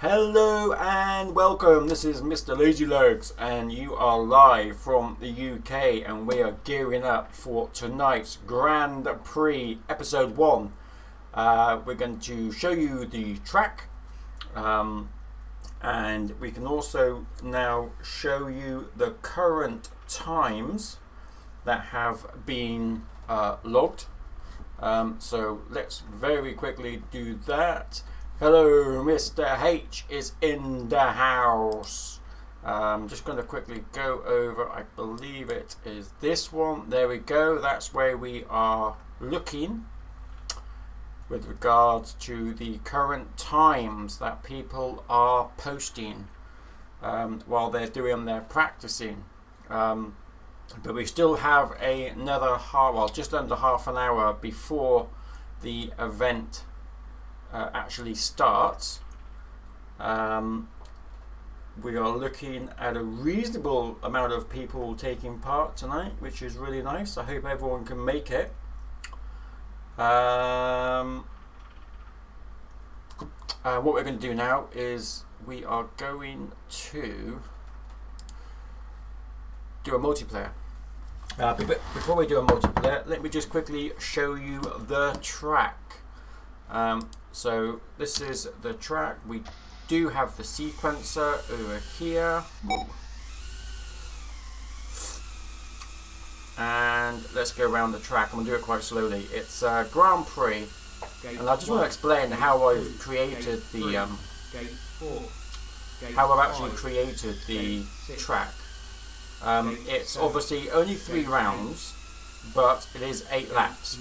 Hello and welcome. This is Mr. Lazy Legs and you are live from the UK and we are gearing up for tonight's Grand Prix episode 1. We're going to show you the track and we can also now show you the current times that have been logged. So let's very quickly do that. Hello, Mr. H is in the house. I'm just going to quickly go over, I believe it is this one. There we go. That's where we are looking with regards to the current times that people are posting while they're doing their practicing. But we still have another just under half an hour before the event actually starts. We are looking at a reasonable amount of people taking part tonight, which is really nice. I hope everyone can make it. What we're going to do now is we are going to do a multiplayer. Before we do a multiplayer, let me just quickly show you the track. So this is the track. We do have the sequencer over here. And let's go around the track. I'm going to do it quite slowly. It's Grand Prix. And I just want to explain how I've created the how I've actually created the track. It's obviously only 3 rounds, but it is 8 laps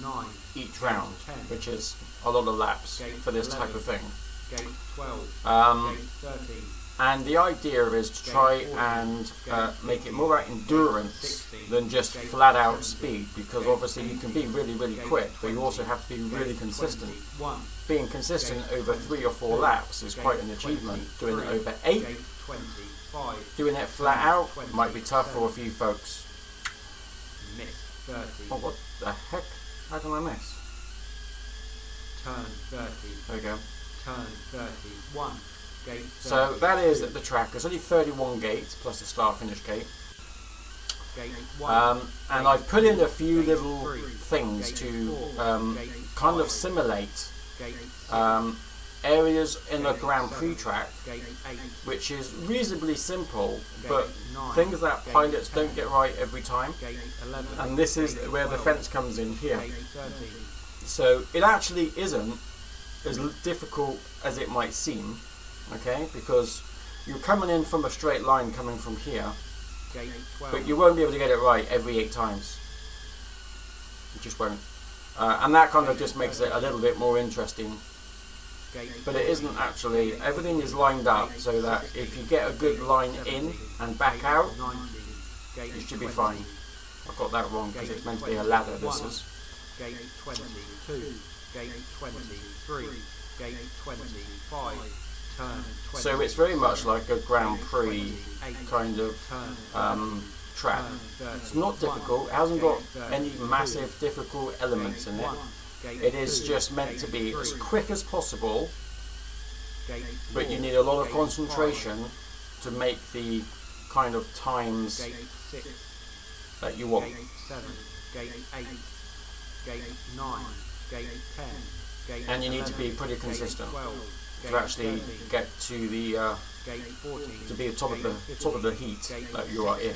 each round, which is a lot of laps for this type of thing. And the idea is to try and make it more about endurance than just flat out speed, because obviously you can be really, really quick, but you also have to be really consistent. Being consistent over 3 or 4 laps is quite an achievement. Doing it over 8, doing it flat out might be tough for a few folks. Oh, what the heck? How can I miss? Turn 30. There we go. Turn 31. Gate 30. So that is the track. There's only 31 gates plus the start-finish gate. Gate 1. And I've put in a few little things to kind of simulate areas in a Grand Prix track, which is reasonably simple, but things that pilots don't get right every time. And this is where the fence comes in here. So it actually isn't as difficult as it might seem, okay, because you're coming in from a straight line coming from here, but you won't be able to get it right every 8 times. You just won't. And that kind of just makes it a little bit more interesting. But it isn't actually. Everything is lined up so that if you get a good line in and back out, you should be fine. I've got that wrong because it's meant to be a ladder. This is. Gate 22, Gate 23, Gate 25, Turn 20. So it's very much like a Grand Prix kind of track. It's not difficult. It hasn't got any massive difficult elements in it. It is just meant to be as quick as possible, but you need a lot of concentration to make the kind of times that you want. Gate 7, Gate 8, Gate 9, Gate 10, Gate and you need to be pretty consistent to actually get to the to be at top of the heat that you are in,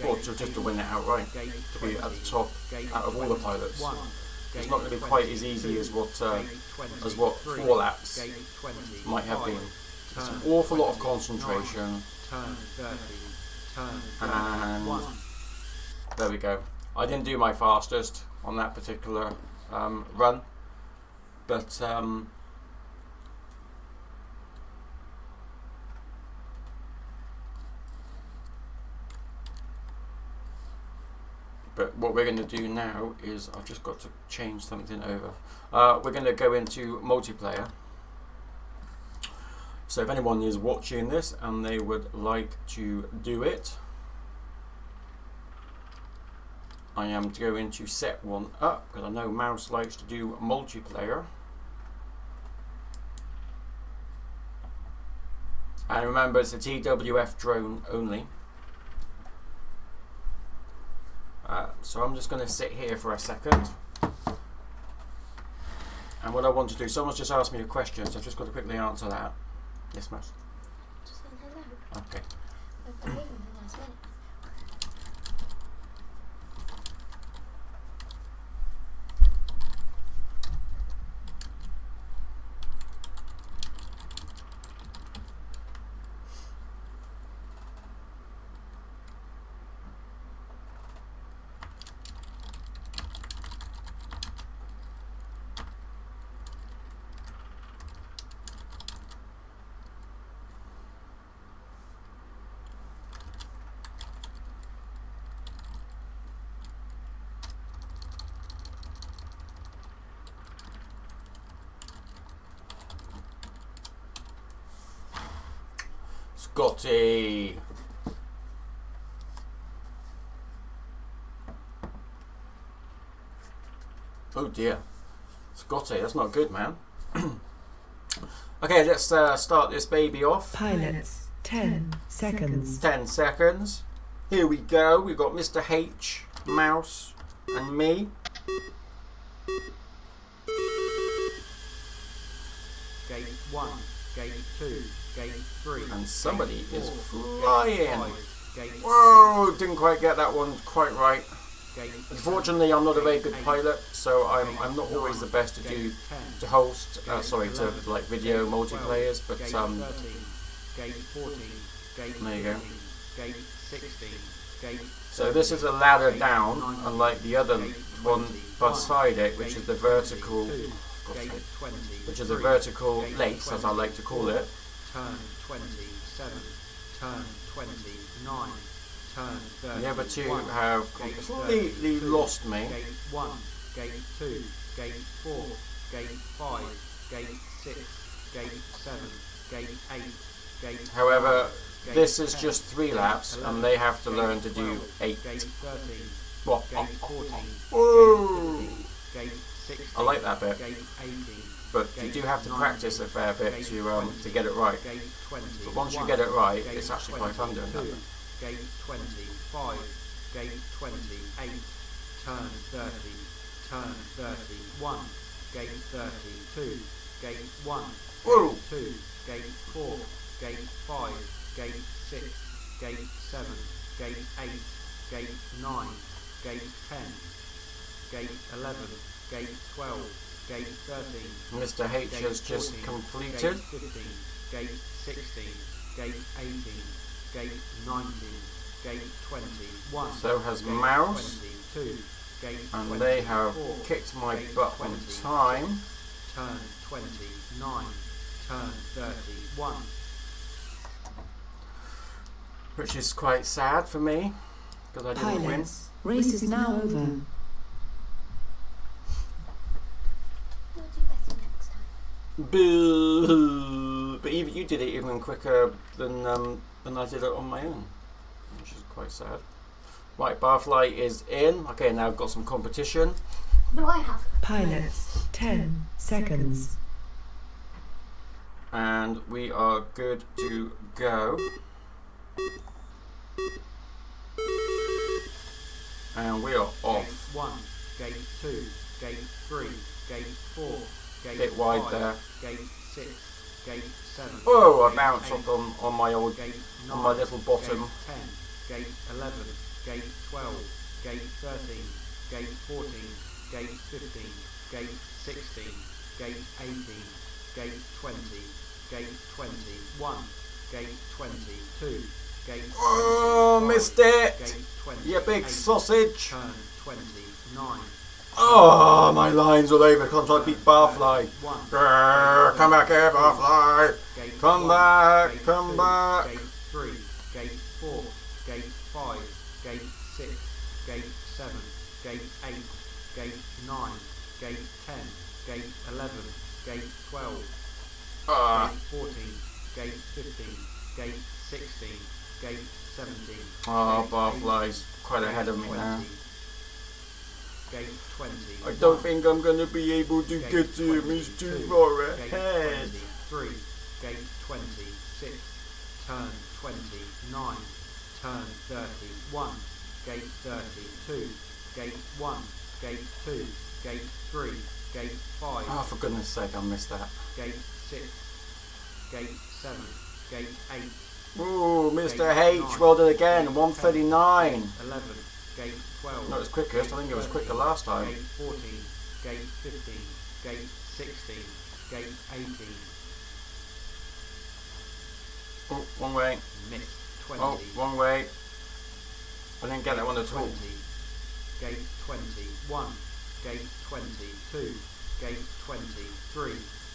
or to just to win it outright, to be at the top out of all the pilots. It's not going to be quite as easy as what 4 laps might have been. It's an awful lot of concentration, and there we go. I didn't do my fastest on that particular run, but what we're going to do now is, I've just got to change something over. We're going to go into multiplayer. So if anyone is watching this and they would like to do it, I am going to set one up because I know Mouse likes to do multiplayer. And remember, it's a TWF drone only. So I'm just going to sit here for a second. And what I want to do, someone's just asked me a question, so I've just got to quickly answer that. Yes, Mouse? Just saying hello. Okay. I've been waiting for the last minute. Scotty! Oh dear. Scotty, that's not good, man. Okay, let's start this baby off. Pilots, 10 seconds. 10 seconds. Here we go. We've got Mr. H, Mouse, and me. Gate 1, Gate 2, Gate 3. And somebody Gate is 4, flying. Gate 5, Gate Whoa, didn't quite get that one quite right. 6, Gate 7, Unfortunately, I'm not a very good Gate 8, pilot, so I'm not Gate always the 9, best to Gate do 10, to host. Gate Sorry, to 11, like video Gate multiplayers, 12, but Gate 13, Gate 14, Gate there you go. 15, Gate 16, Gate So this is a ladder down, unlike the other one beside it, which is the vertical, God's Gate sake, 20, which is a vertical lace, as I like to call it. Turn 27, turn 29, turn 30. The other two have completely lost me. Gate 1, Gate 2, Gate 4, Gate 5, Gate 6, Gate 7, Gate 8, Gate However, 9, this Gate is 10, just 3 Gate laps, 11, and they have to Gate learn to do 12, 8. Gate 13, What? Gate 14, Whoa! Gate 15, Gate 16, I like that bit, Gate 18, but you do have to practice a fair bit to get it right. Gate 20, But once you get it right, Gate it's actually quite fun doing 22, that. Gate 25, Gate 28, turn 30, turn 31, Gate 32, Gate 1, Whoa. Gate 2, Gate 4, Gate 5, Gate 6, Gate 7, Gate 8, Gate 9, Gate 10, Gate 11, Gate 12, Gate 13, Mr. H Gate has just 14, completed. Gate 15, Gate 16, Gate 18, Gate 19, Gate 21. So has Gate Mouse, 22, Gate and 24, they have kicked my Gate butt on 20, time. Turn 29, turn 31. Which is quite sad for me, because I didn't win. Pilots, race is now over. We'll do better next time. Boo! But even you did it even quicker than I did it on my own, which is quite sad. Right, Barfly is in. Okay, now I've got some competition. No, I have. Pilots, 10 seconds. And we are good to go. And we are Gate off. 1, Gate 2, Gate 3, Gate 4, Gate Bit wide 5, there. Gate 6, Gate 7. Oh, I Gate bounced 8, off on my old, Gate on my 9, little bottom. Gate 10, Gate 11, Gate 12, Gate 13, Gate 14, Gate 15, Gate 16, Gate 18, Gate 20, Gate 21, Gate 22, Gate 25, Oh, missed it! Gate 28, You big sausage! Turn 29. Oh, my line's all over because I beat Barfly. 1, Grrr, come back here, Barfly! Gate Come 1, back, Gate come 2, back. Gate 3, Gate 4, Gate 5, Gate 6, Gate 7, Gate 8, Gate 9, Gate 10, Gate 11, Gate 12, Ah, Gate 14, gate 15, gate 16, gate 17. Oh, gate Barfly's 18, quite ahead of me 20, now. Gate 20. I don't think I'm going to be able to Gate get to him. 20, He's too 2, far gate ahead. 23, gate 26, turn 29, turn 31, gate 32, gate 1, gate 2, gate 3, gate 5, Oh, for goodness sake, I missed that. gate 6, gate 7, gate 8, Ooh, Mr. Gate H, 9, well done again, gate 139. 10, 11, gate 12. Not as quickest, I think it was quicker last time. Gate 14, gate 15, gate 16, gate 18. Oh, wrong way. Missed 20. Oh, wrong way. I didn't get that one at all. 20, gate 21, gate 22, gate 23,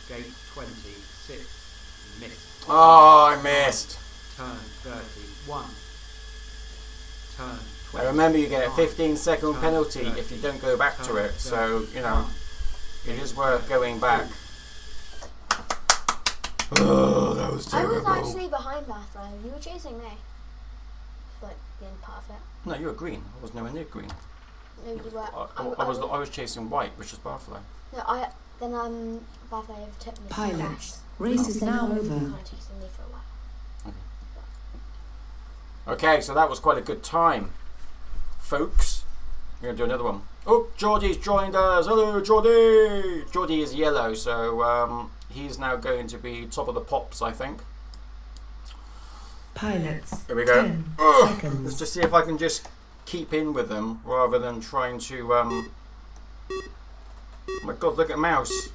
gate 26, missed. Oh, I missed. Turn 31, turn 20. Now remember, you get a 15-second penalty if you don't go back to it, so, you know, it is worth going back. Oh, that was I terrible. was actually behind Barfly. You were chasing me. Like the end part of it. No, you were green. I was nowhere near green. No, you were. I was chasing white, which is Barfly. No, then Barfly overtook me. Pilots, race is now over. Kind of chasing me for a while. Okay, so that was quite a good time, folks. We're going to do another one. Oh, Geordie's joined us. Hello, Geordie. Geordie is yellow, so he's now going to be top of the pops, I think. Pilots, Here we go. 10 Let's seconds. just see if I can just keep in with them rather than trying to. Oh my God, look at mouse.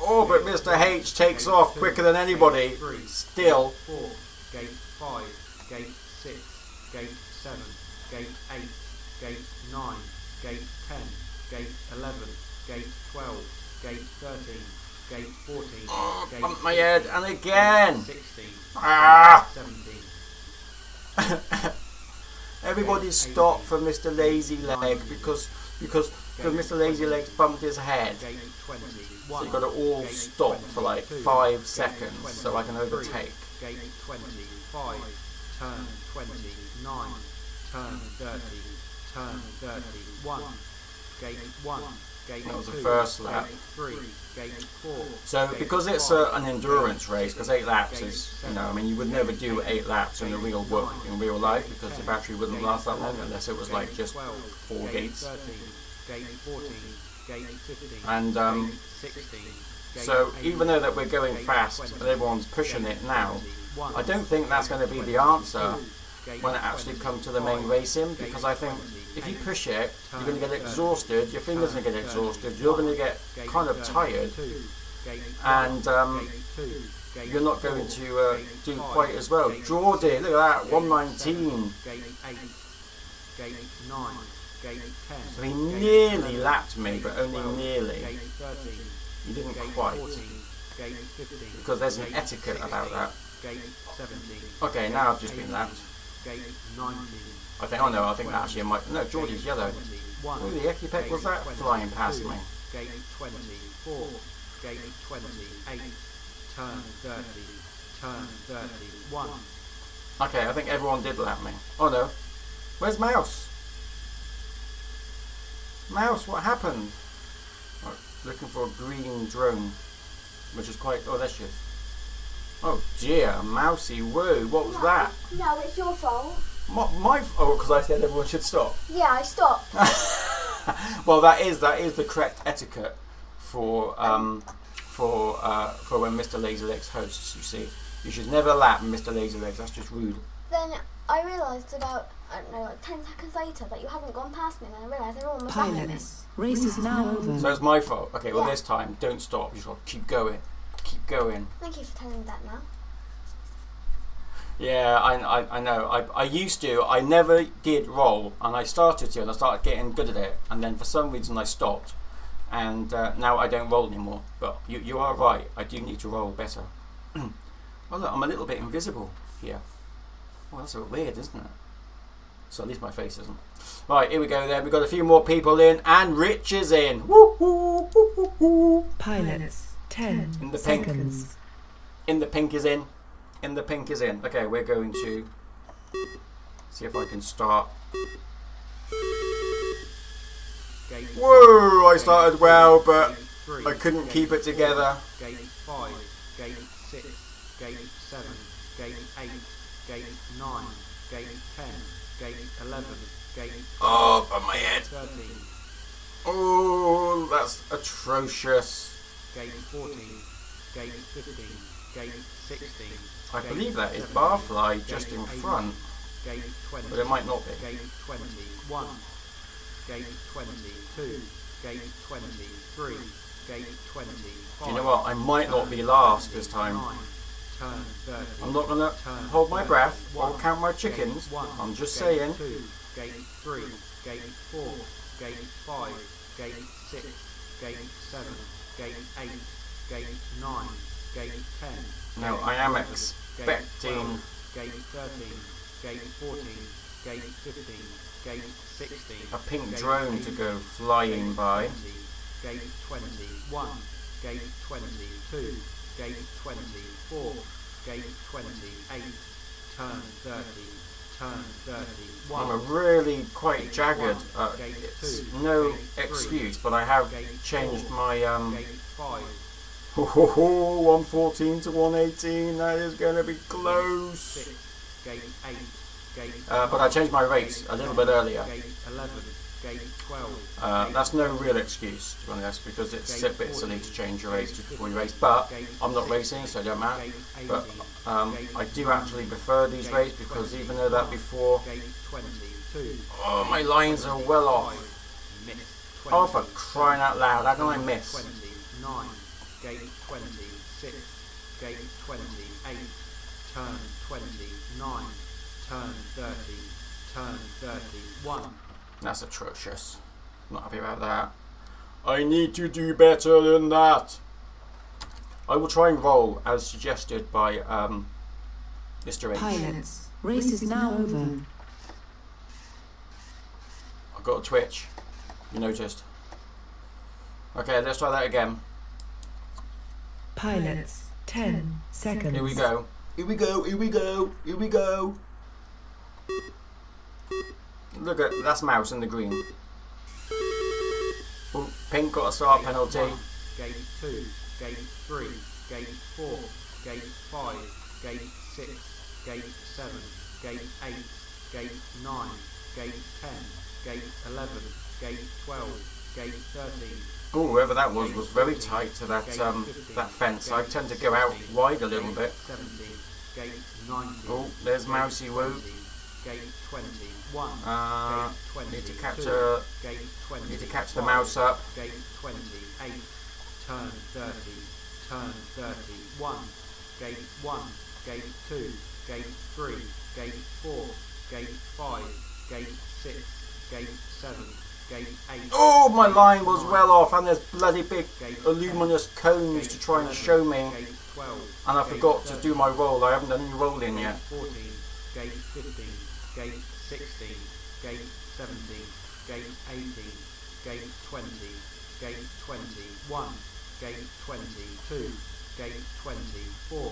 Oh, but Mr. H takes off quicker than anybody. Still. 4, gate 5, gate 6, gate 7, gate 8, gate 9, gate 10, gate 11, gate 12, gate 13, gate 14, Oh, gate bumped my head, 15, and again. gate 16, Ah! gate 17. Everybody stop for Mr. Lazy Leg because Mr. Lazy Leg's bumped his head. Gate 20, So you've got to all stop for like 5 seconds so I can overtake. Gate 25, turn 29, turn 30, turn 31, gate 1, gate 2, That was the first lap. gate 3, gate 4. So gate because it's 5, an endurance gate race, because 6, 8 laps gate is, 7, I mean, you would never do 8 laps in a real work in real life because the battery wouldn't gate last that long 11, unless it was gate like just 12, 4 gate gates. 13, gate 14, gate 15, And gate 16, gate so 18, even though that we're going gate fast 20, and everyone's pushing gate it now, 21, I don't think that's going to be the answer when it actually comes to the main racing, because I think if you push it, you're going to get exhausted, your fingers are going to get exhausted, you're going to get kind of tired, and you're not going to do quite as well. Geordie, look at that, 119. Gate 8, gate 9, gate 10. So he nearly lapped me, but only nearly. Gate 13, He didn't gate quite, 14, gate 15. because there's an gate etiquette about that. 16, Gate 17. Okay, now I've just been lapped. Gate 19. I think, oh no, I think that actually might, no, Geordie's yellow. 21, Who the hecky peck was that flying past me? Gate 24, gate 28, turn 30, turn 31. Okay, I think everyone did lap me. Oh no, where's Mouse? Mouse, what happened? Oh, looking for a green drone, which is quite, oh there she is. Oh dear, Mousy woo, what was that? No, it's your fault. Oh, because I said everyone should stop. Yeah, I stopped. Well, that is the correct etiquette for when Mr. Lazy Legs hosts. You see, you should never lap Mr. Lazy Legs. That's just rude. Then I realised about, I don't know, like 10 seconds later that you hadn't gone past me, and then I realised everyone was behind me. Pilots, race is now over. So it's my fault. Okay, well Yeah. this time, don't stop. You just got to keep going. Keep going. Thank you for telling me that now. Yeah, I know. I used to. I never did roll, and I started to, and I started getting good at it, and then for some reason I stopped, and now I don't roll anymore. But you are right. I do need to roll better. Oh look, I'm a little bit invisible here. Well, that's a bit weird, isn't it? So at least my face isn't. Right, here we go then. We've got a few more people in, and Rich is in. Woo, woo, woo, woo, woo. Pilots, 10 In the pink. seconds. In the pink is in. In the pink is in. Okay, we're going to see if I can start. Gate Whoa! I gate started four, well, but gate three, I couldn't gate keep it four, together. Gate 5, gate 6, gate 7, gate 8, gate 9, gate 10, gate 11, gate 12, Oh, on my head. 13, Oh, that's atrocious. gate 14, gate 15, gate 16. I gate believe that is 17, barfly just gate in 18, front, Gate 20, but it might not be. Gate 21, gate 22, gate 23, gate 25. You know what? I might not be last this time. Turn 30. I'm not gonna Turn hold my breath or 31, count my gate chickens. 1, I'm just gate saying. 2, gate 3, gate 4, gate 5, gate 6, gate 7, gate 8, gate 9, gate 10. No, gate I am 11, expecting Gate 13, gate 14, gate 15, gate 16. a pink gate drone to 18, go flying gate by. 20, gate 21, gate 22, gate 24, gate 28, turn 30, turn 31. I'm a really quite Gate jagged. 1, gate It's 2, no gate 3, excuse, but I have gate changed 4, my gate 5, 114 to 118. That is going to be close. 6, gate 8, gate But I changed my rates a little bit earlier. Gate 11, gate 12. That's no real excuse, to be honest, because it's a bit silly to change your race just before you race. But I'm not racing, so it don't matter. But I do actually prefer these races because even though that before, Gate 22. oh, my lines are well off. Miss. Oh, for crying out loud, how can I miss? 29. Gate 26. Gate 28. Turn 29. Turn 30. Turn 31. That's atrocious. Not happy about that. I need to do better than that. I will try and roll as suggested by Mr. H. Pilots, race is now over. I've got a twitch. You noticed. Okay, let's try that again. Pilots, 10 seconds. Here we go. Here we go. Here we go. Here we go. Look at that's mouse in the green. Oh, pink got a start Gate penalty. 1, Gate 2. Gate 3. Gate 4. Gate 5. Gate 6. Gate 7. Gate 8. Gate 9. Gate 10. Gate 11. Gate 12. Gate 13. Oh, whoever that was very tight to that Gate 15, that fence. I Gate tend to go out 16, wide a little Gate bit. 17. Gate 19. Oh, there's Gate Mousy Woo. 20, Gate 21. Gate Need to 22. catch Gate 20. need to catch the mouse up. Gate 28. Turn 30. Turn 31. Gate 1. Gate 2. Gate 3. Gate 4. Gate 5. Gate 6. Gate 7. Gate 8. Oh, my line was well off, and there's bloody big Gate 10, luminous cones Gate to try and 11, show me. Gate 12. And I Gate forgot to 13, do my roll. I haven't done any rolling Gate yet. 14. Gate 15. Gate 16. Gate 17. Gate 18. Gate 20. Gate 21. Gate 22. Gate 24.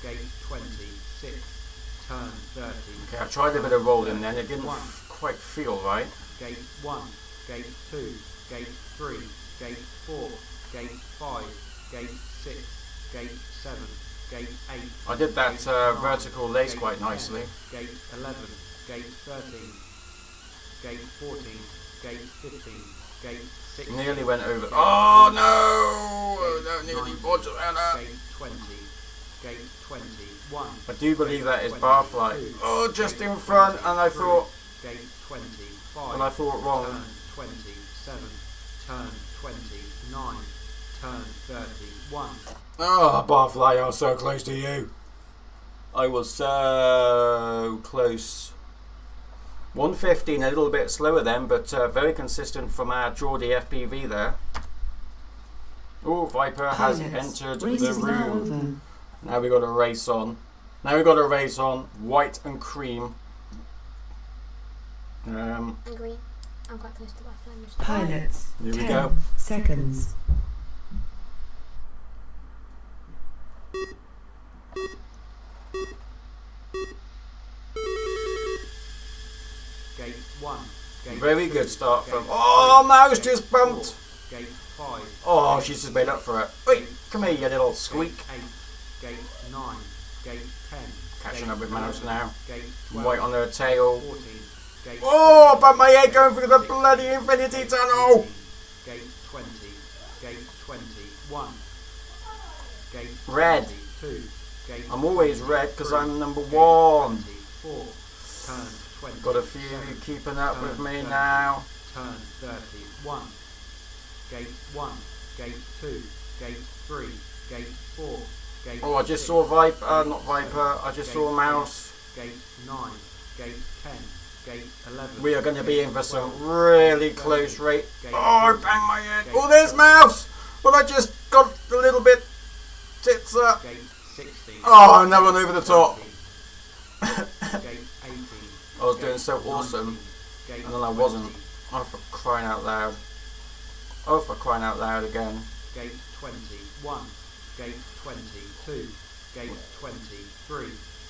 Gate 26. Turn 30. Okay, I tried a bit of rolling then. It didn't quite feel right. Gate 1. Gate 2. Gate 3. Gate 4. Gate 5. Gate 6. Gate 7. Gate 8. I did that Gate 9, vertical lace Gate quite 10, nicely. Gate 11. Gate 13. Gate 14. Gate 15. Gate 16. Nearly went over. Gate Oh 18, no! No, Gate nearly 19, bodged that. Gate 20. Gate 21. I do believe that is Gate barfly. 22, Oh, just Gate in front, and I 23, thought, Gate 25. and I thought wrong. Turn 27. Turn 29. Turn 31. Oh, barfly, I was so close to you. I was so close. 115, a little bit slower then, but very consistent from our Geordie FPV there. Oh, Viper has entered race the is now room. over. Now we got a race on. Now we got a race on. White and cream. And green. I'm quite close to Barcelona. Pilots, Here we 10 go. seconds. Gate 1. Gate Very 2, good start from. gate Oh, 3, Mouse gate just 4, bumped. Gate 5. Oh, gate she's just made up 6, for it. Wait, gate come here, you little 7, squeak. Gate 8. Gate 9. Gate 10. Catching gate up with Mouse 11, now. Gate 12. Right on her tail. 14. Gate Oh, 15, but my head going gate through the 16, bloody infinity gate tunnel. 18, Gate 20. Gate 21. Gate Red. 22. Gate I'm always red because 23, I'm number gate 1. 24. Turn 20. Got a few keeping up with me now. Turn 31. Gate 1. Gate 2. Gate 3. Gate 4. Gate Oh, I just 6, saw Viper, gate not Viper, 7, I just gate saw a Mouse. 8, Gate 9. Gate 10. Gate 11. We are going to be gate in for some 12, really gate close 13, rate. gate Oh, I 14, banged my head. gate Oh, there's 17, Mouse. Well, I just got a little bit tits up. Gate 16. Oh, another one over the top. Gate 18. I was gate doing so 19, awesome, gate and then I wasn't. 20, Oh, for crying out loud. Oh, for crying out loud again. Gate 21. Gate 22. Gate 23.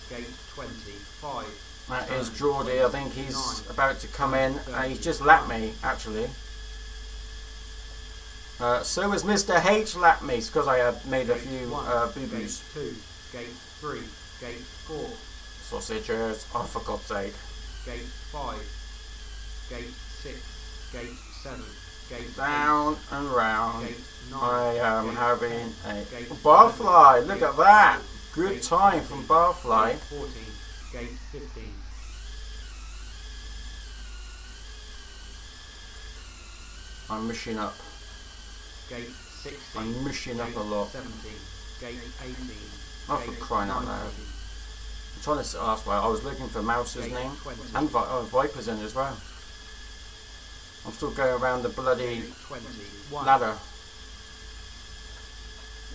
Gate 25. That is turn Geordie. I think he's 29, about to come in. turn He's just 31. lapped me, actually. So has Mr. H lapped me, because I had made a Gate few 1, boo-boos. Gate 2. Gate 3. Gate 4. Sausages. Oh, for God's sake. Gate 5. Gate 6. Gate 7. Gate Down and 8. round. Gate 9. I am gate having 10, a gate barfly. 11, Look gate at that. 12, Good gate time 13, from barfly. Gate 14. Gate 15. I'm mushing up. Gate 16. I'm mushing up gate a lot. 17. Gate 18. Oh, for gate crying out 19, loud. I'm trying to ask why I was looking for Mouse's Gate name 20. and Viper's in as well. I'm still going around the bloody Gate 21. ladder.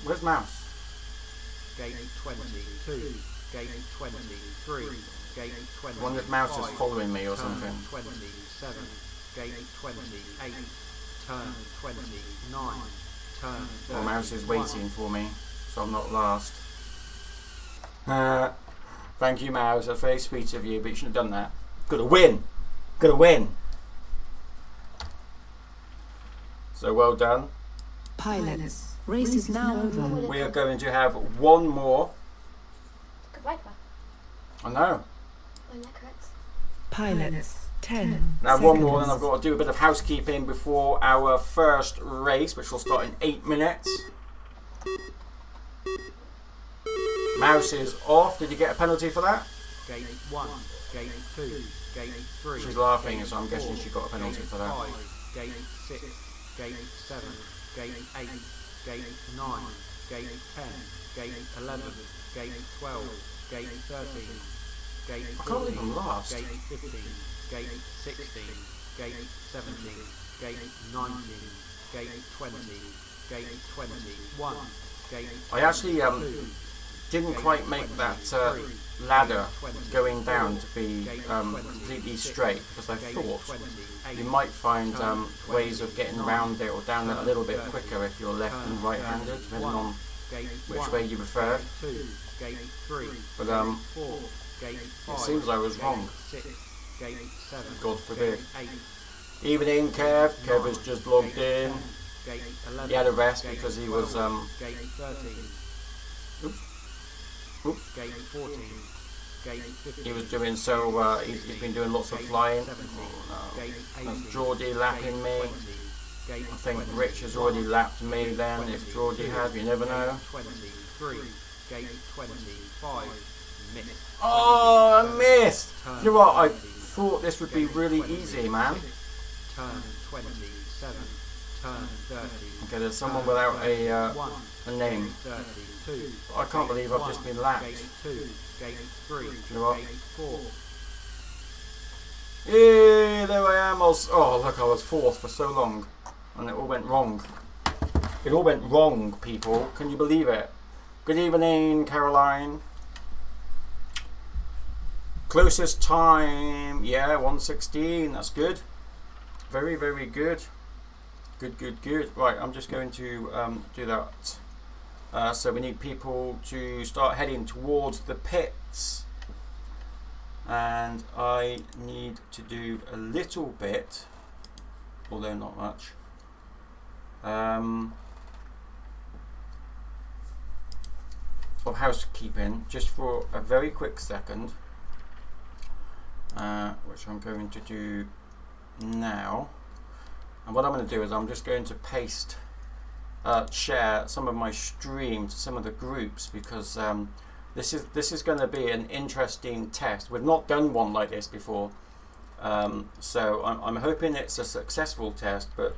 Where's Mouse? Gate 22. Gate 23. Gate 20. I wonder if Mouse is following me or something. 27. Gate 28. Turn 29. Turn 30. Well, Mouse is waiting for me, so I'm not last. Thank you, Mouse. That's very sweet of you, but you shouldn't have done that. Gotta win! Gotta win! So well done. Pilots, race is now over. We are going to have one more. Good Viper. I know. When that correct. Pilots, 10 Now seconds. one more, then I've got to do a bit of housekeeping before our first race, which will start in 8 minutes. Mouse is off. Did you get a penalty for that? Gate 1. Gate 2. Gate 3. She's laughing, gate so I'm guessing 4, she got a penalty gate for that. 5, gate 6. Gate 7. Gate 8. Gate 9. Gate 10. Gate 11. Gate 12. Gate 13. Gate 14. I can't believe I'm last. Gate 15. Gate 16. Gate 17. Gate 19. Gate 20. Gate 21. Gate I actually 22. didn't quite make that ladder going down to be completely straight, because I thought you might find ways of getting around it or down it a little bit quicker if you're left and right handed, depending on which way you prefer. Gate 3. But Gate 4. Gate 5. it seems I was Gate wrong. 6. Gate 7. God forbid. Gate 8. Evening, Kev. Kev has just logged Gate in. 10, Gate 11. He had a rest Gate because he 12, was Gate 13. Oops. Gate 14. Gate 15. He was doing so. He's been doing lots of flying. Gate 17. Oh, Gate no. 18. That's Geordie lapping Gate me. 20. Gate I think 21, Rich has already lapped me then. If Geordie had, you never know. Gate 23. Gate 25. Missed. Oh, I missed! Turn You know what? I 20, thought this would be Gate really 26, easy, man. Turn 27. Turn 30. Okay, there's someone turn without 31, a name. Gate 32. I can't believe I've just been lapped. Gate 2. Gate 3. You know what? Gate 4. Yeah, there I am. Oh, look, I was fourth for so long, and it all went wrong. It all went wrong, people. Can you believe it? Good evening, Caroline. Closest time, yeah, 1:16. That's good. Very, very good. Good. Right, I'm just going to do that So we need people to start heading towards the pits. And I need to do a little bit, although not much. Of housekeeping, just for a very quick second, which I'm going to do now. And what I'm going to do is I'm just going to paste, share some of my stream to some of the groups, because this is going to be an interesting test. We've not done one like this before, so I'm hoping it's a successful test, but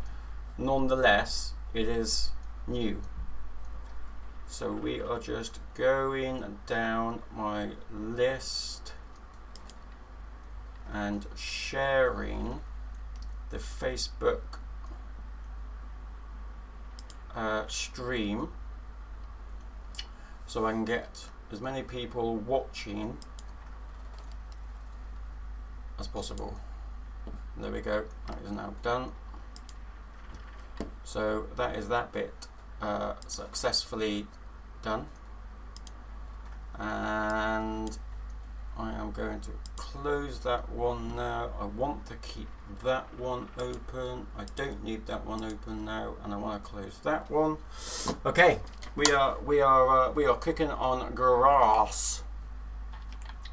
nonetheless it is new. So we are just going down my list and sharing the Facebook stream, so I can get as many people watching as possible. There we go, that is now done. So that is that bit successfully done, and I am going to close that one now. I want to keep that one open. I don't need that one open now, and I want to close that one. Okay, we are cooking on grass.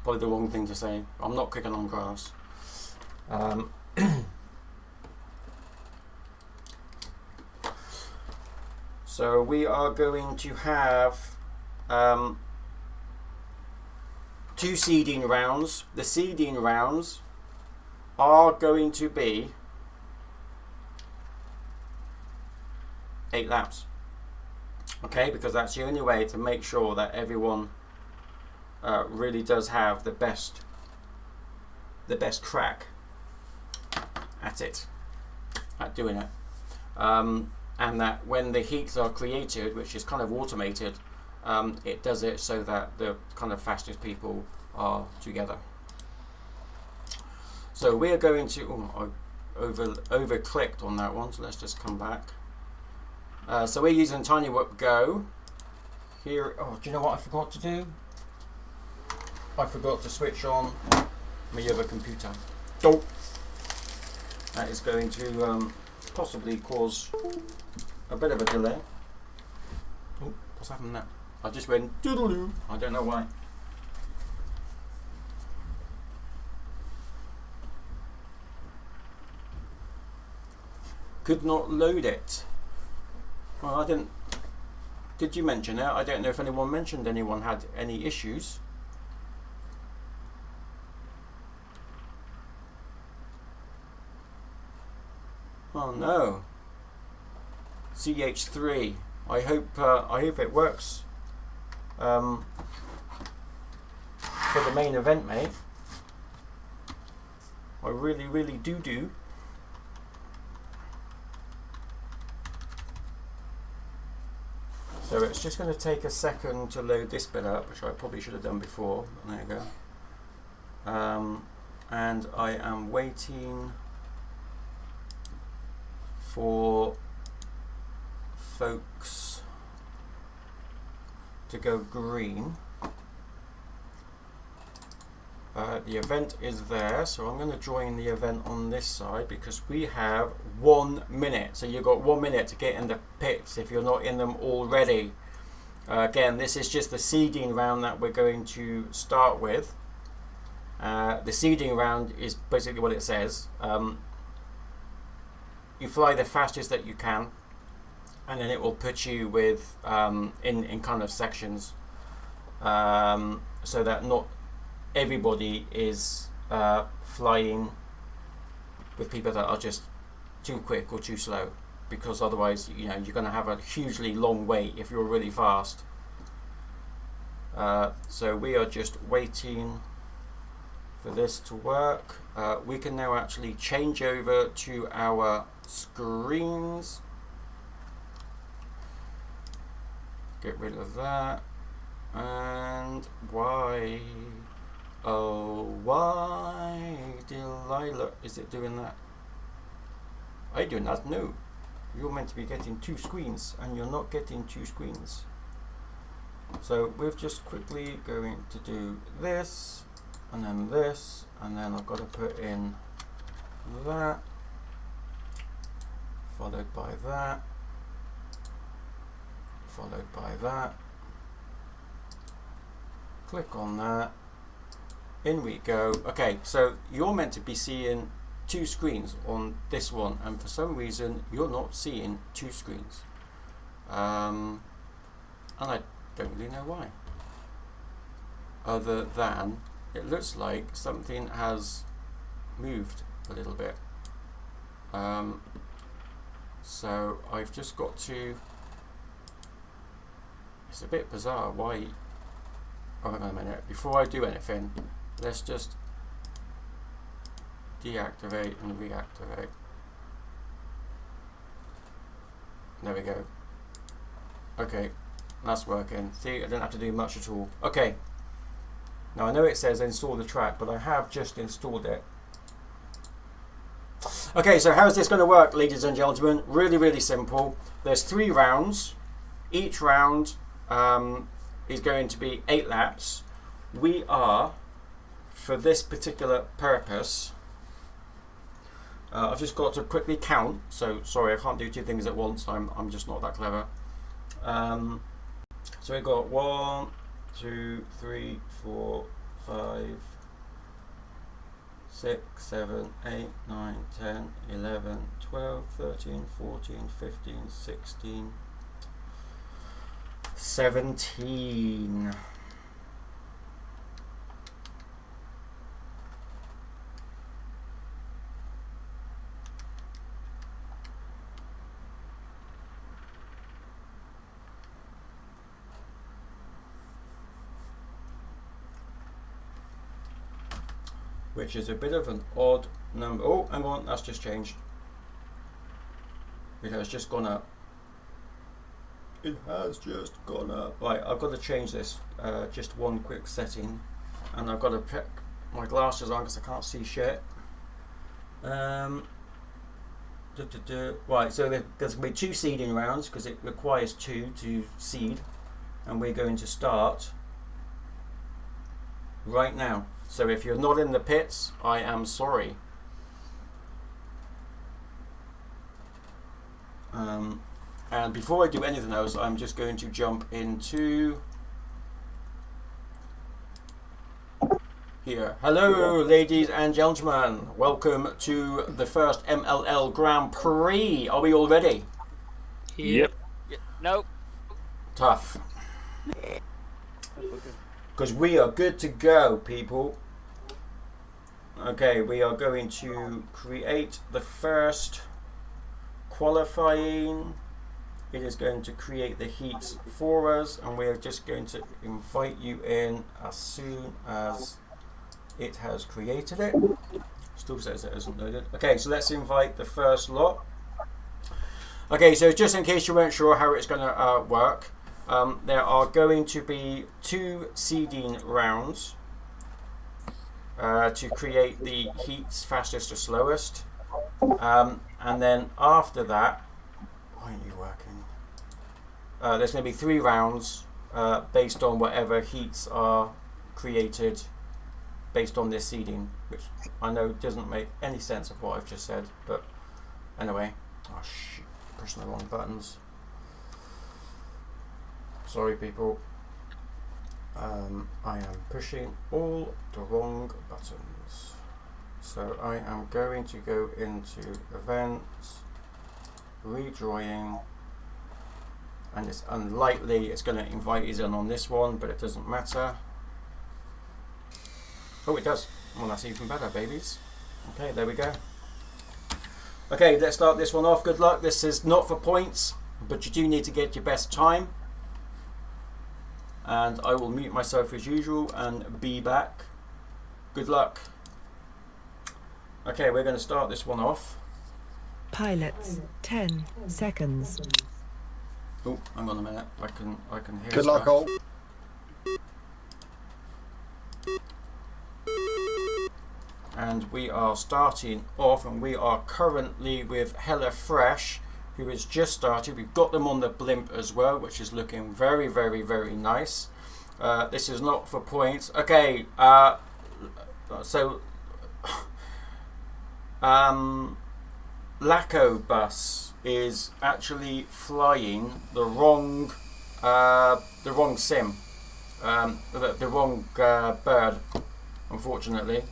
Probably the wrong thing to say. I'm not cooking on grass. So we are going to have 2 seeding rounds. The seeding rounds are going to be 8 laps. Okay, because that's the only way to make sure that everyone really does have the best crack at it, at doing it. And that when the heats are created, which is kind of automated, it does it so that the kind of fastest people are together. So we are going to, I over clicked on that one, so let's just come back. So we're using TinyWhoop Go here. Oh, do you know what I forgot to do? I forgot to switch on my other computer. Oh, that is going to possibly cause a bit of a delay. Oh, what's happened now? I just went doodaloo. I don't know why. Could not load it. Well, I didn't. Did you mention it? I don't know if anyone mentioned anyone had any issues. Oh no. CH3. I hope it works for the main event, mate. I really do. So it's just going to take a second to load this bit up, which I probably should have done before. There you go. And I am waiting for folks to go green. The event is there, so I'm going to join the event on this side because we have 1 minute. So you've got 1 minute to get in the pits if you're not in them already. Again, this is just the seeding round that we're going to start with. The seeding round is basically what it says. You fly the fastest that you can, and then it will put you with in kind of sections, so that not everybody is flying with people that are just too quick or too slow, because otherwise, you know, you're going to have a hugely long wait if you're really fast. So we are just waiting for this to work. We can now actually change over to our screens. Get rid of that. And why? Oh, why, Delilah, is it doing that? I do not know. You're meant to be getting 2 screens, and you're not getting 2 screens. So we're just quickly going to do this, and then this, and then I've got to put in that, followed by that, followed by that. Click on that. In we go. Okay, so you're meant to be seeing 2 screens on this one, and for some reason you're not seeing 2 screens. And I don't really know why. Other than it looks like something has moved a little bit. So I've just got to. It's a bit bizarre. Why? Oh, hang on a minute. Before I do anything, let's just deactivate and reactivate. There we go. Okay, that's working. See, I didn't have to do much at all. Okay. Now I know it says install the track, but I have just installed it. Okay, so how's this going to work, ladies and gentlemen? Really, really simple. There's 3 rounds. Each round is going to be 8 laps. We are, for this particular purpose, I've just got to quickly count. So sorry, I can't do 2 things at once. I'm just not that clever. So we've got 1, 2, 3, 4, 5, 6, 7, 8, 9, 10, 11, 12, 13, 14, 15, 16, 17. Which is a bit of an odd number. Oh, hang on, that's just changed. It has just gone up. It has just gone up. Right, I've got to change this. Just one quick setting. And I've got to put my glasses on because I can't see shit. Right, so there's going to be 2 seeding rounds because it requires 2 to seed. And we're going to start right now. So if you're not in the pits, I am sorry. And before I do anything else, I'm just going to jump into here. Hello, ladies and gentlemen. Welcome to the first MLL Grand Prix. Are we all ready? Yep. Nope. Tough. Because we are good to go, people. Okay, we are going to create the first qualifying. It is going to create the heats for us, and we're just going to invite you in as soon as it has created it. Still says it isn't loaded. Okay, so let's invite the first lot. Okay, so just in case you weren't sure how it's going to work, there are going to be 2 seeding rounds to create the heats fastest or slowest, and then after that, why aren't you working? There's going to be 3 rounds based on whatever heats are created based on this seeding, which I know doesn't make any sense of what I've just said, but anyway. Oh shit, pushing the wrong buttons. Sorry, people. I am pushing all the wrong buttons. So I am going to go into events, redrawing, and it's unlikely it's going to invite us in on this one, but it doesn't matter. Oh, it does. Well, that's even better, babies. Okay, there we go. Okay, let's start this one off. Good luck. This is not for points, but you do need to get your best time. And I will mute myself as usual and be back. Good luck. Okay, we're going to start this one off. Pilots, 10 seconds. Oh, hang on a minute. I can hear. Good stuff. luck, all. And we are starting off, and we are currently with HelloFresh who has just started. We've got them on the blimp as well, which is looking very, very, very nice. This is not for points. Okay, so Laco bus is actually flying the wrong sim, the wrong bird, unfortunately,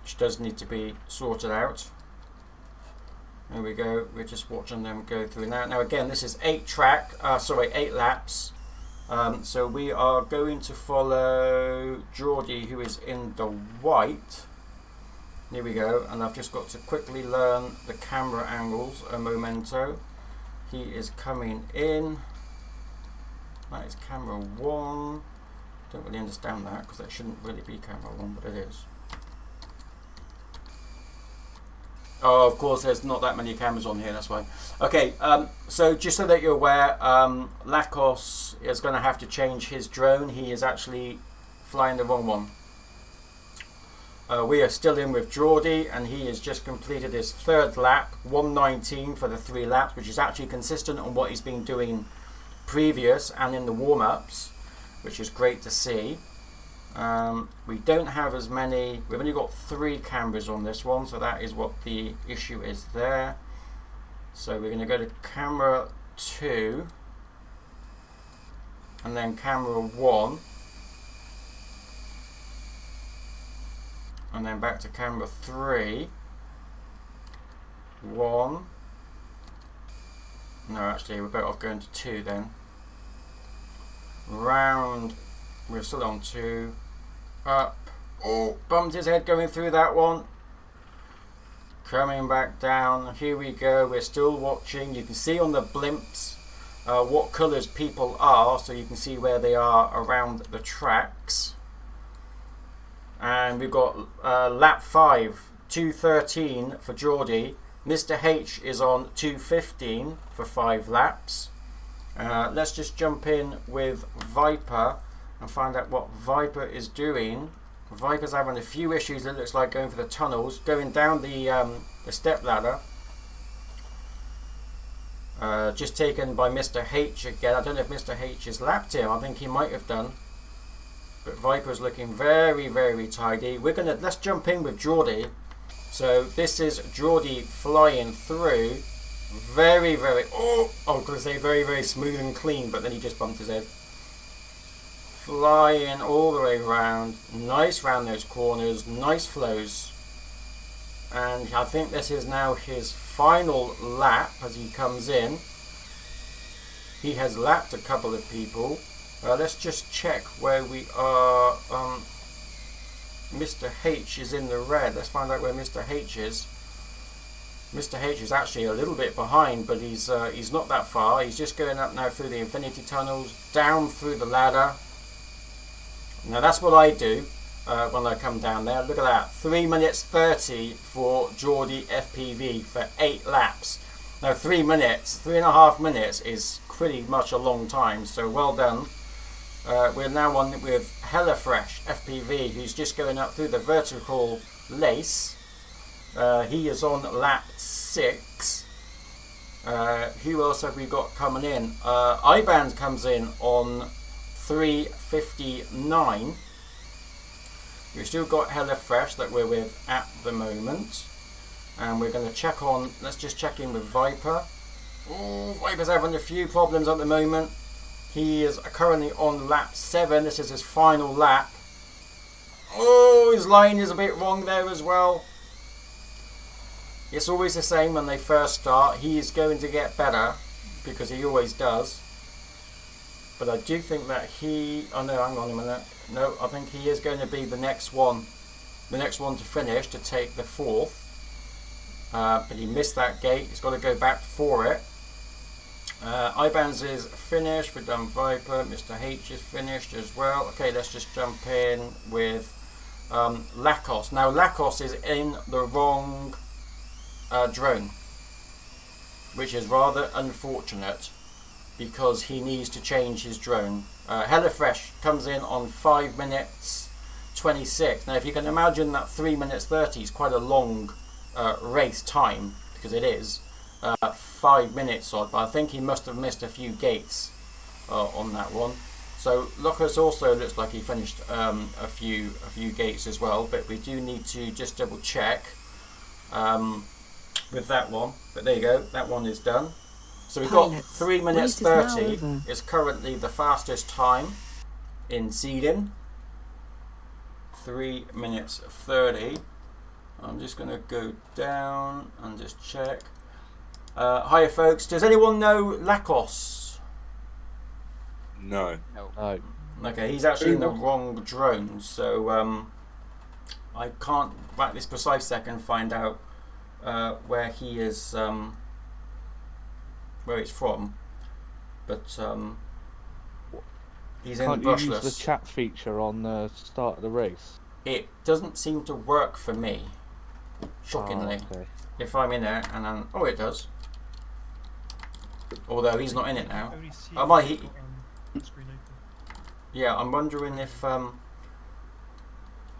which does need to be sorted out. There we go. We're just watching them go through now. Now again, this is 8 laps. So we are going to follow Geordie, who is in the white. Here we go, and I've just got to quickly learn the camera angles a momento. He is coming in. That is camera 1. Don't really understand that because that shouldn't really be camera 1, but it is. Oh, of course, there's not that many cameras on here, that's why. Okay, so just so that you're aware, Lacos is going to have to change his drone. He is actually flying the wrong one. We are still in with Geordie, and he has just completed his 3rd lap, 1:19 for the 3 laps, which is actually consistent on what he's been doing previous and in the warm-ups, which is great to see. We don't have as many, we've only got 3 cameras on this one, so that is what the issue is there. So we're going to go to camera 2 and then camera 1 and then back to camera 3, 1, no, actually we're better off going to 2 then, round, we're still on 2, up, oh, bumped his head going through that one, coming back down, here we go, we're still watching. You can see on the blimps what colours people are, so you can see where they are around the tracks. And we've got lap 5, 2:13 for Geordie. Mr. H is on 2:15 for 5 laps. Let's just jump in with Viper and find out what Viper is doing. Viper's having a few issues, it looks like, going for the tunnels, going down the step ladder. Just taken by Mr. H again. I don't know if Mr. H has lapped him. I think he might have done. But Viper's looking very, very tidy. Let's jump in with Geordie. So this is Geordie flying through. Very, very, I was going to say very, very smooth and clean, but then he just bumped his head. Flying all the way around. Nice round those corners. Nice flows. And I think this is now his final lap as he comes in. He has lapped a couple of people. Let's just check where we are. Mr. H is in the red. Let's find out where Mr. H is. Mr. H is actually a little bit behind, but he's not that far. He's just going up now through the infinity tunnels, down through the ladder. Now that's what I do when I come down there. Look at that, 3 minutes 30 for Geordie FPV for 8 laps. Now 3 minutes, 3.5 minutes is pretty much a long time, so well done. We're now on with Hellafresh FPV, who's just going up through the vertical lace. He is on lap 6. Who else have we got coming in? iBand comes in on 3:59. We've still got Hellafresh that we're with at the moment. And we're going to check on, let's just check in with Viper. Oh, Viper's having a few problems at the moment. He is currently on lap 7. This is his final lap. Oh, his line is a bit wrong there as well. It's always the same when they first start. He is going to get better because he always does. But I do think that oh no, hang on a minute. No, I think he is going to be the next one. The next one to finish, to take the 4th. But he missed that gate. He's got to go back for it. Ibans is finished. We've done Viper. Mr. H is finished as well. Okay, let's just jump in with Lacos. Now Lacos is in the wrong drone, which is rather unfortunate because he needs to change his drone. Hellafresh comes in on 5 minutes 26. Now if you can imagine that 3 minutes 30 is quite a long race time, because it is 5 minutes odd, but I think he must have missed a few gates on that one. So Lucas also looks like he finished a few gates as well, but we do need to just double check with that one. But there you go, that one is done. So we've got 3 minutes 30 is currently the fastest time in seeding. 3 minutes 30. I'm just going to go down and just check. Hiya folks, does anyone know Lakos? No. No. Okay, he's actually in the wrong drone, so I can't right this precise second find out where he is, where he's from, but he's in the Can't you use brushless. the chat feature on the start of the race? It doesn't seem to work for me, shockingly. Oh, okay. If I'm in there and then it does. Although he's not in it now. Yeah, I'm wondering if are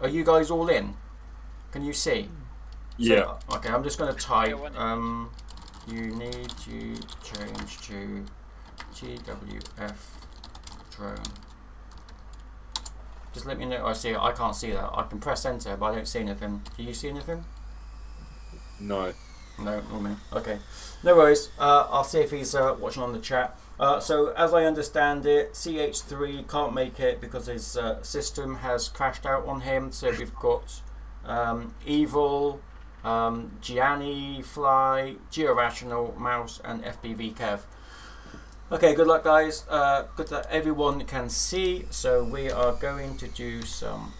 you guys all in? Can you see? Yeah. So, okay, I'm just going to type. You need to change to GWF drone. Just let me know. I see it. I can't see that. I can press enter, but I don't see anything. Do you see anything? No. No, not me. Okay, no worries. I'll see if he's watching on the chat. So as I understand it, CH3 can't make it because his system has crashed out on him. So we've got Evil, Gianni, Fly, Georational, Mouse, and FPV Kev. Okay, good luck guys. Good that everyone can see. So we are going to do some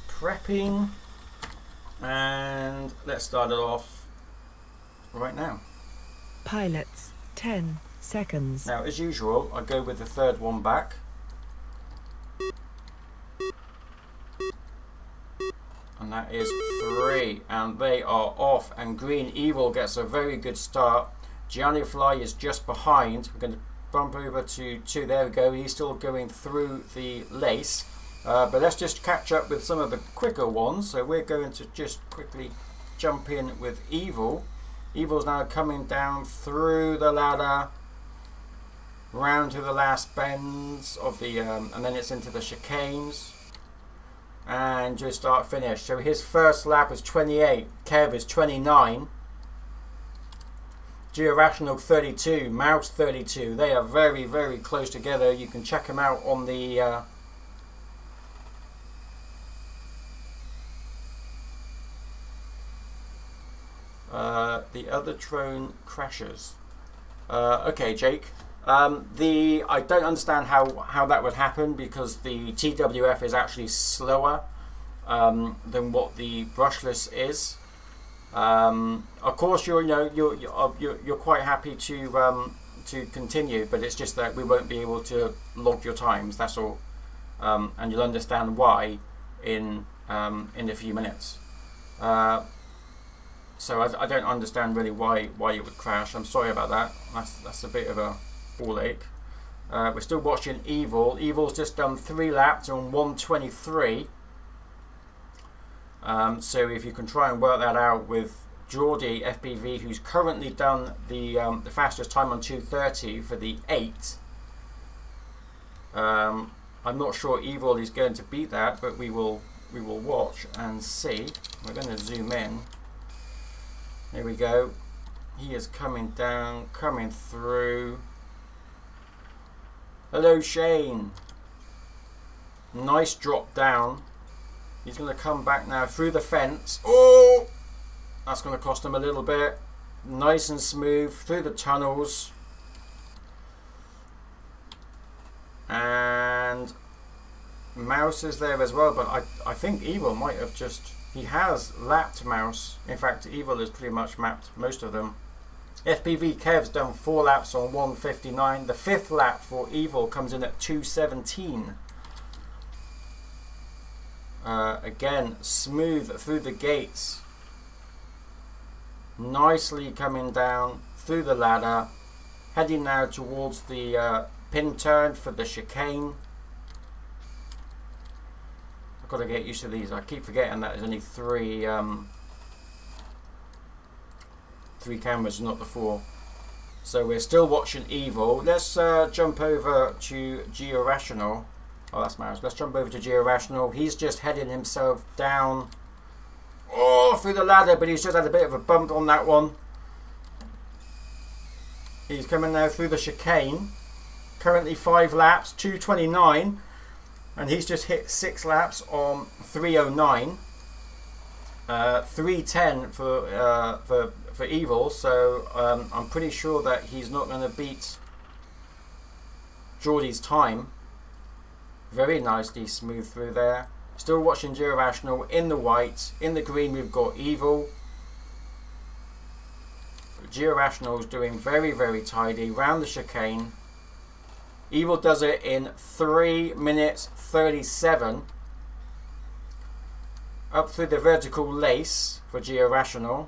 prepping, and let's start it off right now. Pilots, 10 seconds. Now, as usual, I go with the third one back. And that is 3. And they are off. And Green Evil gets a very good start. Gianni Fly is just behind. We're going to bump over to 2. There we go. He's still going through the lace. But let's just catch up with some of the quicker ones. So we're going to just quickly jump in with Evil. Evil's now coming down through the ladder, round to the last bends of the, and then it's into the chicanes, and just start finish. So his first lap was 28, Kev is 29, Georational 32, Mouse 32. They are very, very close together. You can check them out on the other drone crashes. Okay, Jake. I don't understand how that would happen because the TWF is actually slower than what the brushless is. Of course, you're quite happy to continue, but it's just that we won't be able to log your times. That's all, and you'll understand why in a few minutes. So I don't understand really why it would crash. I'm sorry about that. That's a bit of a ball ache. We're still watching Evil. Evil's just done 3 laps on 1:23. So if you can try and work that out with Geordie FPV, who's currently done the fastest time on 2:30 for the 8. I'm not sure Evil is going to beat that, but we will watch and see. We're going to zoom in. There we go. He is coming down, coming through. Hello, Shane. Nice drop down. He's going to come back now through the fence. Oh! That's going to cost him a little bit. Nice and smooth through the tunnels. And Mouse is there as well, but I think Evil might have just... He has lapped Mouse. In fact, Evil has pretty much mapped most of them. FPV Kev's done 4 laps on 1:59. The 5th lap for Evil comes in at 2:17. Again, smooth through the gates. Nicely coming down through the ladder. Heading now towards the pin turn for the chicane. I've got to get used to these. I keep forgetting that there's only 3 cameras, not the 4. So we're still watching Evil. Let's jump over to Georational. Oh, that's Maris. Let's jump over to Georational. He's just heading himself down through the ladder, but he's just had a bit of a bump on that one. He's coming now through the chicane. Currently 5 laps, 2:29, and he's just hit 6 laps on 3:09. 3:10 for Evil. So I'm pretty sure that he's not going to beat Geordie's time. Very nicely smooth through there. Still watching Georational in the white. In the green we've got Evil. Georational is doing very, very tidy round the chicane. Evil does it in 3 minutes 37. Up through the vertical lace for Georational.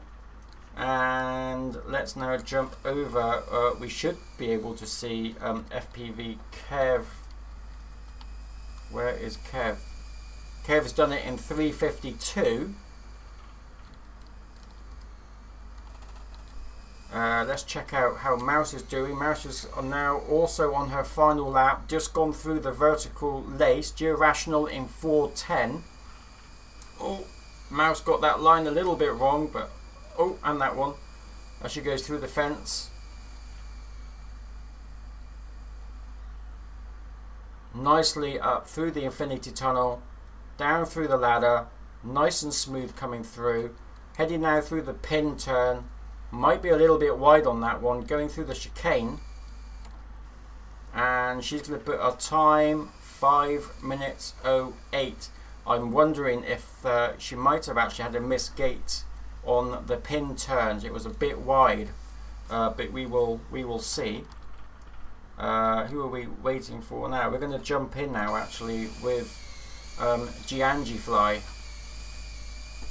And let's now jump over. We should be able to see FPV Kev. Where is Kev? Kev's done it in 3:52. Let's check out how Mouse is doing. Mouse is now also on her final lap, just gone through the vertical lace. Georational in 4:10. Oh, Mouse got that line a little bit wrong, but and that one as she goes through the fence. Nicely up through the infinity tunnel, down through the ladder, nice and smooth coming through. Heading now through the pin turn. Might be a little bit wide on that one, going through the chicane. And she's going to put a time 5 minutes 08. I'm wondering if she might have actually had a missed gate on the pin turns. It was a bit wide, but we will see. Who are we waiting for now? We're going to jump in now actually with Giangi Fly.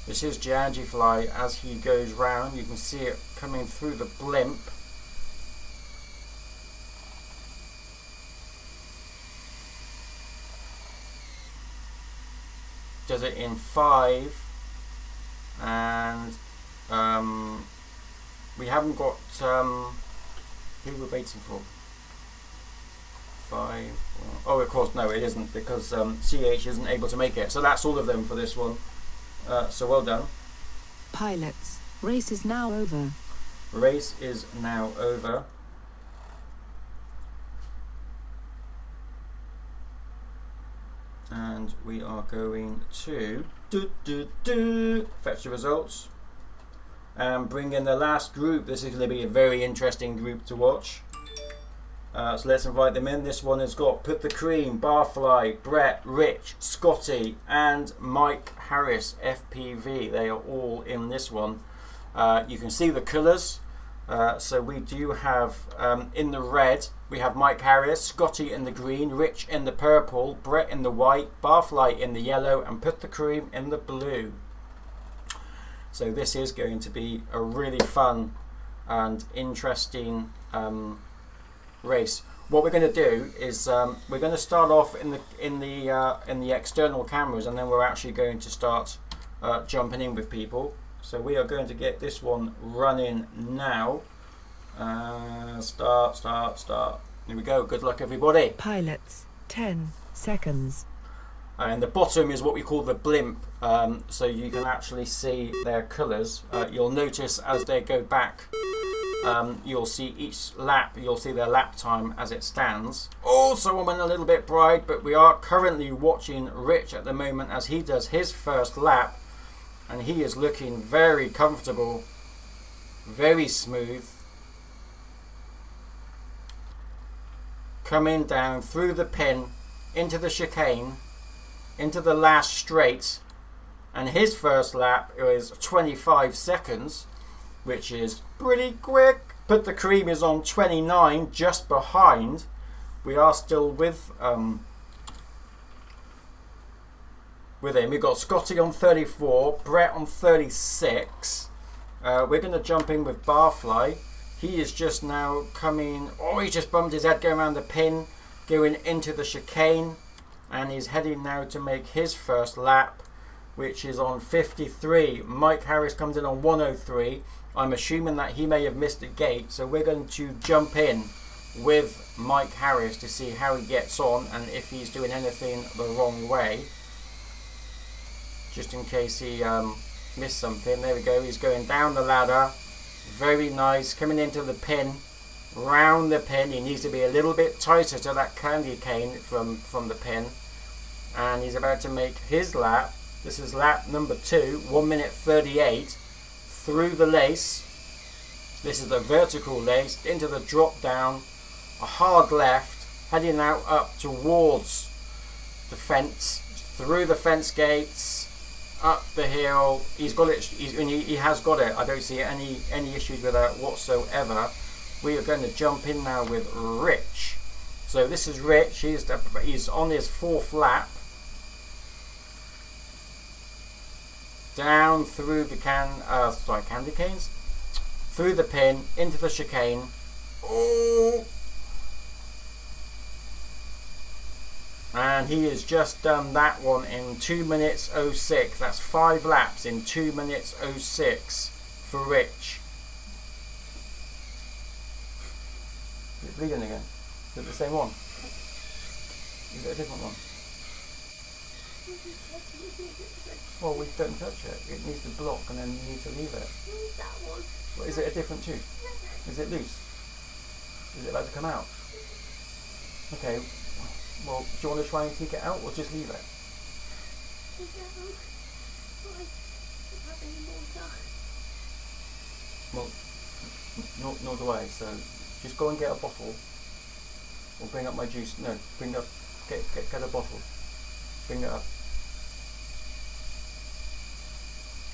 This is Giangi Fly as he goes round. You can see it coming through the blimp. Does it in 5, and we haven't got who we're waiting for. 5. Oh, of course, no, it isn't, because CH isn't able to make it. So that's all of them for this one. So well done. Pilots, race is now over. Race is now over. And we are going to fetch the results and bring in the last group. This is going to be a very interesting group to watch. So let's invite them in. This one has got Put the Cream, Barfly, Brett, Rich, Scotty and Mike Harris, FPV. They are all in this one. You can see the colours. So we do have in the red, we have Mike Harris, Scotty in the green, Rich in the purple, Brett in the white, Barfly in the yellow and Put the Cream in the blue. So this is going to be a really fun and interesting race. What we're going to do is we're going to start off in the external cameras, and then we're actually going to start jumping in with people. So we are going to get this one running now. Start. Here we go. Good luck, everybody. Pilots, 10 seconds. And the bottom is what we call the blimp, so you can actually see their colours. You'll notice as they go back, you'll see each lap, you'll see their lap time as it stands. Also, I went a little bit bright, but we are currently watching Rich at the moment as he does his first lap, and he is looking very comfortable, very smooth. Coming down through the pin, into the chicane, into the last straight, and his first lap is 25 seconds, which is pretty quick. Put the Cream is on 29, just behind. We are still with him. We've got Scotty on 34, Brett on 36. We're going to jump in with Barfly. He is just now coming. Oh, he just bumped his head going around the pin, going into the chicane, and he's heading now to make his first lap, which is on 53. Mike Harris comes in on 103. I'm assuming that he may have missed a gate, so we're going to jump in with Mike Harris to see how he gets on and if he's doing anything the wrong way, just in case he missed something. There we go, he's going down the ladder, very nice, coming into the pin, round the pin. He needs to be a little bit tighter to that candy cane from the pin, and he's about to make his lap. This is lap number 2, 1 minute 38, through the lace. This is the vertical lace, into the drop down, a hard left, heading out up towards the fence, through the fence gates, up the hill. He's got it. He has got it. I don't see any issues with that whatsoever. We are going to jump in now with Rich. So this is Rich. He's on his 4th lap. Down through the candy canes, through the pin, into the chicane. Oh! And he has just done that one in 2 minutes 06. That's 5 laps in 2 minutes 06 for Rich. Is it bleeding again? Is it the same one? Is it a different one? Well, we don't touch it. It needs to block and then you need to leave it. That one. Well, is it a different tooth? Is it loose? Is it about to come out? Okay. Well, do you want to try and take it out or just leave it? Well, nor do I. So just go and get a bottle. Or bring up my juice. No, get a bottle. Bring it up.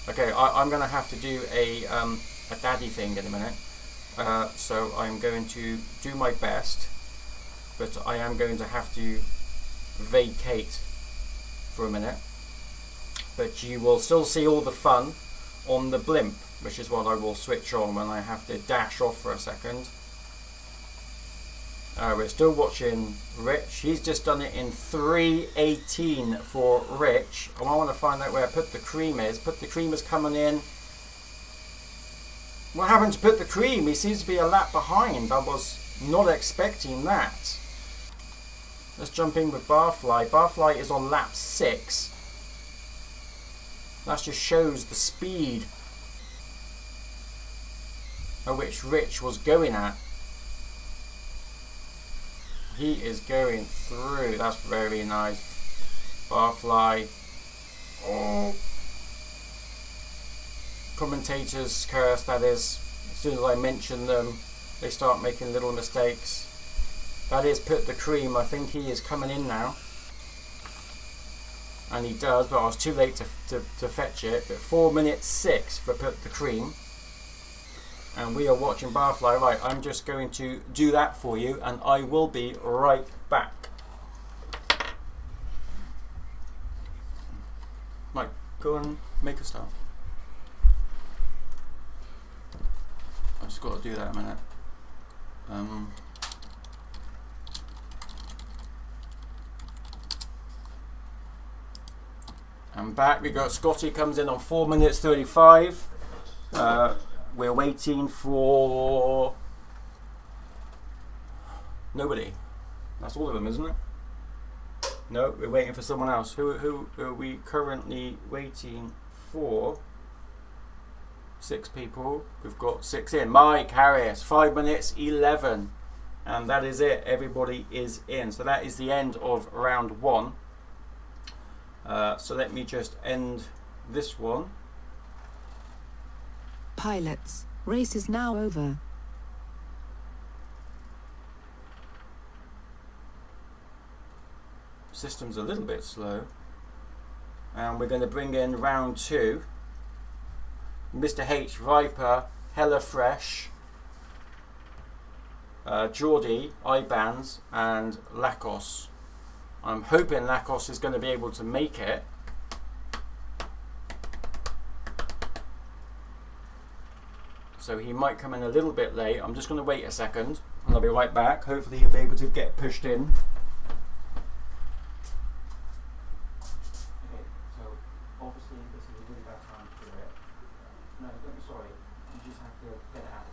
Okay, I'm going to have to do a daddy thing in a minute, so I'm going to do my best, but I am going to have to vacate for a minute, but you will still see all the fun on the blimp, which is what I will switch on when I have to dash off for a second. We're still watching Rich. He's just done it in 3:18 for Rich. I want to find out where Put the Cream is. Put the Cream is coming in. What happened to Put the Cream? He seems to be a lap behind. I was not expecting that. Let's jump in with Barfly. Barfly is on lap 6. That just shows the speed at which Rich was going at. He is going through. That's very nice. Barfly. Oh. Commentators curse, that is. As soon as I mention them, they start making little mistakes. That is Put the Cream. I think he is coming in now. And he does, but I was too late to fetch it. But 4 minutes 6 for Put the Cream. And we are watching Barfly. Right, I'm just going to do that for you and I will be right back. Right, go and make a start. I've just got to do that a minute. I'm back. We got Scotty comes in on 4 minutes 35. We're waiting for nobody. That's all of them, isn't it? No, we're waiting for someone else. Who are we currently waiting for? 6 people. We've got 6 in. Mike Harris, 5 minutes 11. And that is it. Everybody is in. So that is the end of round 1. So let me just end this one. Pilots, race is now over. System's a little bit slow. And we're going to bring in round 2. Mr. H, Viper, Hella Fresh, Geordie, Ibans, and Lacos. I'm hoping Lacos is going to be able to make it. So he might come in a little bit late. I'm just going to wait a second and I'll be right back. Hopefully he'll be able to get pushed in. Okay, so obviously this is a really bad time to do it. No, don't be sorry. You just have to get it out.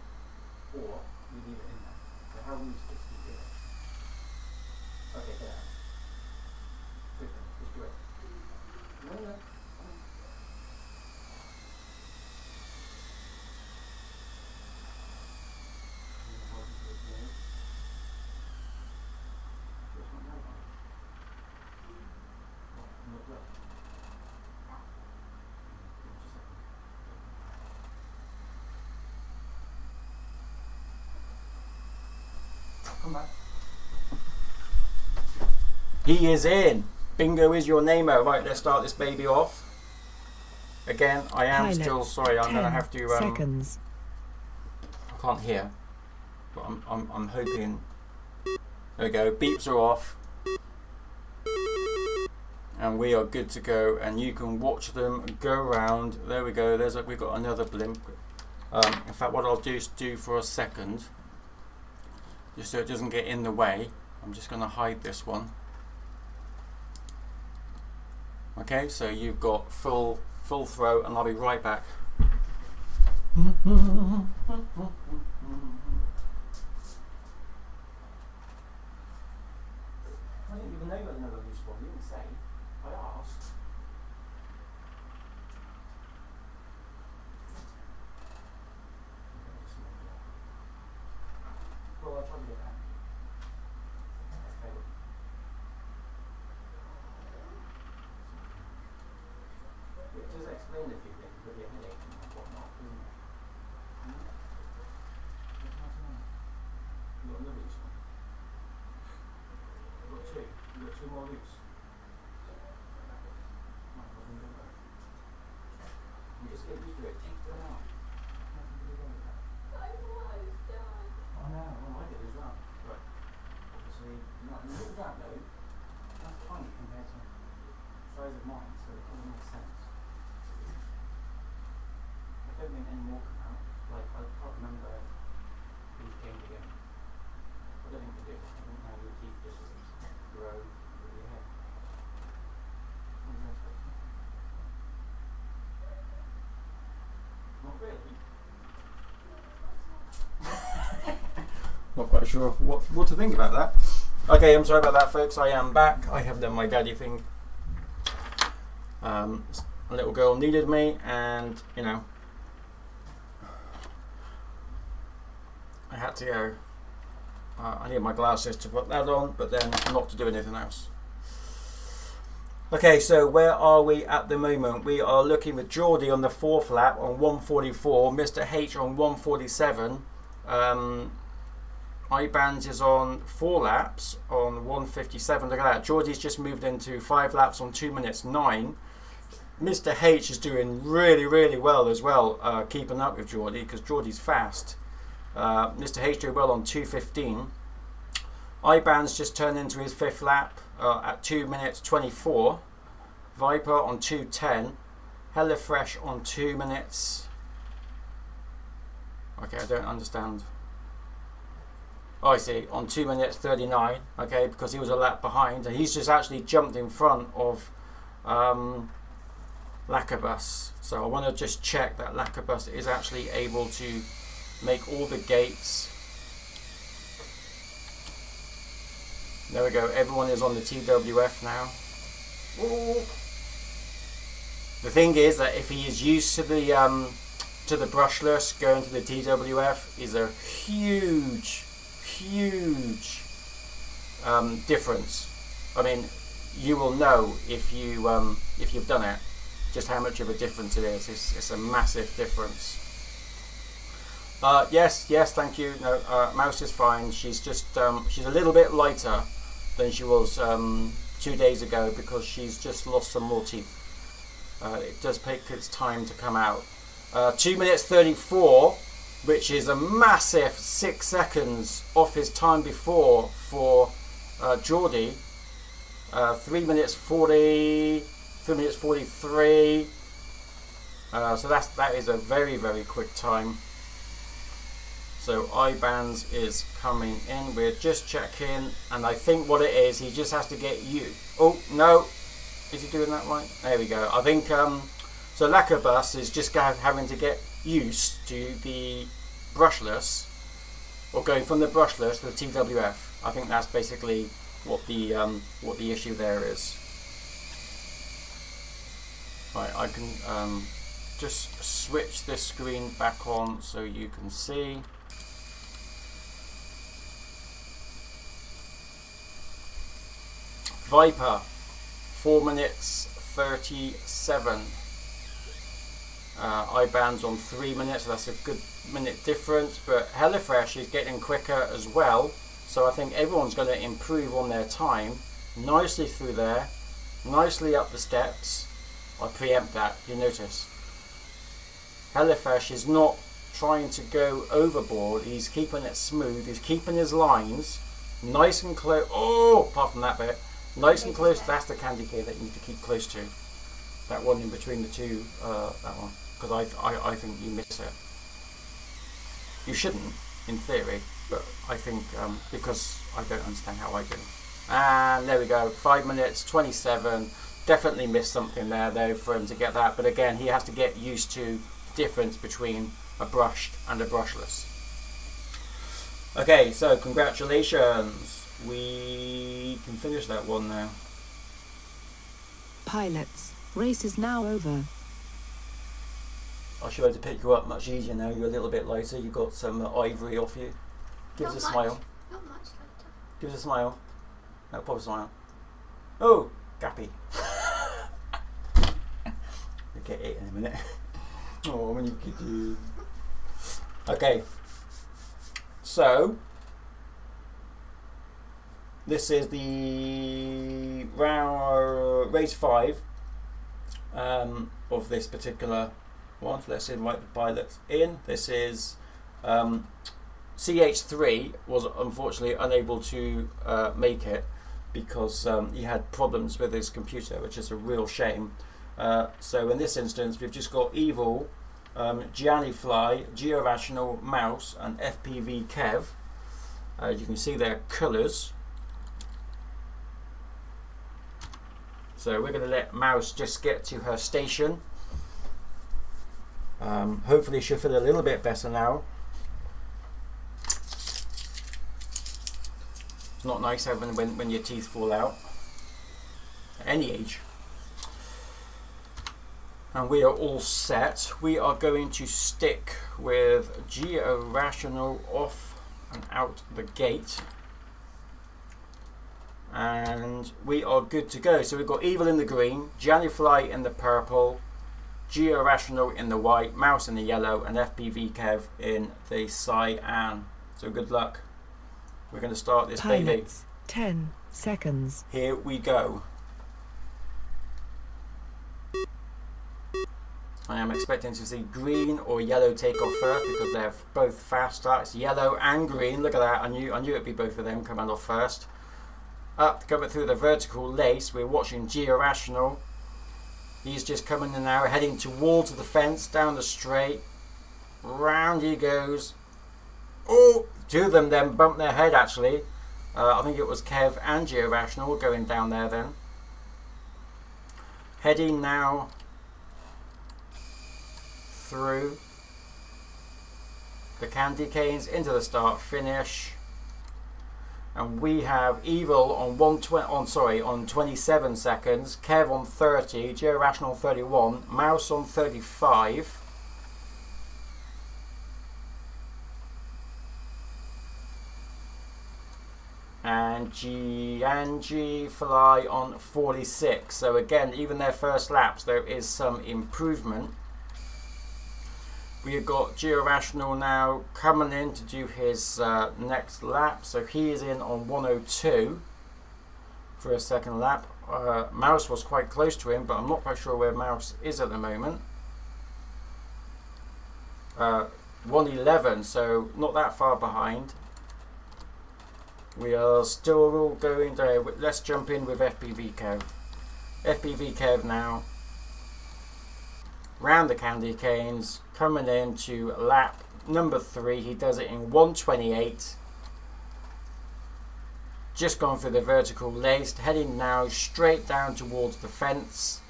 Or you leave it in there. So how loose do you do it? Okay, get it out. Good then, just do it. No. Come back. He is in. Bingo is your namer. Right, let's start this baby off. Again, I am Pilot, still sorry. I'm going to 10 have to. seconds. I can't hear, but I'm hoping. There we go. Beeps are off, and we are good to go. And you can watch them go around. There we go. We've got another blimp. In fact, what I'll do for a second, just so it doesn't get in the way, I'm just going to hide this one. Okay, so you've got full throw, and I'll be right back. I didn't even know you had another loose one. You didn't say. I asked. Well, I'll try to get that. Okay. It does explain a few things with your headache and whatnot, doesn't it? What's the matter now? You got another loose one? You got two? You got two more loose? Right, what's going to go? You just get used to it. Take them out. Nothing to do with that. I know, well, I did as well. Right. Obviously, look at that though. That's tiny compared to the size of mine, so it doesn't make sense. I don't think any more come out. Like, I can't remember who came again. I don't think they do. I think now your teeth just grow with your head. What do you expect? Not really. Not quite sure what to think about that. Okay, I'm sorry about that, folks. I am back. I have done my daddy thing. A little girl needed me, and you know, I had to go. I need my glasses to put that on, but then not to do anything else. Okay, so where are we at the moment? We are looking with Geordie on the 4th lap on 144, Mr. H on 147. Iban's is on 4 laps on 157. Look at that. Geordie's just moved into 5 laps on 2 minutes 9. Mr. H is doing really well as well, keeping up with Geordie because Geordie's fast. Mr. H doing well on 2:15. Iban's just turned into his 5th lap at 2 minutes 24. Viper on 2:10. HelloFresh on 2 minutes. Okay, I don't understand. Oh, I see, on 2 minutes 39. Okay, because he was a lap behind, and he's just actually jumped in front of Lacabus. So I want to just check that Lacabus is actually able to make all the gates. There we go. Everyone is on the TWF now. Ooh. The thing is that if he is used to the brushless, going to the TWF is a huge difference. I mean, you will know if you've done it, just how much of a difference it is. It's a massive difference. Yes, thank you. No, Mouse is fine. She's just she's a little bit lighter than she was 2 days ago because she's just lost some more teeth. It does take its time to come out. 2 minutes 34, which is a massive 6 seconds off his time before for Geordie. 3 minutes 40, 3 minutes 43. So that is a very quick time. So Ibans is coming in. We're just checking, and I think what it is, he just has to get you. Oh no, is he doing that right? There we go. I think So lacquer bus is just having to get used to the brushless, or going from the brushless to the TWF. I think that's basically what the issue there is. Right, I can just switch this screen back on so you can see. Viper, 4 minutes 37. I-bands on 3 minutes, so that's a good minute difference. But HelloFresh is getting quicker as well, so I think everyone's going to improve on their time. Nicely through there, nicely up the steps. I preempt that, you notice. HelloFresh is not trying to go overboard, he's keeping it smooth, he's keeping his lines nice and close. Oh, apart from that bit, nice and close. That's the candy cane that you need to keep close to. That one in between the two, that one. Because I think you miss it. You shouldn't, in theory, but I think because I don't understand how I do. And there we go, 5 minutes 27. Definitely missed something there though for him to get that, but again he has to get used to the difference between a brushed and a brushless. Okay, so congratulations, we can finish that one now. Pilots, race is now over. I should be able to pick you up much easier now. You're a little bit lighter, you've got some ivory off you. Give us a smile. Not much later. Give us a smile. No, pop a smile. Oh, gappy. We'll get it in a minute. Oh, when you could do. Okay. So this is the race 5 of this particular one. So let's invite the pilots in. This is CH3 was unfortunately unable to make it because he had problems with his computer, which is a real shame. So in this instance we've just got Evil, Gianni Fly, Georational, Mouse and FPV Kev. You can see their colours. So we're going to let Mouse just get to her station. Hopefully she'll feel a little bit better now. It's not nice having when your teeth fall out at any age. And we are all set. We are going to stick with Georational off and out the gate. And we are good to go. So we've got Evil in the green, Gianni Fly in the purple, Georational in the white, Mouse in the yellow, and FPV Kev in the cyan. So good luck. We're going to start this baby. Pilots, 10 seconds. Here we go. I am expecting to see green or yellow take off first because they're both fast starts. Yellow and green. Look at that. I knew it'd be both of them coming off first. Up, coming through the vertical lace. We're watching Georational. He's just coming in now, heading towards the fence, down the straight. Round he goes. Oh, two of them then bumped their head actually. I think it was Kev and Georational going down there then. Heading now through the candy canes into the start finish, and we have Evil on 27 seconds, Kev on 30, Georational on 31, Mouse on 35. And G Fly on 46. So again, even their first laps, there is some improvement. We've got Georational now coming in to do his next lap. So he is in on 102 for a second lap. Mouse was quite close to him, but I'm not quite sure where Mouse is at the moment. 111, so not that far behind. We are still going there. Let's jump in with FPV Kev. FPV Kev now. Round the candy canes. Coming into lap number 3. He does it in 128. Just gone through the vertical lace. Heading now straight down towards the fence.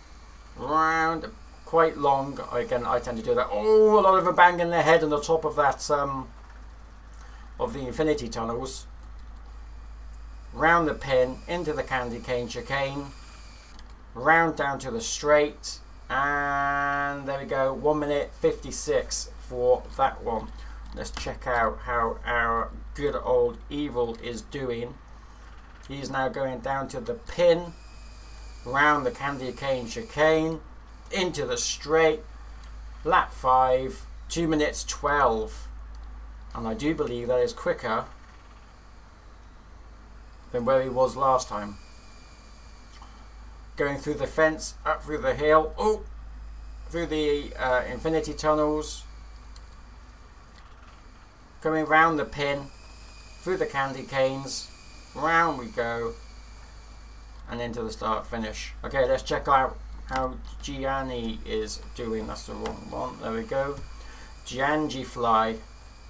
Round. quite long. Again, I tend to do that. Oh, a lot of them banging their head on the top of that of the infinity tunnels. Round the pin, into the candy cane chicane, round down to the straight, and there we go. 1 minute 56 for that one. Let's check out how our good old Evil is doing. He's now going down to the pin, round the candy cane chicane, into the straight, lap 5, 2 minutes 12, and I do believe that is quicker than where he was last time. Going through the fence, up through the hill, oh, through the infinity tunnels, coming round the pin, through the candy canes, round we go, and into the start finish. Okay, let's check out how Gianni is doing. That's the wrong one. There we go. Giangi Fly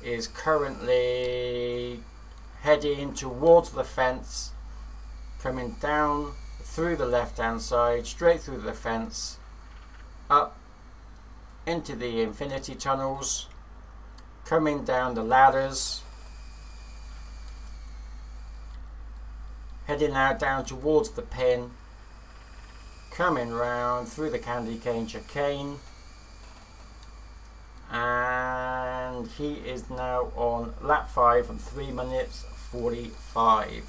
is currently heading towards the fence, coming down through the left hand side, straight through the fence, up into the infinity tunnels, coming down the ladders, heading now down towards the pin, coming round through the candy cane chicane, and he is now on lap 5 and 3 minutes 45.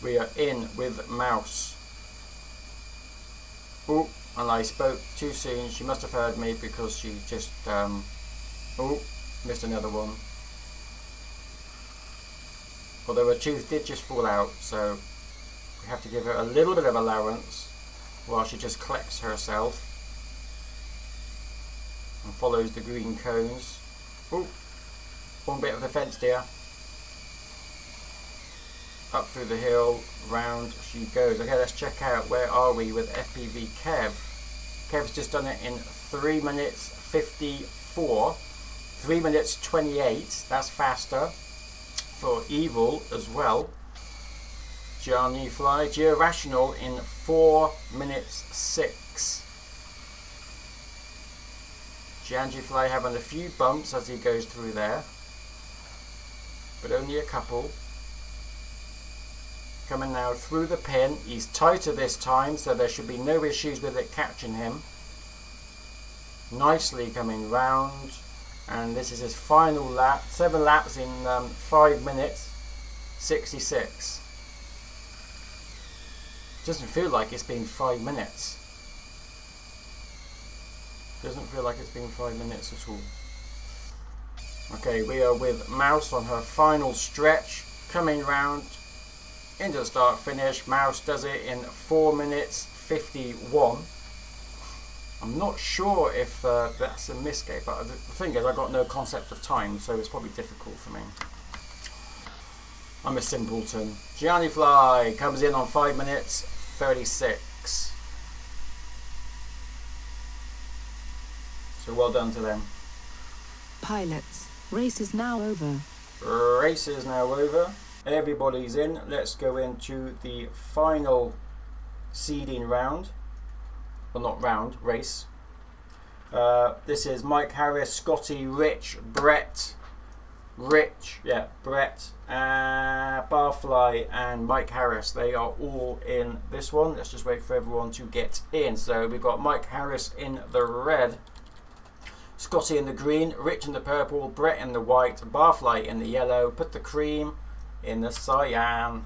We are in with Mouse. Oh, and I spoke too soon. She must have heard me because she just oh, missed another one. Although her tooth did just fall out, so we have to give her a little bit of allowance while she just collects herself and follows the green cones. Oh, one bit of the fence, dear. Up through the hill, round she goes. Okay, let's check out where are we with FPV Kev. Kev's just done it in 3 minutes 54, 3 minutes 28. That's faster for Evil as well. Gianni Fly, Georational in 4 minutes 6. Giangi Fly having a few bumps as he goes through there, but only a couple. Coming now through the pin. He's tighter this time, so there should be no issues with it catching him. Nicely coming round, and this is his final lap. 7 laps in 5 minutes 66. Doesn't feel like it's been 5 minutes. Doesn't feel like it's been 5 minutes at all. Okay, we are with Mouse on her final stretch, coming round into the start finish. Mouse does it in 4 minutes 51. I'm not sure if that's a misgate, but the thing is, I've got no concept of time, so it's probably difficult for me. I'm a simpleton. Gianni Fly comes in on 5 minutes 36. So well done to them. Pilots, race is now over. Race is now over. Everybody's in. Let's go into the final seeding round. Well, not round, race. This is Mike Harris, Scotty, Rich, Brett, Barfly and Mike Harris. They are all in this one. Let's just wait for everyone to get in. So we've got Mike Harris in the red, Scotty in the green, Rich in the purple, Brett in the white, Barfly in the yellow, Put the Cream in the cyan.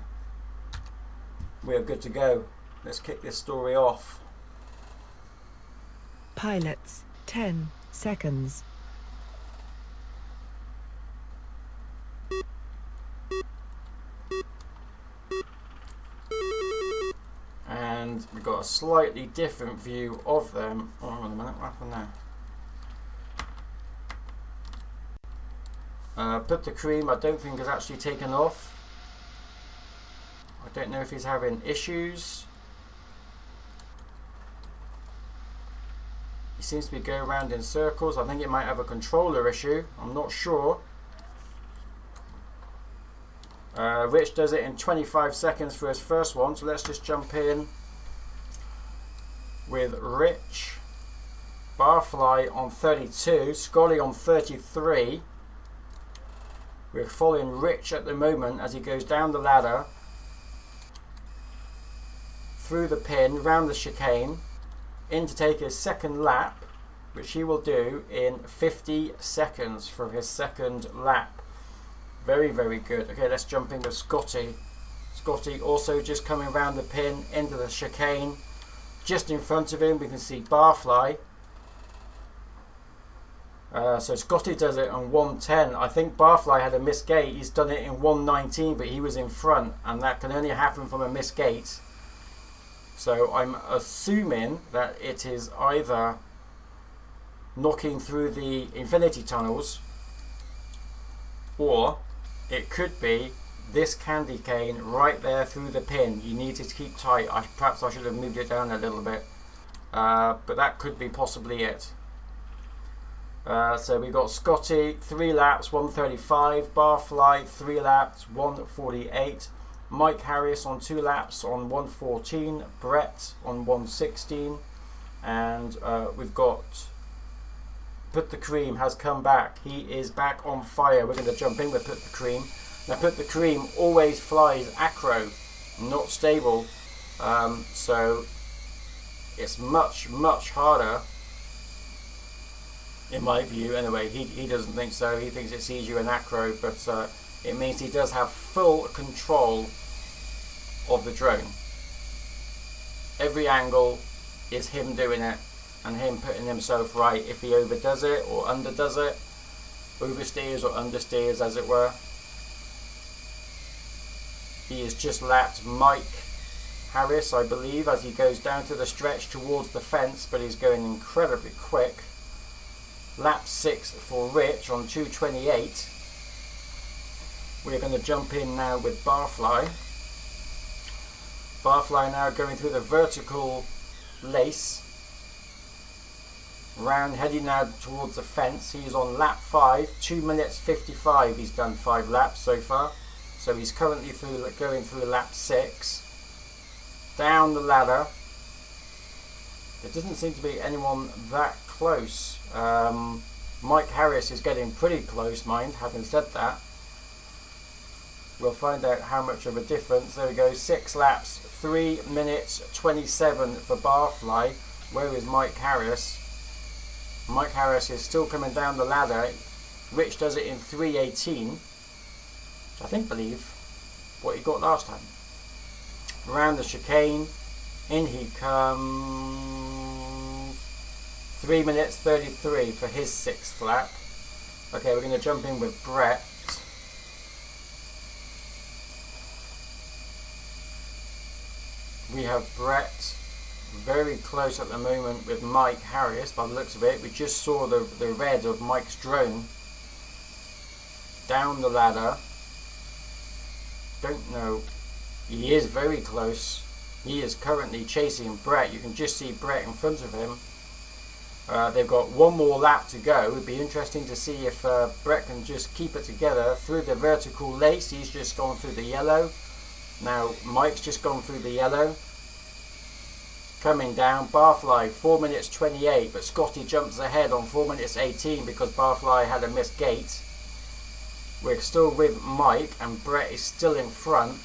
We're good to go. Let's kick this story off. Pilots, 10 seconds. And we've got a slightly different view of them. Oh, hang on a minute, what happened there? Put the Cream, I don't think has actually taken off. I don't know if he's having issues. He seems to be going around in circles. I think it might have a controller issue. I'm not sure. Rich does it in 25 seconds for his first one, so let's just jump in. with Rich. Barfly on 32, Scotty on 33. We're following Rich at the moment as he goes down the ladder, through the pin, round the chicane, in to take his second lap, which he will do in 50 seconds for his second lap. Very, very good. Okay, let's jump in with Scotty. Scotty also just coming around the pin into the chicane. Just in front of him we can see Barfly. So Scotty does it on 110. I think Barfly had a missed gate. He's done it in 119, but he was in front, and that can only happen from a missed gate. So I'm assuming that it is either knocking through the infinity tunnels, or it could be this candy cane right there through the pin. You need to keep tight. Perhaps I should have moved it down a little bit, but that could be possibly it. So we got Scotty 3 laps 135, Barfly 3 laps 148, Mike Harris on 2 laps on 114, Brett on 116, and we've got Put the Cream has come back. He is back on fire. We're going to jump in with Put the Cream. Now Put the Cream always flies acro, not stable, so it's much harder, in my view anyway. He doesn't think so. He thinks it's easier in acro, but it means he does have full control of the drone. Every angle is him doing it and him putting himself right. If he overdoes it or underdoes it, oversteers or understeers as it were. He has just lapped Mike Harris, I believe, as he goes down to the stretch towards the fence, but he's going incredibly quick. Lap 6 for Rich on 2:28. We're going to jump in now with Barfly. Barfly now going through the vertical lace. Round, heading now towards the fence. He's on lap 5, 2 minutes 55. He's done 5 laps so far. So he's currently going through lap 6. Down the ladder. There doesn't seem to be anyone that close. Mike Harris is getting pretty close, mind. Having said that, we'll find out how much of a difference. There we go, 6 laps, 3 minutes 27 for Barfly. Where is Mike Harris? Mike Harris is still coming down the ladder. Rich does it in 3:18. I believe what he got last time. Around the chicane, in he comes. 3 minutes 33 for his 6th lap. Okay, we're going to jump in with Brett. We have Brett very close at the moment with Mike Harris by the looks of it. We just saw the red of Mike's drone down the ladder. Don't know. He is very close. He is currently chasing Brett. You can just see Brett in front of him. They've got one more lap to go. It would be interesting to see if Brett can just keep it together through the vertical lace. He's just gone through the yellow. Now Mike's just gone through the yellow. Coming down, Barfly 4 minutes 28, but Scotty jumps ahead on 4 minutes 18 because Barfly had a missed gate. We're still with Mike and Brett is still in front.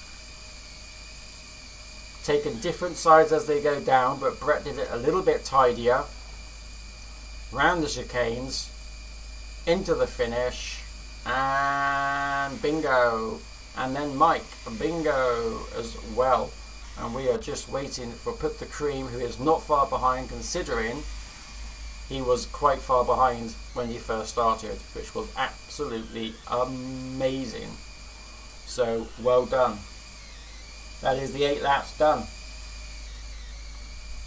Taking different sides as they go down, but Brett did it a little bit tidier. Round the chicanes, into the finish, and bingo. And then Mike, bingo as well. And we are just waiting for Put the Cream, who is not far behind, considering he was quite far behind when he first started, which was absolutely amazing. So well done. That is the 8 laps done.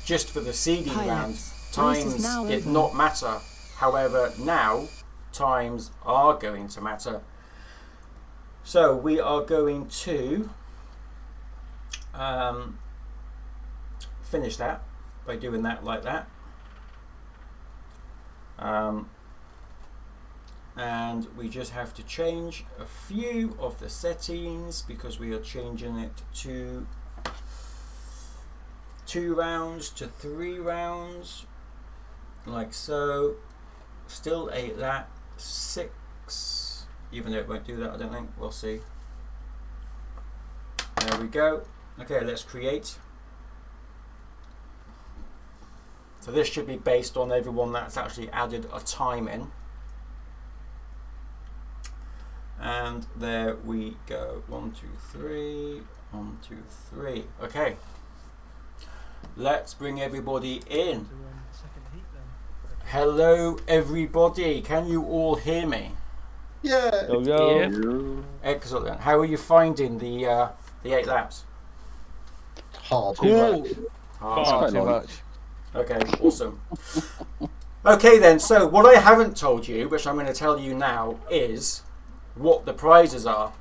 Just for the seeding round, times did not matter. However, now times are going to matter. So we are going to finish that by doing that like that. And we just have to change a few of the settings because we are changing it to 2 rounds to 3 rounds, like so. Still 8 lap, 6, even though it won't do that, I don't think. We'll see. There we go. Okay, let's create. So this should be based on everyone that's actually added a time in. And there we go. 1, 2, 3. 1, 2, 3. Okay. Let's bring everybody in. Hello, everybody. Can you all hear me? Yeah. Yo, yo. Excellent. How are you finding the 8 laps? Hard. Cool. Ah, Too much. Okay, awesome. Okay then, so what I haven't told you, which I'm going to tell you now, is what the prizes are.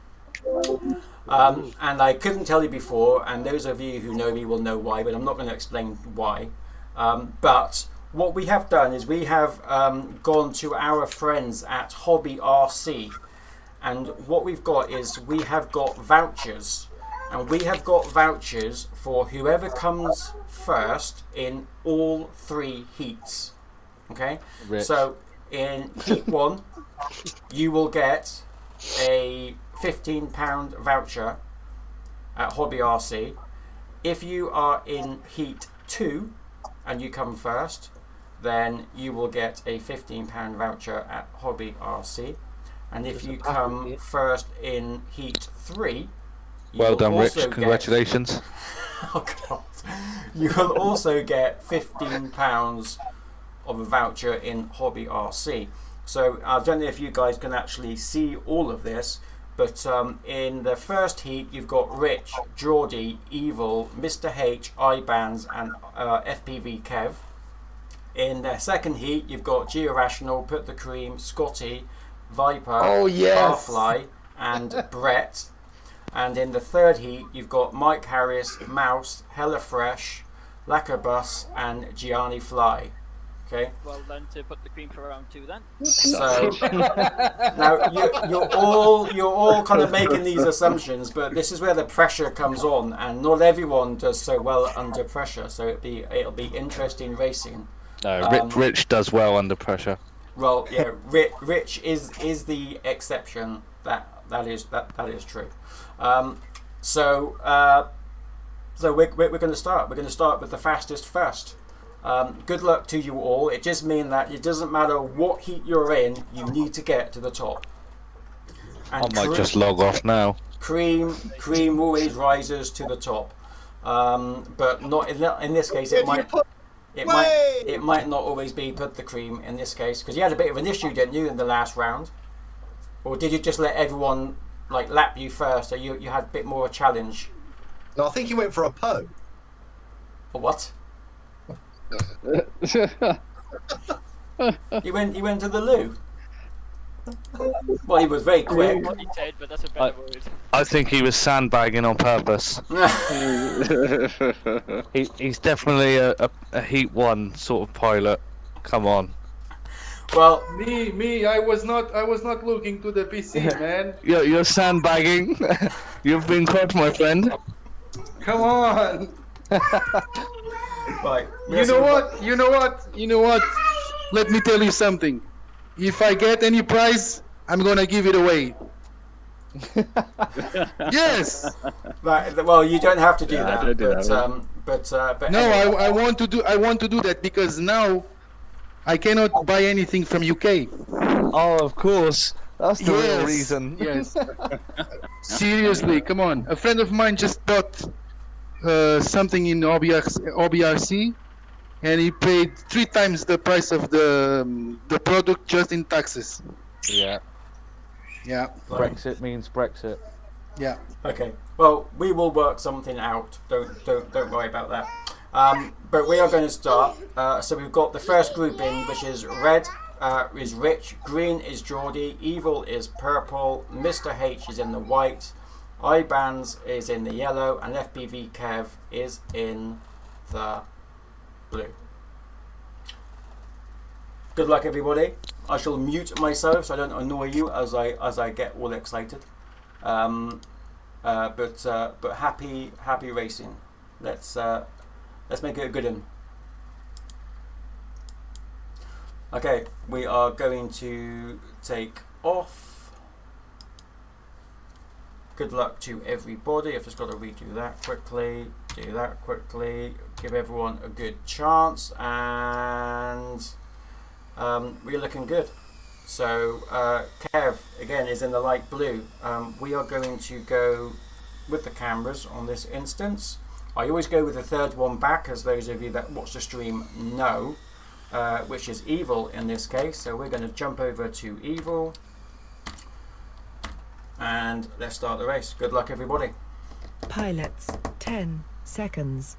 And I couldn't tell you before, and those of you who know me will know why, but I'm not going to explain why. But what we have done is we have gone to our friends at Hobby RC, and what we've got is we have got vouchers. And we have got vouchers for whoever comes first in all 3 heats. Okay? Rich. So in heat 1, you will get a £15 voucher at Hobby RC. If you are in heat 2 and you come first, then you will get a £15 voucher at Hobby RC. And if you come first in heat 3, Well done, Rich. also Congratulations. oh God! You will also get £15 of a voucher in Hobby RC. So I don't know if you guys can actually see all of this, but in the first heat you've got Rich, Geordie, Evil, Mr. H, iBands, and FPV Kev. In the second heat you've got Georational, Put the Cream, Scotty, Viper, Barfly, and Brett. And in the third heat, you've got Mike Harris, Mouse, HelloFresh, Lackerbus, and Gianni Fly. Okay. Well done to put the cream for round 2 then. So now you're all kind of making these assumptions, but this is where the pressure comes on, and not everyone does so well under pressure. So it'll be interesting racing. No, Rich does well under pressure. Well, yeah, Rich is the exception. That is true. So we're going to start. We're going to start with the fastest first. Good luck to you all. It just means that it doesn't matter what heat you're in, you need to get to the top. And I might just log off now. Cream always rises to the top, but not in this case. It might not always be Put the Cream in this case, because you had a bit of an issue, didn't you, in the last round? Or did you just let everyone like lap you first, so you had a bit more of a challenge? No, I think he went for a Poe. Or what? He went to the loo. Well, he was very quick. What he said, but that's a better word. I think he was sandbagging on purpose. He's definitely a Heat 1 sort of pilot. Come on. Well, Me, I was not looking to the PC, man. You're sandbagging. You've been caught, my friend. Come on. right. You know what? Let me tell you something. If I get any prize, I'm gonna give it away. Yes. Right. Well, you don't have to do Yeah, I that. don't do But that, No, anyway. I want to do that because now I cannot buy anything from UK. Oh, of course. That's the real Yes, reason. Yes. Seriously, come on. A friend of mine just bought something in OBRC, and he paid 3 times the price of the product just in taxes. Yeah. Yeah. Brexit means Brexit. Yeah. Okay. Well, we will work something out. Don't worry about that. But we are going to start. So we've got the first group in, which is red is Rich, green is Geordie, evil is purple, Mr. H is in the white, iBands is in the yellow, and FPV Kev is in the blue. Good luck, everybody. I shall mute myself so I don't annoy you as I get all excited. But happy racing. Let's Let's make it a good one. Okay, we are going to take off. Good luck to everybody. I've just got to redo that quickly. Do that quickly. Give everyone a good chance, and we're looking good. So Kev again is in the light blue. We are going to go with the cameras on this instance. I always go with the third one back, as those of you that watch the stream know, which is Evil in this case. So we're going to jump over to Evil, and let's start the race. Good luck, everybody. Pilots, 10 seconds.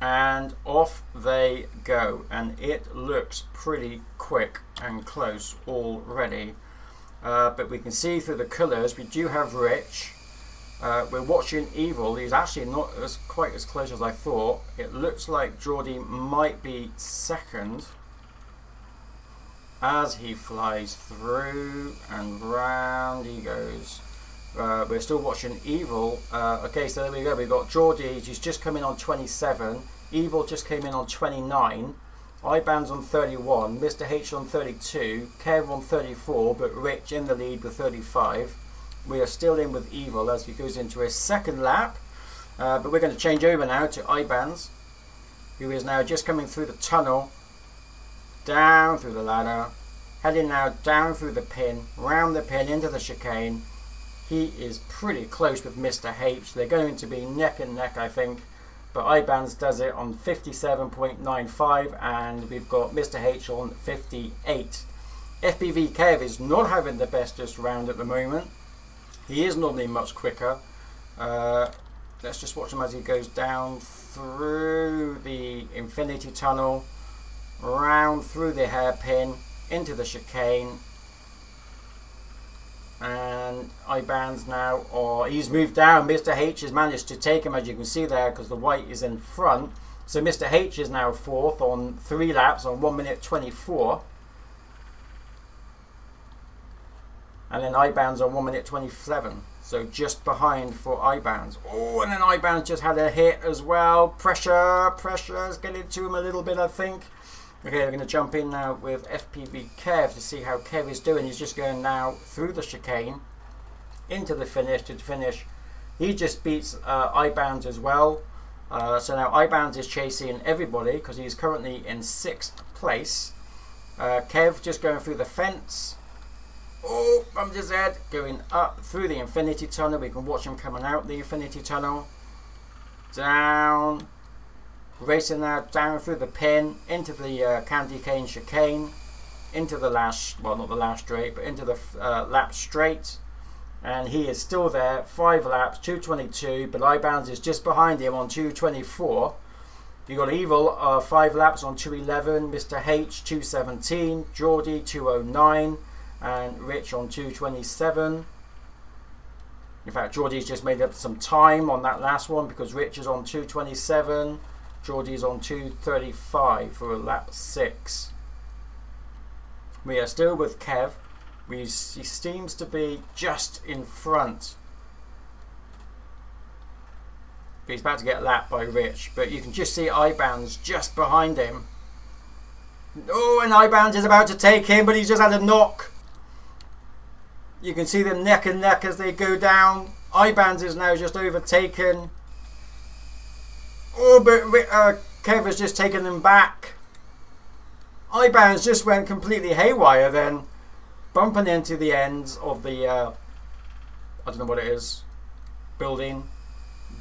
And off they go, and it looks pretty quick and close already, but we can see through the colours we do have Rich. We're watching Evil. He's actually not quite as close as I thought. It looks like Geordie might be second as he flies through, and round he goes. We're still watching Evil. Okay, so there we go. We've got Geordie, who's just come in on 27. Evil just came in on 29. Iban's on 31. Mr. H on 32. Kev on 34, but Rich in the lead with 35. We are still in with Evil as he goes into his second lap. But we're going to change over now to Iban's, who is now just coming through the tunnel, down through the ladder, heading now down through the pin, round the pin into the chicane. He is pretty close with Mr. H. They're going to be neck and neck, I think. But Iban's does it on 57.95, and we've got Mr. H on 58. FPV Kev is not having the bestest round at the moment. He is normally much quicker. Let's just watch him as he goes down through the infinity tunnel, round through the hairpin, into the chicane. And Iban's now, or he's moved down. Mr. H has managed to take him, as you can see there, because the white is in front. So Mr. H is now fourth on 3 laps on 1 minute 24. And then Iban's on 1 minute 27. So just behind for Iban's. Oh, and then Iban's just had a hit as well. Pressure is getting to him a little bit, I think. Okay, we're going to jump in now with FPV Kev to see how Kev is doing. He's just going now through the chicane into the finish to finish. He just beats Iban's as well. So now Iban's is chasing everybody because he's currently in 6th place. Kev just going through the fence. Oh, bumped his head. Going up through the infinity tunnel. We can watch him coming out the infinity tunnel. Down. Racing now down through the pin into the candy cane chicane, into the last, well, not the last straight, but into the lap straight, and he is still there. 5 laps, 2:22, but Iban's is just behind him on 2:24. You got Evil 5 laps on 2:11, Mr. H 2:17, Geordie 2:09, and Rich on 2:27. In fact, Geordie's just made up some time on that last one because Rich is on 2:27. Geordie's on 2:35 for a lap 6. We are still with Kev. He seems to be just in front. But he's about to get lapped by Rich. But you can just see Iban's just behind him. Oh, and Iban's is about to take him, but he's just had a knock. You can see them neck and neck as they go down. Iban's is now just overtaken. Oh, but Kev has just taken them back. Iban's just went completely haywire then, bumping into the ends of the, I don't know what it is, building.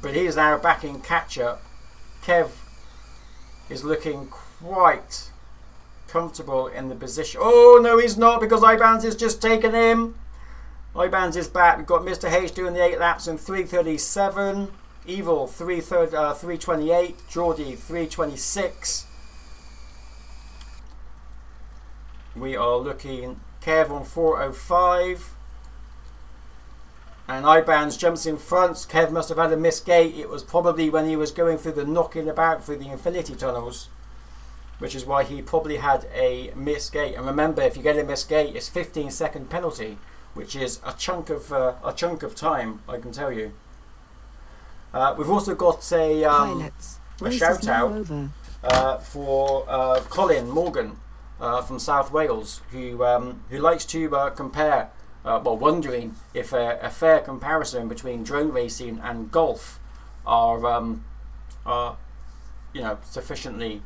But he's now back in catch-up. Kev is looking quite comfortable in the position. Oh, no, he's not, because Iban's has just taken him. Iban's is back. We've got Mr. H doing the 8 laps in 3:37. Evil 3:28, Geordie 3:26. We are looking Kev on 4:05, and Iban's jumps in front. Kev must have had a missed gate. It was probably when he was going through the knocking about through the infinity tunnels, which is why he probably had a missed gate. And remember, if you get a missed gate, it's 15-second penalty. which is a chunk of time, I can tell you. We've also got a Pilots. Race shout is now out over. for Colin Morgan from South Wales, who likes to compare, wondering if a fair comparison between drone racing and golf are sufficiently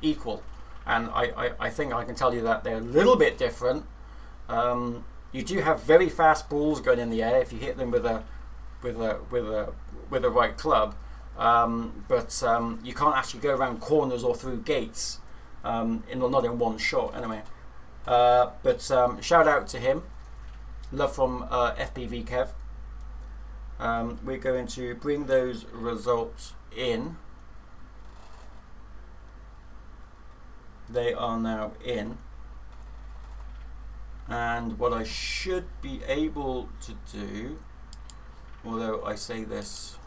equal. And I think I can tell you that they're a little bit different. You do have very fast balls going in the air if you hit them with a right club, but you can't actually go around corners or through gates, not in one shot anyway. But shout out to him. Love from FPV Kev. We're going to bring those results in. They are now in. And what I should be able to do, although I say this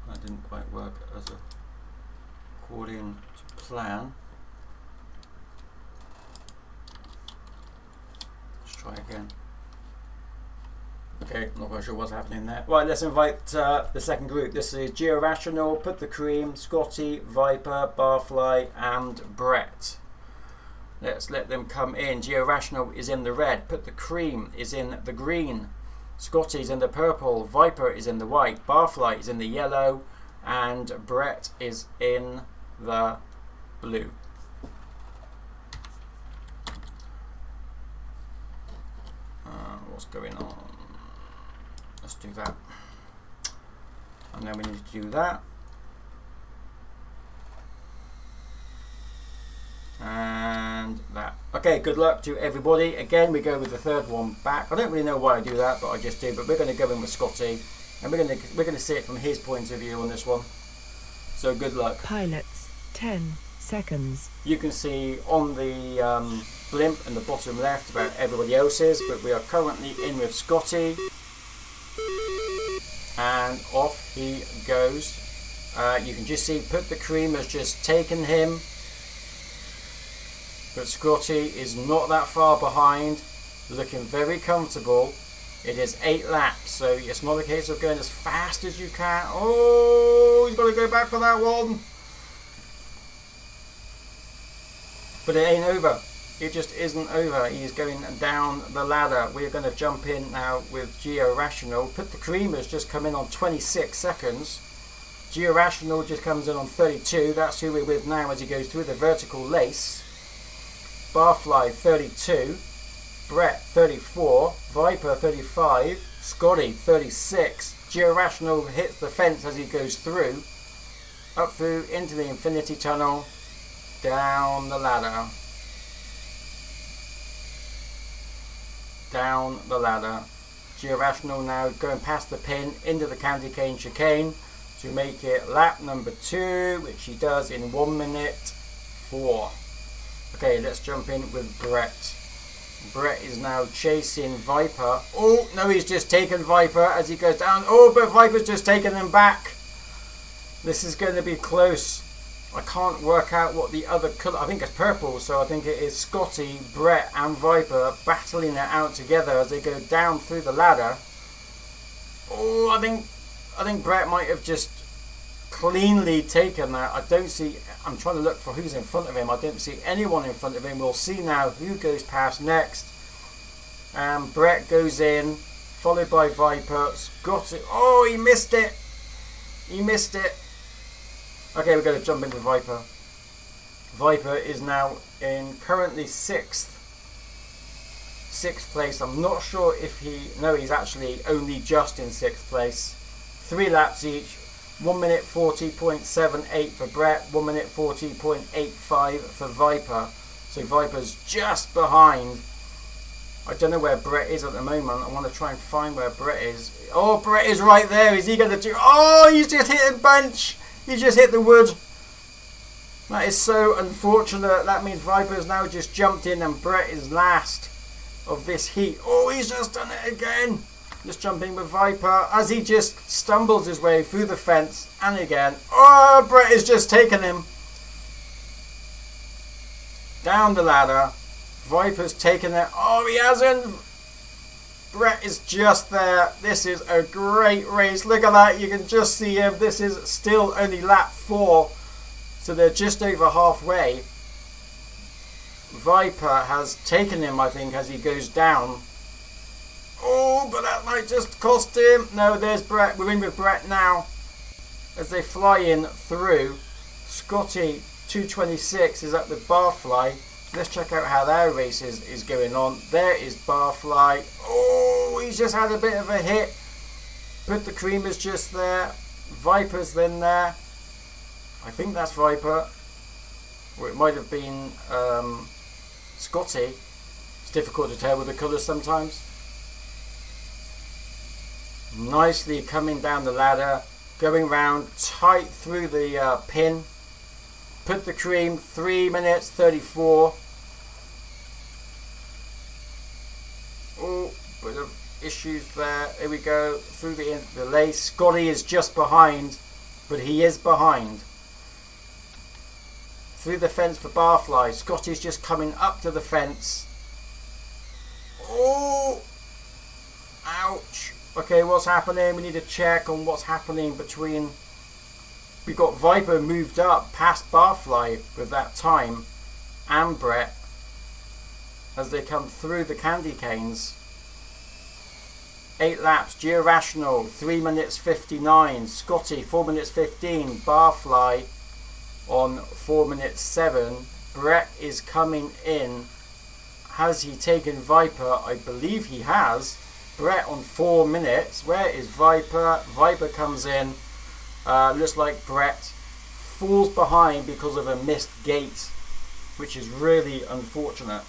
that didn't quite work as according to plan. Let's try again. Okay, not quite sure what's happening there. Right, let's invite the second group. This is Georational, Put the Cream, Scotty, Viper, Barfly, and Brett. Let's let them come in. Georational is in the red, Put the Cream is in the green, Scotty's in the purple, Viper is in the white, Barfly is in the yellow, and Brett is in the blue. What's going on? Let's do that. And then we need to do that. And that. Okay, good luck to everybody. Again, we go with the third one back. I don't really know why I do that, but I just do. But we're going to go in with Scotty, and we're going to see it from his point of view on this one. So good luck. Pilots, 10 seconds. You can see on the blimp in the bottom left where everybody else is, but we are currently in with Scotty. And off he goes. You can just see Put the Cream has just taken him, but Scotty is not that far behind, looking very comfortable. It is 8 laps, so it's not a case of going as fast as you can. Oh, he's got to go back for that one. But it ain't over. It just isn't over. He's going down the ladder. We're going to jump in now with Georational. Put the Cream has just come in on 26 seconds. Georational just comes in on 32. That's who we're with now as he goes through the vertical lace. Barfly 32. Brett 34. Viper 35. Scotty 36. Georational hits the fence as he goes through. Up through into the infinity tunnel. Down the ladder. Down the ladder. Georational now going past the pin into the candy cane chicane to make it lap number 2, which he does in 1 minute 4. Okay, let's jump in with Brett. Brett is now chasing Viper. Oh no, he's just taken Viper as he goes down. Oh, but Viper's just taken him back. This is going to be close. I can't work out what the other colour. I think it's purple, so I think it is Scotty, Brett, and Viper battling it out together as they go down through the ladder. Oh, I think Brett might have just cleanly taken that. I don't see. I'm trying to look for who's in front of him. I don't see anyone in front of him. We'll see now who goes past next. And Brett goes in, followed by Viper. Scotty. Oh, he missed it. He missed it. Okay, we're going to jump into Viper. Viper is now in currently 6th place. I'm not sure if he's actually only just in 6th place. 3 laps each. 1 minute 40.78 for Brett. 1 minute 40.85 for Viper. So Viper's just behind. I don't know where Brett is at the moment. I want to try and find where Brett is. Oh, Brett is right there. Is he going to do... Oh, he's just hit a bench. He just hit the wood. That is so unfortunate. That means Viper's now just jumped in and Brett is last of this heat. Oh, he's just done it again. Let's jump in with Viper as he just stumbles his way through the fence. And again, oh, Brett is just taking him down the ladder. Viper's taken it. Oh, he hasn't. Brett is just there. This is a great race. Look at that. You can just see him. This is still only lap 4. So they're just over halfway. Viper has taken him, I think, as he goes down. Oh, but that might just cost him. No, there's Brett. We're in with Brett now. As they fly in through. Scotty 226 is at the Barfly. Let's check out how their race is going on. There is Barfly. Oh, he's just had a bit of a hit. Put the Creamer's just there. Viper's then there. I think that's Viper. Or it might have been Scotty. It's difficult to tell with the colours sometimes. Nicely coming down the ladder. Going round tight through the pin. Put the Cream 3 minutes 34. Oh, bit of issues there. Here we go through the lace. Scotty is just behind, but he is behind. Through the fence for Barfly. Scotty's just coming up to the fence. Oh, ouch. Okay, what's happening? We need to check on what's happening between. We got Viper moved up past Barfly with that time, and Brett as they come through the candy canes. 8 laps. Georational 3 minutes 59. Scotty 4 minutes 15. Barfly on 4 minutes 7. Brett is coming in. Has he taken Viper? I believe he has. Brett on 4 minutes. Where is Viper? Viper comes in. Looks like Brett falls behind because of a missed gate, which is really unfortunate.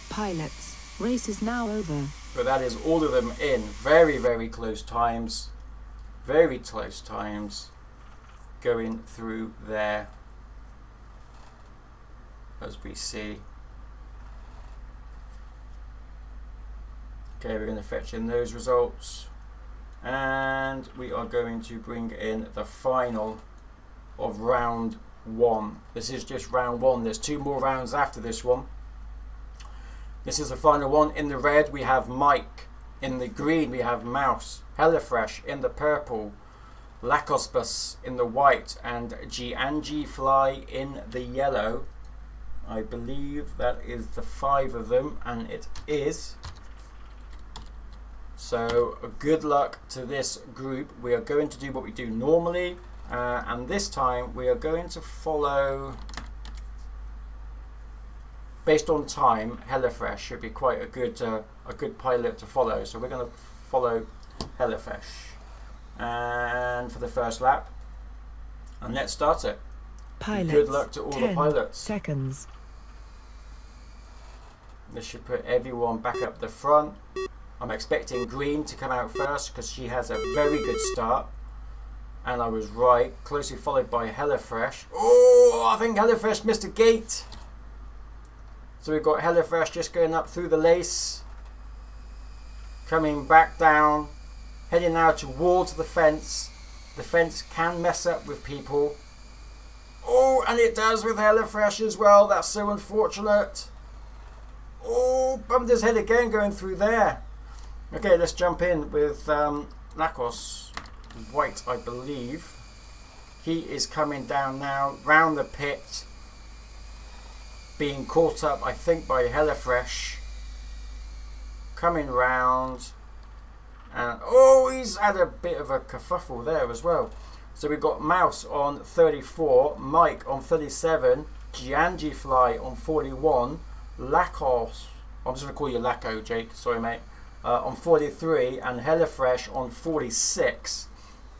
Pilots, race is now over. But that is all of them in. Very, very close times. Very close times going through there, as we see. Okay, we're going to fetch in those results. And we are going to bring in the final of round 1. This is just round 1. There's 2 more rounds after this one. This is the final one. In the red we have Mike. In the green we have Mouse. Hellafresh in the purple. Lacospus in the white. And Giangi Fly in the yellow. I believe that is the 5 of them, and it is. So good luck to this group. We are going to do what we do normally, and this time we are going to follow, based on time, Hellafresh should be quite a good pilot to follow. So we're going to follow Hellafresh, and for the first lap, and let's start it. Pilots, good luck to all 10 the pilots. seconds. This should put everyone back up the front. I'm expecting Green to come out first because she has a very good start. And I was right. Closely followed by Hellafresh. Oh, I think Hellafresh missed a gate. So we've got Hellafresh just going up through the lace. Coming back down. Heading now towards the fence. The fence can mess up with people. Oh, and it does with Hellafresh as well. That's so unfortunate. Oh, bumped his head again going through there. Okay, let's jump in with Lacos White, I believe. He is coming down now, round the pit. Being caught up, I think, by Hellafresh. Coming round. And, oh, he's had a bit of a kerfuffle there as well. So we've got Mouse on 34, Mike on 37, Giangi Fly on 41, Lacos, I'm just going to call you Laco, Jake, sorry mate, on 43, and Hellafresh on 46.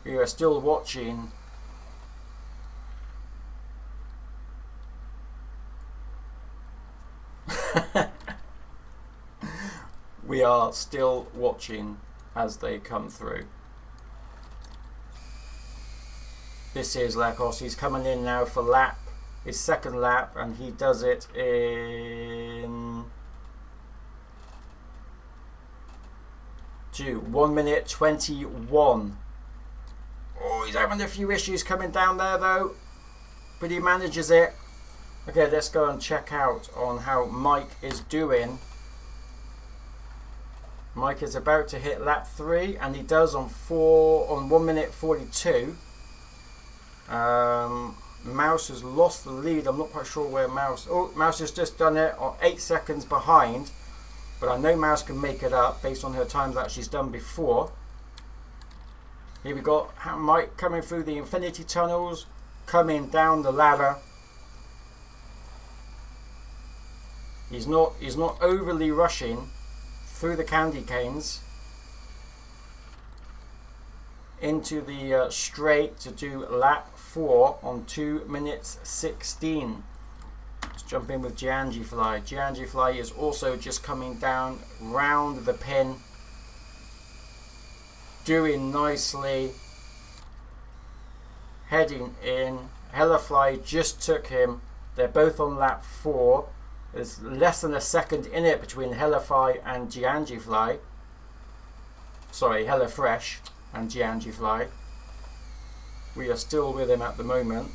We are still watching. We are still watching as they come through. This is Lacos. He's coming in now for lap, his second lap, and he does it in to 1 minute 21. Oh, he's having a few issues coming down there though, but he manages it. Okay, let's go and check out on how Mike is doing. Mike is about to hit lap 3, and he does on 1 minute 42. Mouse has lost the lead. I'm not quite sure where Mouse. Oh, Mouse has just done it on 8 seconds behind, but I know Mouse can make it up based on her times that she's done before. Here we got Mike coming through the infinity tunnels, coming down the ladder. He's not overly rushing through the candy canes into the straight to do lap 4 on 2 minutes 16. Let's jump in with Giangi Fly. Giangi Fly is also just coming down round the pin, doing nicely, heading in. Hellafly just took him. They're both on lap 4. There's less than a second in it between Hellafly and Giangi Fly. Sorry, Hellafresh and Giangi Fly. We are still with him at the moment.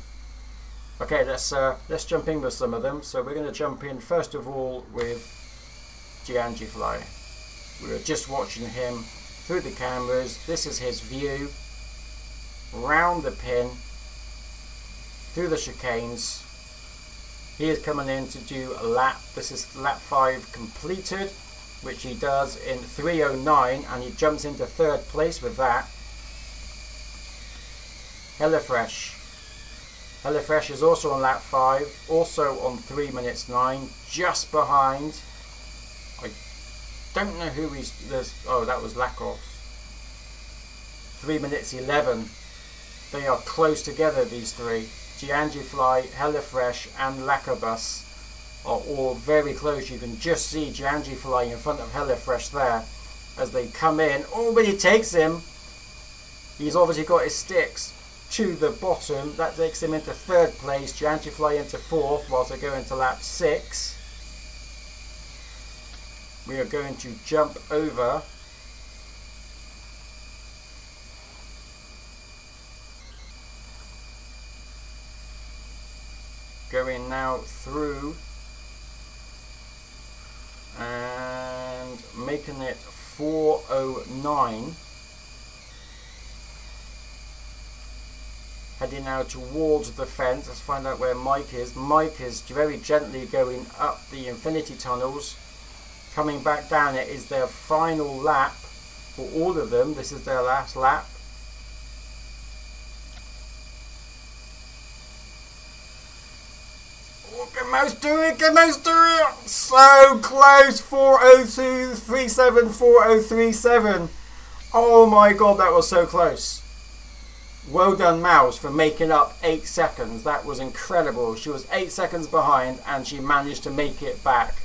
Okay, let's jump in with some of them. So we're going to jump in first of all with Giangi Fly. We were just watching him through the cameras. This is his view round the pin, through the chicanes. He is coming in to do a lap. This is lap 5 completed, which he does in 3:09, and he jumps into 3rd place with that. Hellafresh. Hellafresh is also on lap 5, also on 3 minutes 9, just behind. I don't know who he's. Oh, that was Lakoff. 3 minutes 11. They are close together, these three. Giangi Fly, Hellafresh and Lakabus are all very close. You can just see Giangi Fly in front of Hellafresh there as they come in. Oh, but he takes him. He's obviously got his sticks to the bottom. That takes him into 3rd place. Giangi Fly into 4th whilst they go into lap 6. We are going to jump over going now through and making it 4:09. Heading now towards the fence. Let's find out where Mike is. Mike is very gently going up the infinity tunnels. Coming back down, it is their final lap for all of them. This is their last lap. Can Mouse do it? Can Mouse do it? So close. 4:02.37, 4:037. Oh my god, that was so close. Well done, Mouse, for making up 8 seconds. That was incredible. She was 8 seconds behind and she managed to make it back.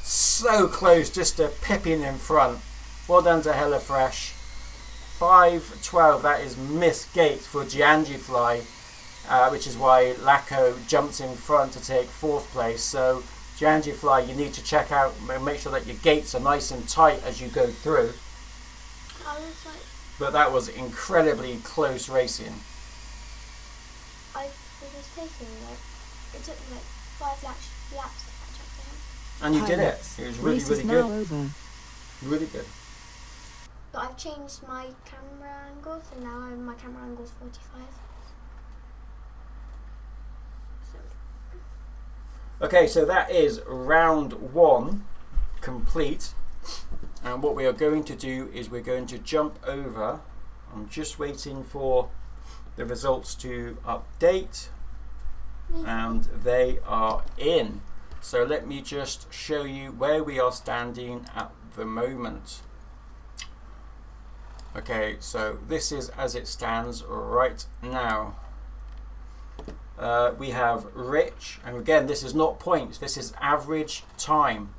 So close, just to pipping in front. Well done to Hellafresh. 5:12. That is Miss Gates for Giangi Fly. Which is why Lacko jumps in front to take 4th place. So Giangi Fly, you need to check out, make sure that your gates are nice and tight as you go through. But that was incredibly close racing. It was taking it took me 5 laps to catch up to him. And you did it. It was really, really good. Over. Really good. But I've changed my camera angle, so now my camera angle is 45. Okay, so that is round 1 complete. And what we are going to do is we're going to jump over. I'm just waiting for the results to update. And they are in. So let me just show you where we are standing at the moment. Okay, so this is as it stands right now. We have Rich, and again, this is not points, this is average time.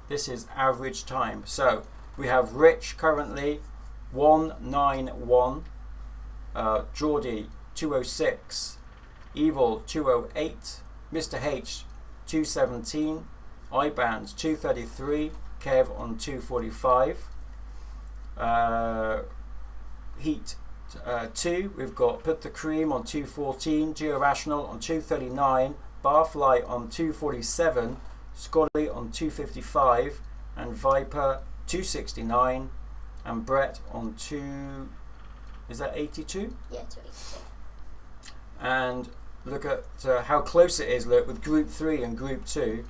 This is average time. So we have Rich currently 191, Geordie 206, Evil 208, Mr. H 217, iBands 233, Kev on 245. Heat 2, we've got Put the Cream on 214, Georational on 239, Barfly on 247, Scully on 255, and Viper 269, and Brett on 2. Is that 82? Yeah, 282. And look at how close it is. Look, with Group 3 and Group 2,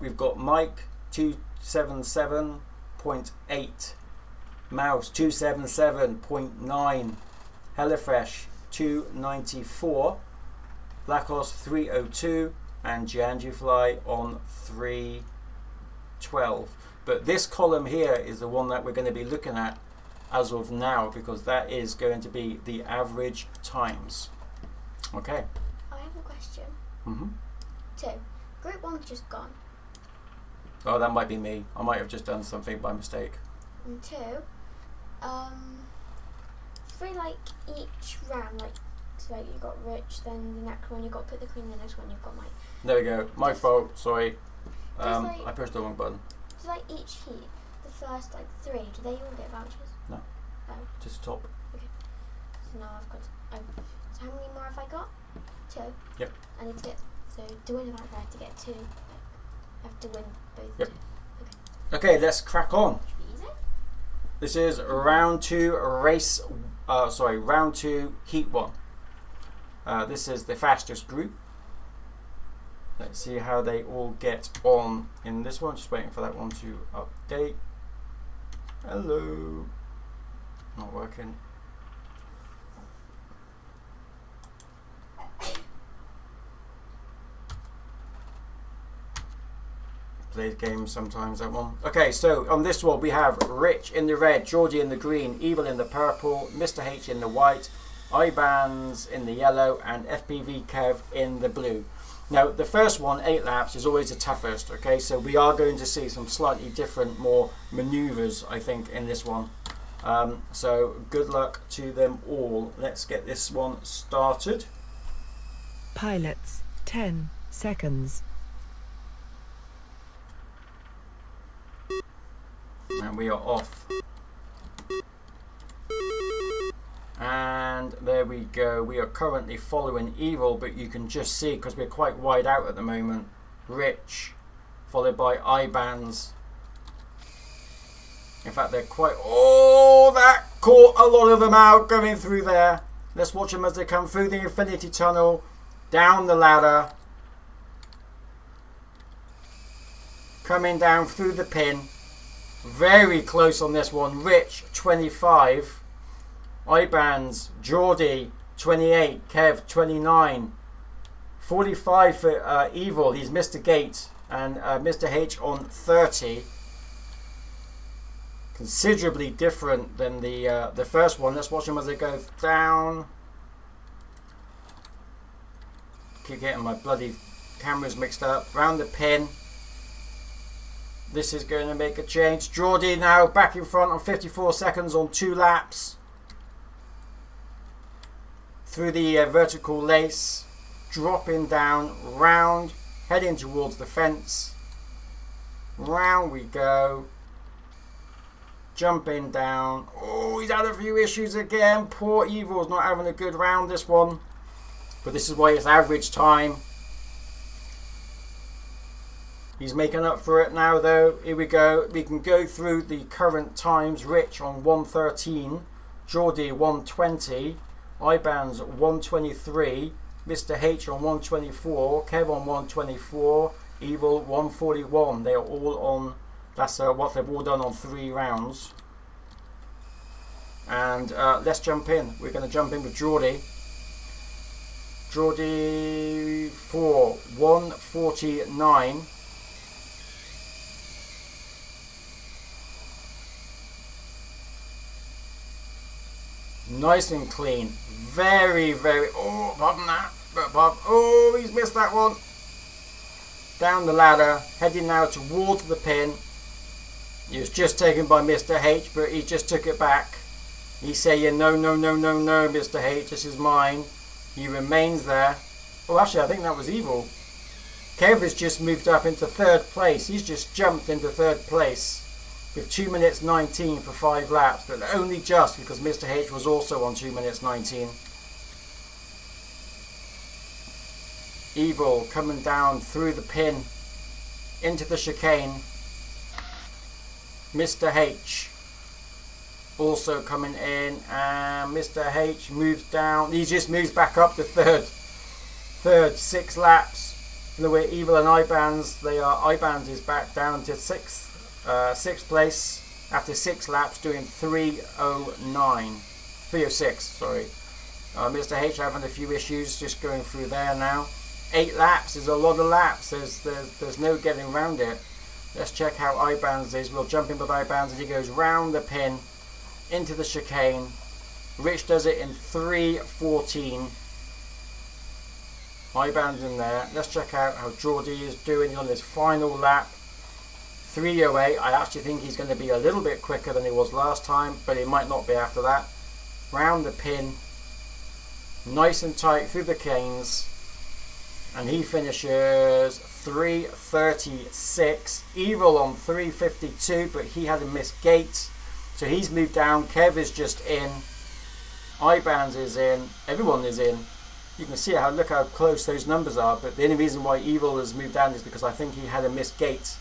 we've got Mike 277.8, Mouse 277.9, Hellafresh 294, Blackos 302, and Janjufly on 312. But this column here is the one that we're going to be looking at as of now, because that is going to be the average times. Okay. I have a question. 2. Group 1's just gone. Oh, that might be me. I might have just done something by mistake. And 2, for like each round, like, so like you got Rich, then the next one you got Put the Cream, the next one you've got Mike. There we go. My fault. Sorry. like- I pushed the wrong button. So like each heat, the first like 3, do they all get vouchers? No. Oh, Just top. so now I've got. So how many more have I got? 2. Yep. I need to get. So to win a voucher, I have to get 2. Like, I have to win both. Yep. 2. Okay, let's crack on. Should be easy. This is round 2 round 2 heat 1. This is the fastest group. Let's see how they all get on in this one. Just waiting for that one to update. Hello. Not working. Plays games sometimes, that one. Okay, so on this one we have Rich in the red, Georgie in the green, Evil in the purple, Mr. H in the white, iBands in the yellow, and FPV Kev in the blue. Now the first one, 8 laps, is always the toughest. Okay, so we are going to see some slightly different, more maneuvers, I think, in this one. So good luck to them all. Let's get this one started. Pilots, 10 seconds. And we are off. And there we go. We are currently following Evil, but you can just see, because we're quite wide out at the moment, Rich, followed by iBands. In fact, they're quite... Oh, that caught a lot of them out going through there. Let's watch them as they come through the infinity tunnel, down the ladder, coming down through the pin. Very close on this one. Rich, 25. iBands, Geordie, 28. Kev, 29. 45 for Evil. He's Mr. Gate. And Mr. H on 30. Considerably different than the first one. Let's watch them as they go down. Keep getting my bloody cameras mixed up. Round the pin. This is going to make a change. Geordie now back in front on 54 seconds on 2 laps. Through the vertical lace. Dropping down. Round. Heading towards the fence. Round we go. Jumping down. Oh, he's had a few issues again. Poor Evil's not having a good round this one. But this is why it's average time. He's making up for it now though. Here we go. We can go through the current times. Rich on 113. Geordie 120. iBands 123. Mr. H on 124. Kev on 124. Evil 141. They are all on... That's what they've all done on 3 rounds. And let's jump in. We're going to jump in with Geordie. Geordie for 149. Nice and clean. Very, very... Oh, pardon that. Oh, he's missed that one. Down the ladder. Heading now towards the pin. He was just taken by Mr. H, but he just took it back. He's saying, no, no, no, no, no, Mr. H, this is mine. He remains there. Oh, actually, I think that was Evil. Kev has just moved up into 3rd place. He's just jumped into 3rd place. with 2 minutes 19 for 5 laps, but only just because Mr. H was also on 2 minutes 19. Evil coming down through the pin into the chicane. Mr. H also coming in, and Mr. H moves down. He just moves back up to third. 6 laps. The way Evil and Ibanz is back down to sixth place after 6 laps, doing 3:06. Sorry, Mr. H having a few issues, just going through there now. 8 laps is a lot of laps. There's no getting around it. Let's check how Ibanz is. We'll jump in with Ibanz, and he goes round the pin into the chicane. Rich does it in 3:14. Ibanz in there. Let's check out how Geordie is doing on his final lap. 3:08. I actually think he's going to be a little bit quicker than he was last time, but he might not be after that. Round the pin, nice and tight through the canes, and he finishes 3:36. Evil on 3:52, but he had a missed gate, so he's moved down. Kev is just in. Ibanz is in. Everyone is in. You can see look how close those numbers are, but the only reason why Evil has moved down is because I think he had a missed gate.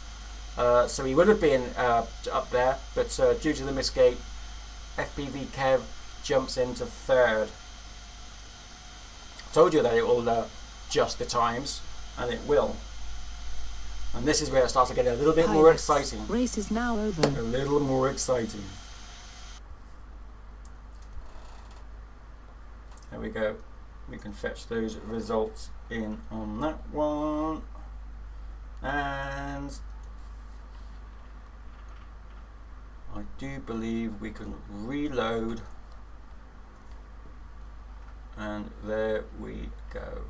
So he would have been up there, but due to the missed gate, FPV Kev jumps into third. I told you that it will adjust the times, and it will. And this is where it starts to get a little bit more exciting. Race is now over. A little more exciting. There we go. We can fetch those results in on that one. And I do believe we can reload. And there we go.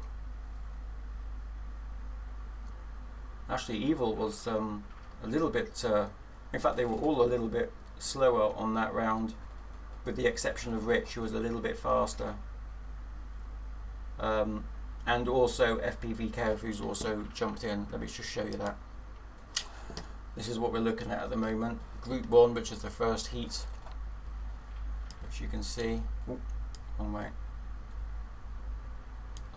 Actually, Evil was a little bit, in fact they were all a little bit slower on that round, with the exception of Rich, who was a little bit faster. And also FPV Kev, who's also jumped in. Let me just show you that. This is what we're looking at the moment. Group 1, which is the first heat, which you can see. Ooh, wrong way.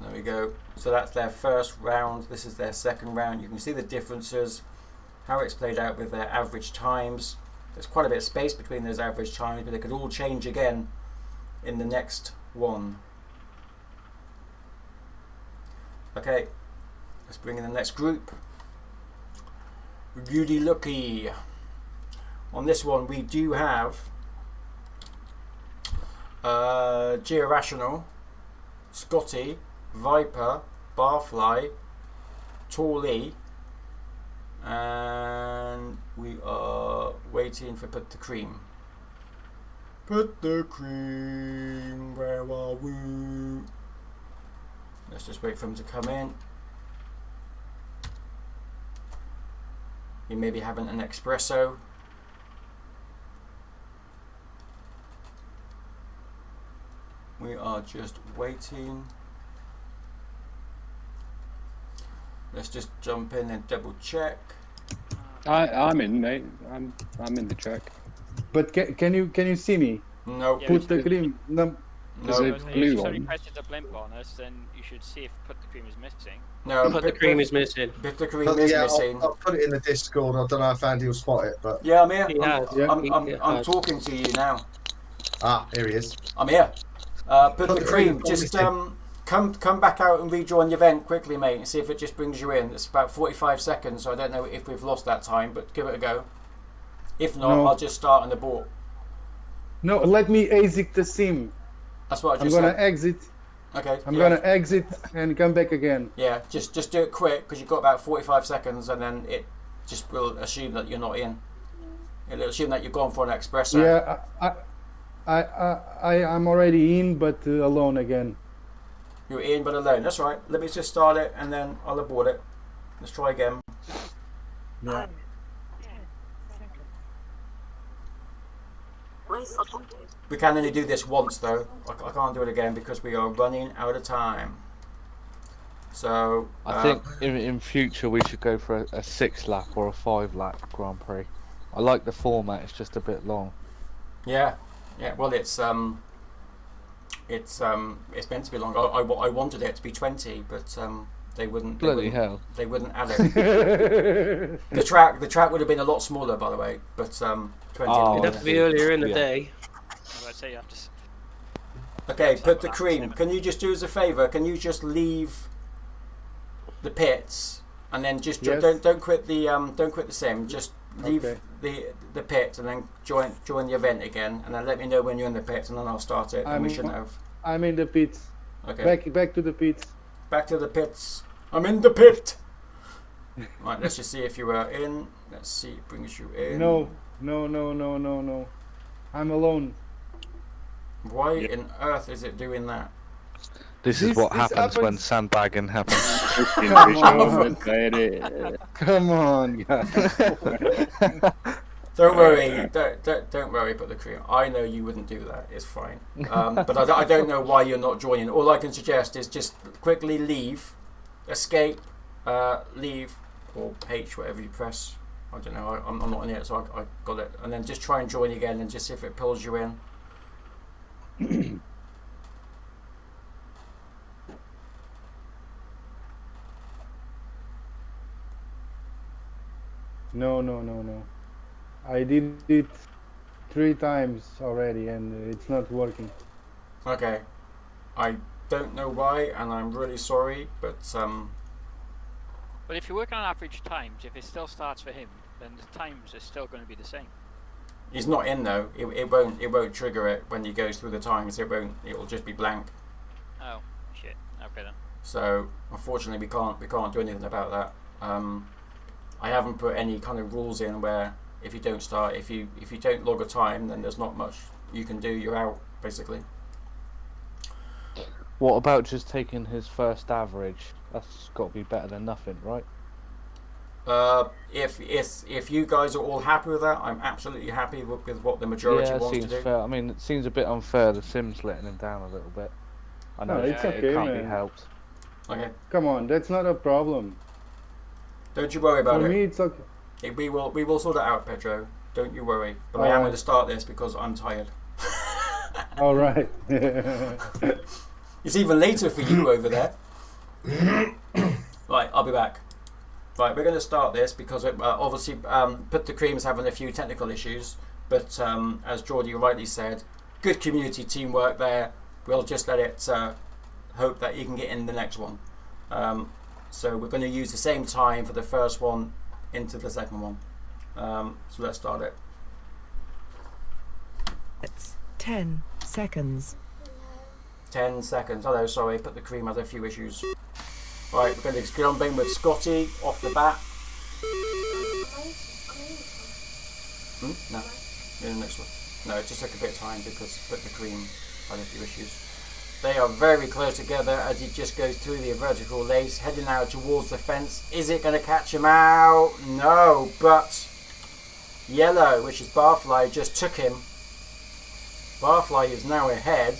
There we go. So that's their first round. This is their second round. You can see the differences, how it's played out with their average times. There's quite a bit of space between those average times, but they could all change again in the next one. Okay, let's bring in the next group. Goody Lucky. On this one we do have Georational, Scotty, Viper, Barfly, Torley, and we are waiting for Put the Cream. Put the cream, where are we? Let's just wait for him to come in. He may be having an espresso. We are just waiting. Let's just jump in and double check. I'm in, mate. I'm in the track. But can you see me? No. Yeah, Put the cream. No. There's a If blue you one. requested a blimp on us, then you should see if Put the Cream is missing. No. But the cream is missing. Put the cream is missing. I'll put it in the Discord. I don't know if Andy will spot it, but Yeah, I'm here. He has. I'm talking to you now. here he is. I'm here. Put the cream. Just come back out and rejoin the event quickly, mate, and see if it just brings you in. It's about 45 seconds, so I don't know if we've lost that time, but give it a go. If not, No. I'll just start on the board. No, let me exit the sim. That's what I I'm just gonna said. exit. Okay. I'm yeah. gonna exit and come back again. Yeah, just do it quick because you've got about 45 seconds, and then it just will assume that you're not in. It'll assume that you've gone for an espresso. Yeah, I'm already in, but alone again. You're in but alone. That's right. Let me just start it and then I'll abort it. Let's try again. Yeah. We can only do this once though. I can't do it again because we are running out of time. So I think in future we should go for a 6 lap or a 5 lap Grand Prix. I like the format. It's just a bit long. Yeah. Well, it's meant to be long. I wanted it to be 20, but they wouldn't. Bloody hell! They wouldn't add it. The track would have been a lot smaller, by the way. But 20. Oh, It'd have to be earlier in the yeah. day. I'd say you have to. Okay, put the cream. Can you just do us a favour? Can you just leave the pits and then just Yes. don't quit the sim. Just leave Okay. the pit and then join the event again, and then let me know when you're in the pit, and then I'll start it. And we shouldn't have. I'm in the pits. Okay. Back to the pits. Back to the pits. I'm in the pit. Right, let's just see if you are in. Let's see, it brings you in. No. I'm alone. Why in earth is it doing that? This is what This happens when happens- sandbagging happens. Come on, guys. Don't worry, don't worry. Put the cream. I know you wouldn't do that. It's fine. But I don't know why you're not joining. All I can suggest is just quickly leave, escape, leave, or H, whatever you press. I don't know. I'm not in it, so I got it. And then just try and join again, and just see if it pulls you in. No. I did it 3 times already and it's not working. Okay. I don't know why, and I'm really sorry, but But if you're working on average times, if it still starts for him, then the times are still going to be the same. he's not in though. It won't trigger it when he goes through the times. It'll just be blank. Oh shit. Okay then. So unfortunately, we can't do anything about that. I haven't put any kind of rules in where if you don't start, if you don't log a time, then there's not much you can do. You're out basically. What about just taking his first average? That's got to be better than nothing, right? If you guys are all happy with that, I'm absolutely happy with what the majority Yeah, it wants to seems do. fair. I mean, it seems a bit unfair. The sim's letting him down a little bit. I know No, it's it okay, can't be man. helped. Okay, Come on, that's not a problem. don't you worry about For it. me, it's okay. We will sort it out, Pedro. Don't you worry. But I am going to start this because I'm tired. All right. It's even later for you over there. Right, I'll be back. Right, we're going to start this because obviously Put the Cream's having a few technical issues, but as Geordie rightly said, good community teamwork there. We'll just let it hope that you can get in the next one. So we're going to use the same time for the first one into the second one. So let's start it. It's 10 seconds. 10 seconds. Hello, sorry, Put the Cream had a few issues. Right, we're going to jump in with Scotty off the bat. No, in the next one. No, it just took a bit of time because Put the Cream had a few issues. They are very close together as he just goes through the vertical lace, heading out towards the fence. Is it going to catch him out? No, but Yellow, which is Barfly, just took him. Barfly is now ahead.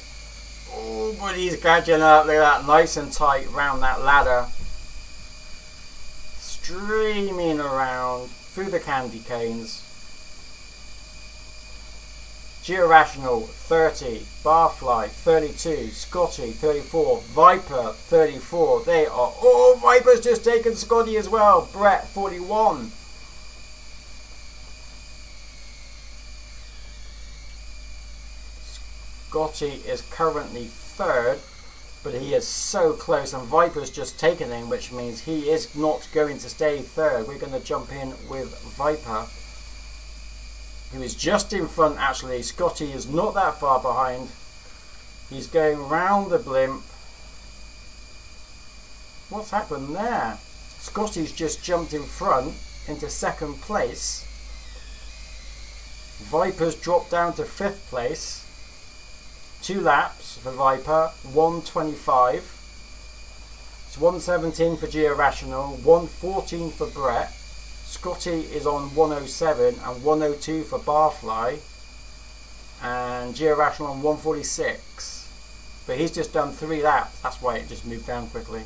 Oh, but he's catching up. Look at that, nice and tight round that ladder. Streaming around through the candy canes. Georational 30, Barfly 32, Scotty 34, Viper 34. They are Viper's just taken Scotty as well. Brett 41. Scotty is currently third, but he is so close, and Viper's just taken him, which means he is not going to stay third. We're going to jump in with Viper, who is just in front actually. Scotty is not that far behind. He's going round the blimp. What's happened there? Scotty's just jumped in front into second place. Viper's dropped down to 5th place. 2 laps for Viper, 1:25. It's 1:17 for Georational, 1:14 for Brett. Scotty is on 1:07 and 1:02 for Barfly. And Georational on 1:46. But he's just done 3 laps, that's why it just moved down quickly.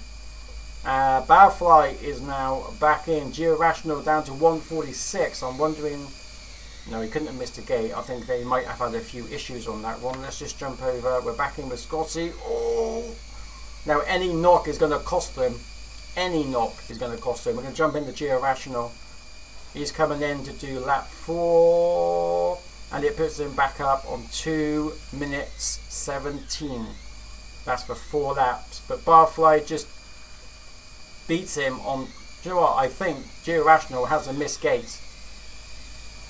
Barfly is now back in. Georational down to 1:46. I'm wondering No, he couldn't have missed a gate. I think they might have had a few issues on that one. Let's just jump over. We're back in with Scotty. Oh! Now, any knock is going to cost them. Any knock is going to cost them. We're going to jump into Geo-Rational. He's coming in to do lap 4. And it puts him back up on 2 minutes 17. That's for 4 laps. But Barfly just beats him on... Do you know what? I think Geo-Rational has a missed gate.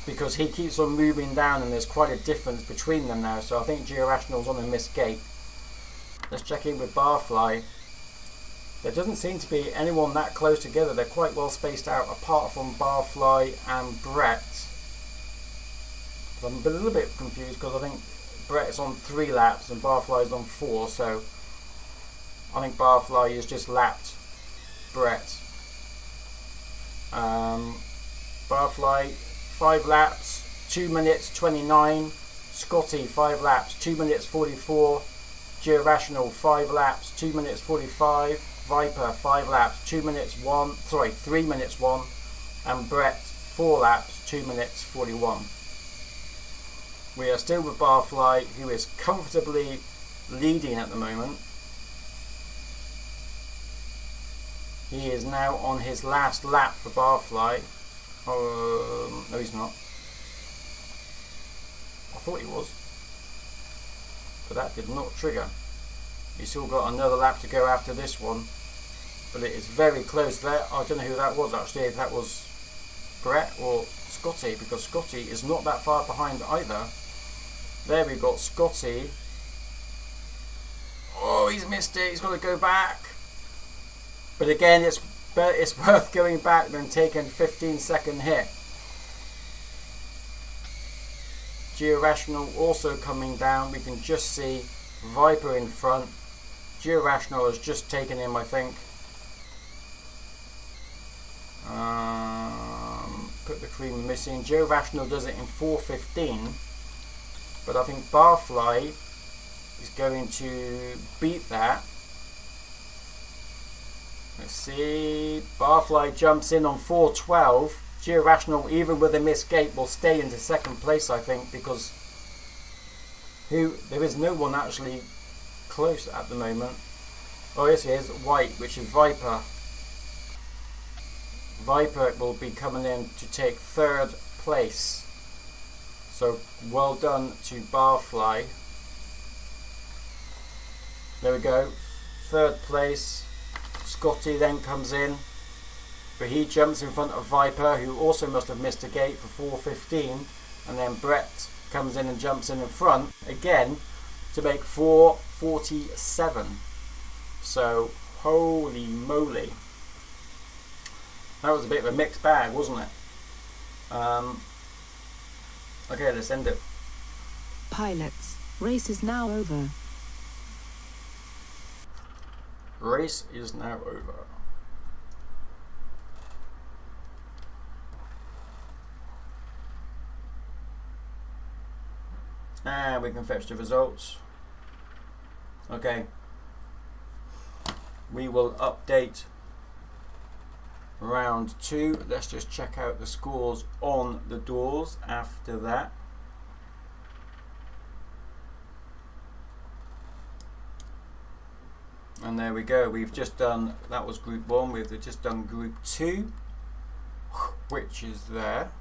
Because he keeps on moving down and there's quite a difference between them now. So I think Geo-Rational's on a missed gate. Let's check in with Barfly. There doesn't seem to be anyone that close together. They're quite well spaced out apart from Barfly and Brett. I'm a little bit confused because I think Brett's on 3 laps and Barfly's on 4. So I think Barfly has just lapped Brett. Barfly 5 laps, 2 minutes 29. Scotty 5 laps, 2 minutes 44. Geo-Rational 5 laps, 2 minutes 45. Viper 5 laps, 3 minutes 1. And Brett 4 laps, 2 minutes 41. We are still with Barfly, who is comfortably leading at the moment. He is now on his last lap for Barfly. No, he's not. I thought he was. But that did not trigger. He's still got another lap to go after this one. But it is very close there. I don't know who that was actually, if that was Brett or Scotty, because Scotty is not that far behind either. There we've got Scotty. Oh, he's missed it. He's got to go back. But again, it's worth going back than taking a 15-second hit. Geo-Rational also coming down. We can just see Viper in front. Geo-Rational has just taken him, I think. Put the cream missing. Geo-Rational does it in 4:15. But I think Barfly is going to beat that. Let's see. Barfly jumps in on 4:12. Geo-Rational, even with a missed gate, will stay into 2nd place, I think, because there is no one actually close at the moment. Oh, yes, it is. White, which is Viper. Viper will be coming in to take 3rd place. So, well done to Barfly. There we go. 3rd place. Scotty then comes in, but he jumps in front of Viper, who also must have missed a gate for 4:15, and then Brett comes in and jumps in front again to make 4:47. So holy moly, that was a bit of a mixed bag, wasn't it? Okay, let's end it. Pilots, race is now over. Race is now over. And we can fetch the results. Okay. We will update round 2. Let's just check out the scores on the doors after that. And there we go. We've just done, that was group 1. We've just done group 2, which is there.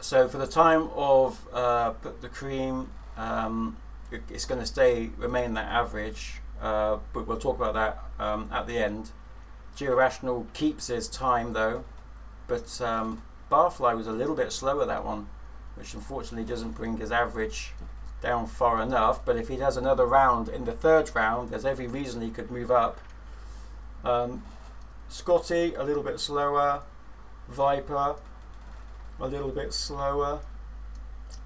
So for the time of put the cream, it's going to remain that average, but we'll talk about that at the end. Geo-Rational keeps his time though, but Barfly was a little bit slower that one, which unfortunately doesn't bring his average down far enough. But if he does another round in the 3rd round, there's every reason he could move up. Scotty a little bit slower, Viper a little bit slower.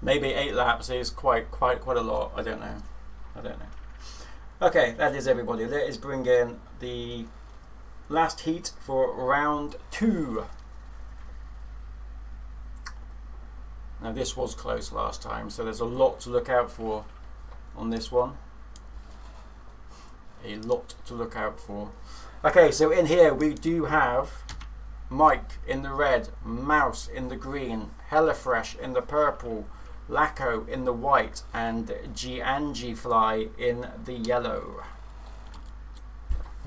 Maybe 8 laps is quite a lot. I don't know. Okay, that is everybody. Let us bring in the last heat for round 2. Now this was close last time, so there's a lot to look out for on this one. A lot to look out for. Okay, so in here we do have Mike in the red, Mouse in the green, Hellafresh in the purple, Lacko in the white, and Giangi Fly in the yellow.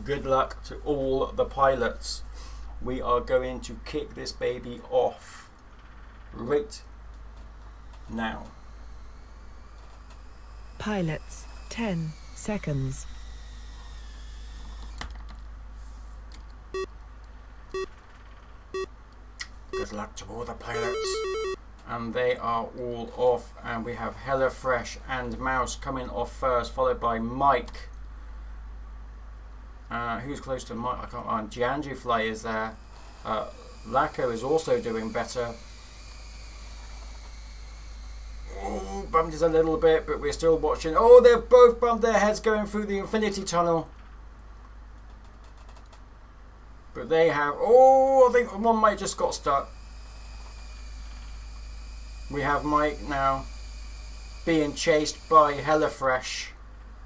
Good luck to all the pilots. We are going to kick this baby off right now. Pilots, 10 seconds. Good luck to all the pilots. And they are all off, and we have Hellafresh and Mouse coming off first, followed by Mike. Who's close to Mike? I can't find. Giangi Fly is there. Lacko is also doing better. Oh, bumped us a little bit, but we're still watching. Oh, they've both bumped their heads going through the infinity tunnel. But they have. Oh, I think one might just got stuck. We have Mike now being chased by Hellafresh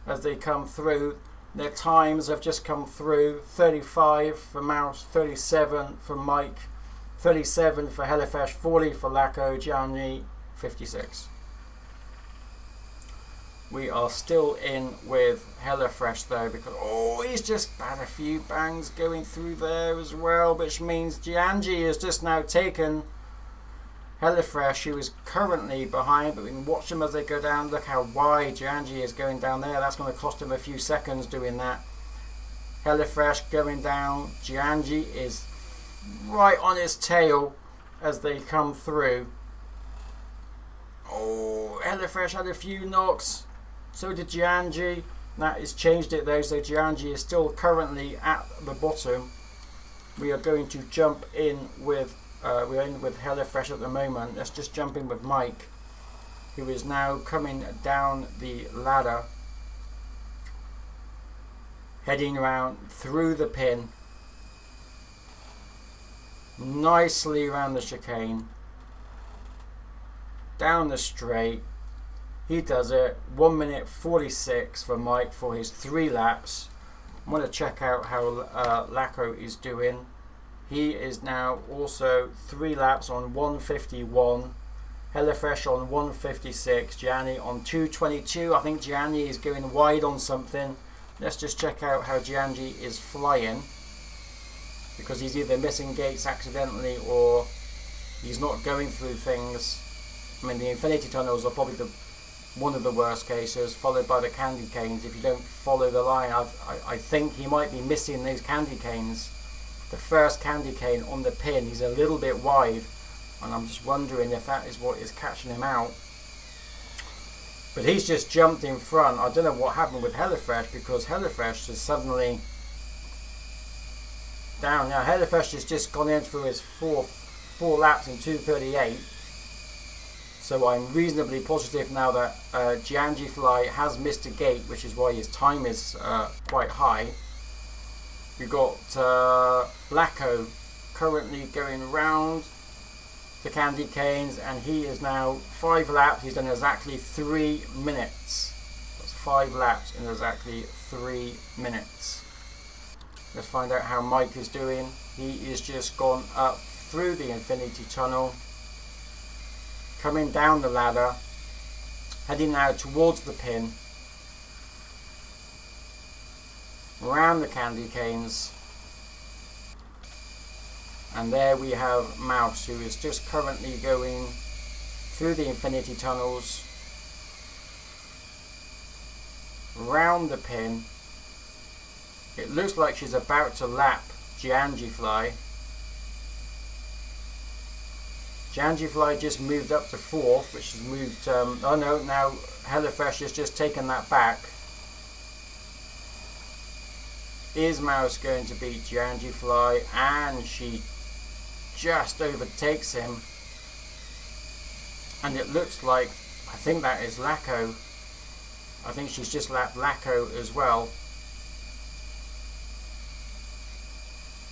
as they come through. Their times have just come through. 35 for Mouse, 37 for Mike, 37 for Hellafresh, 40 for Lacko, Gianni, 56. We are still in with Hellafresh though, because he's just had a few bangs going through there as well, which means Giangi has just now taken Hellafresh, who is currently behind, but we can watch them as they go down. Look how wide Giangi is going down there. That's going to cost him a few seconds doing that. Hellafresh going down. Giangi is right on his tail as they come through. Oh, Hellafresh had a few knocks. So did Giangi. That has changed it though, so Giangi is still currently at the bottom. We are going to jump in with we're in with Hellafresh at the moment. Let's just jump in with Mike, who is now coming down the ladder, heading around through the pin, nicely around the chicane, down the straight. He does it. 1 minute 46 for Mike for his 3 laps. I want to check out how Lacko is doing. He is now also 3 laps on 151. Hellafresh on 156. Gianni on 222. I think Gianni is going wide on something. Let's just check out how Gianni is flying, because he's either missing gates accidentally or he's not going through things. I mean, the infinity tunnels are probably one of the worst cases, followed by the candy canes. If you don't follow the line, I think he might be missing those candy canes. The first candy cane on the pin, he's a little bit wide, and I'm just wondering if that is what is catching him out. But he's just jumped in front. I don't know what happened with Hellafresh, because Hellafresh is suddenly down. Now Hellafresh has just gone in through his four laps in 2:38. So I'm reasonably positive now that Giangi Fly has missed a gate, which is why his time is quite high. We've got Lacko currently going round the candy canes, and he is now 5 laps. He's done exactly 3 minutes. That's 5 laps in exactly 3 minutes. Let's find out how Mike is doing. He is just gone up through the infinity tunnel, coming down the ladder, heading now towards the pin, around the candy canes, and there we have Mouse, who is just currently going through the infinity tunnels, round the pin. It looks like she's about to lap Giangi Fly. Giangi Fly just moved up to 4th, which has moved, oh no, now Hellafresh has just taken that back. Is Mouse going to beat Giangi Fly? And she just overtakes him. And it looks like, I think that is Lacko. I think she's just lapped Lacko as well.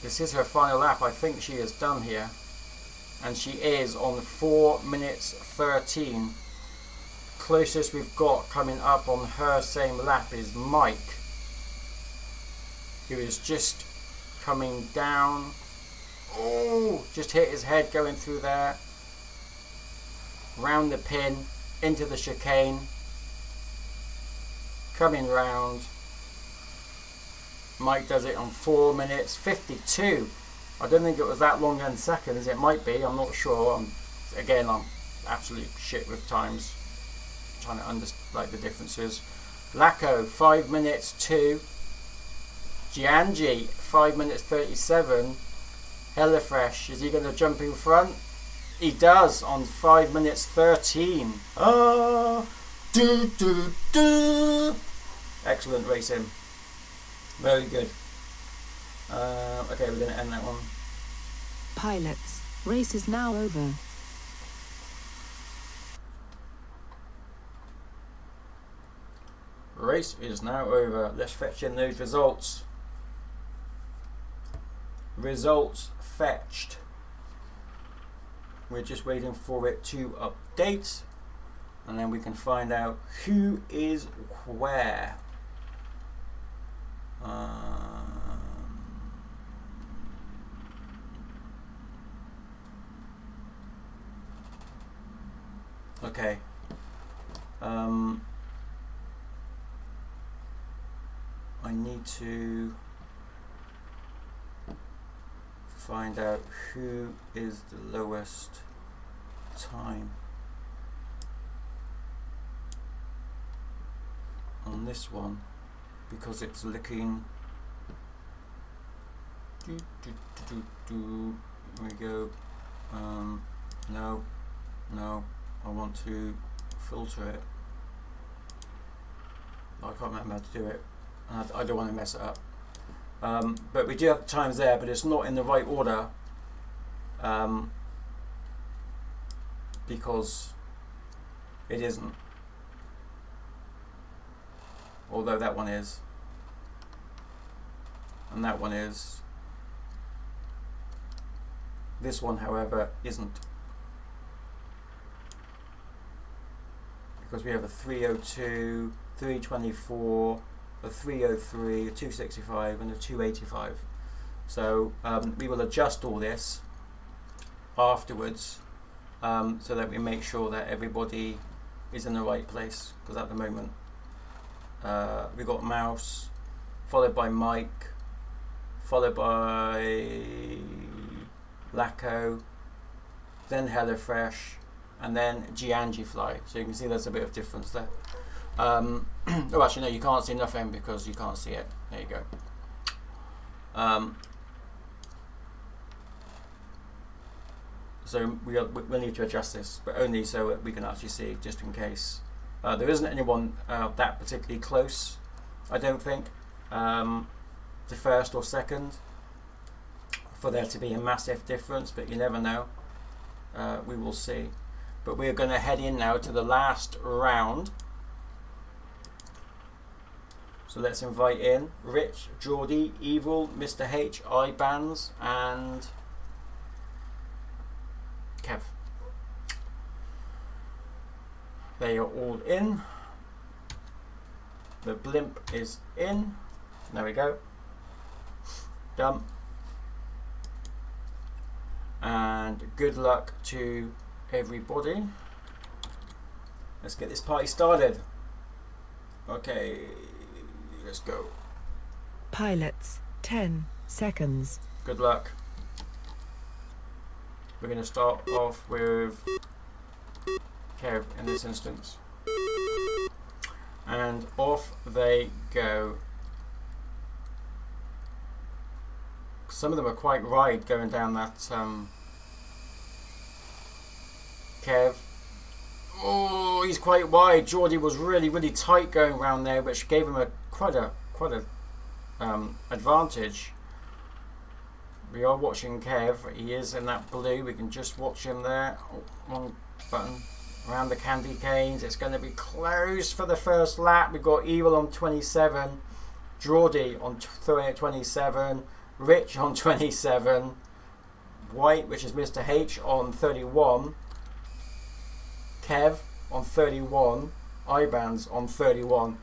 This is her final lap. I think she is done here. And she is on 4 minutes 13. Closest we've got coming up on her same lap is Mike, who is just coming down Oh, just hit his head going through there. Round the pin, into the chicane. Coming round. Mike does it on 4 minutes 52. I don't think it was that long in seconds. It might be. I'm not sure. I'm absolute shit with times. Trying to understand the differences. Lacko 5 minutes 2. Giangi 5 minutes 37. Hellafresh, is he going to jump in front? He does on 5 minutes 13. Ah, do do do. Excellent racing. Very good. Okay, we're going to end that one. Pilots, race is now over. Race is now over. Let's fetch in those results. Results fetched. We're just waiting for it to update, and then we can find out who is where. Okay. I need to find out who is the lowest time on this one, because it's looking here we go. No, I want to filter it. I can't remember how to do it. I don't want to mess it up. But we do have the times there, but it's not in the right order, because it isn't. Although that one is, and that one is. This one, however, isn't, because we have a 302, 324, a 303, a 265 and a 285. So we will adjust all this afterwards, so that we make sure that everybody is in the right place, because at the moment we've got Mouse, followed by Mike, followed by Lacko, then Hellafresh, and then Giangi Fly. So you can see there's a bit of difference there. Oh, actually, no, you can't see nothing because you can't see it. There you go. So we'll need to adjust this, but only so that we can actually see, just in case. There isn't anyone that particularly close, I don't think, to first or second, for there to be a massive difference, but you never know. We will see. But we're going to head in now to the last round. So let's invite in Rich, Geordie, Evil, Mr. H, I-Bands, and Kev. They are all in. The blimp is in. There we go. Done. And good luck to everybody. Let's get this party started. Okay, let's go. Pilots, 10 seconds. Good luck. We're going to start off with Kev in this instance. And off they go. Some of them are quite wide going down that Kev. Oh, he's quite wide. Geordie was really tight going around there, which gave him quite a advantage. We are watching Kev. He is in that blue. We can just watch him there. Oh, wrong button. Around the candy canes. It's going to be close for the first lap. We've got Evil on 27, Geordie on 27, Rich on 27, White, which is Mr. H, on 31, Kev on 31, I-Bands on 31.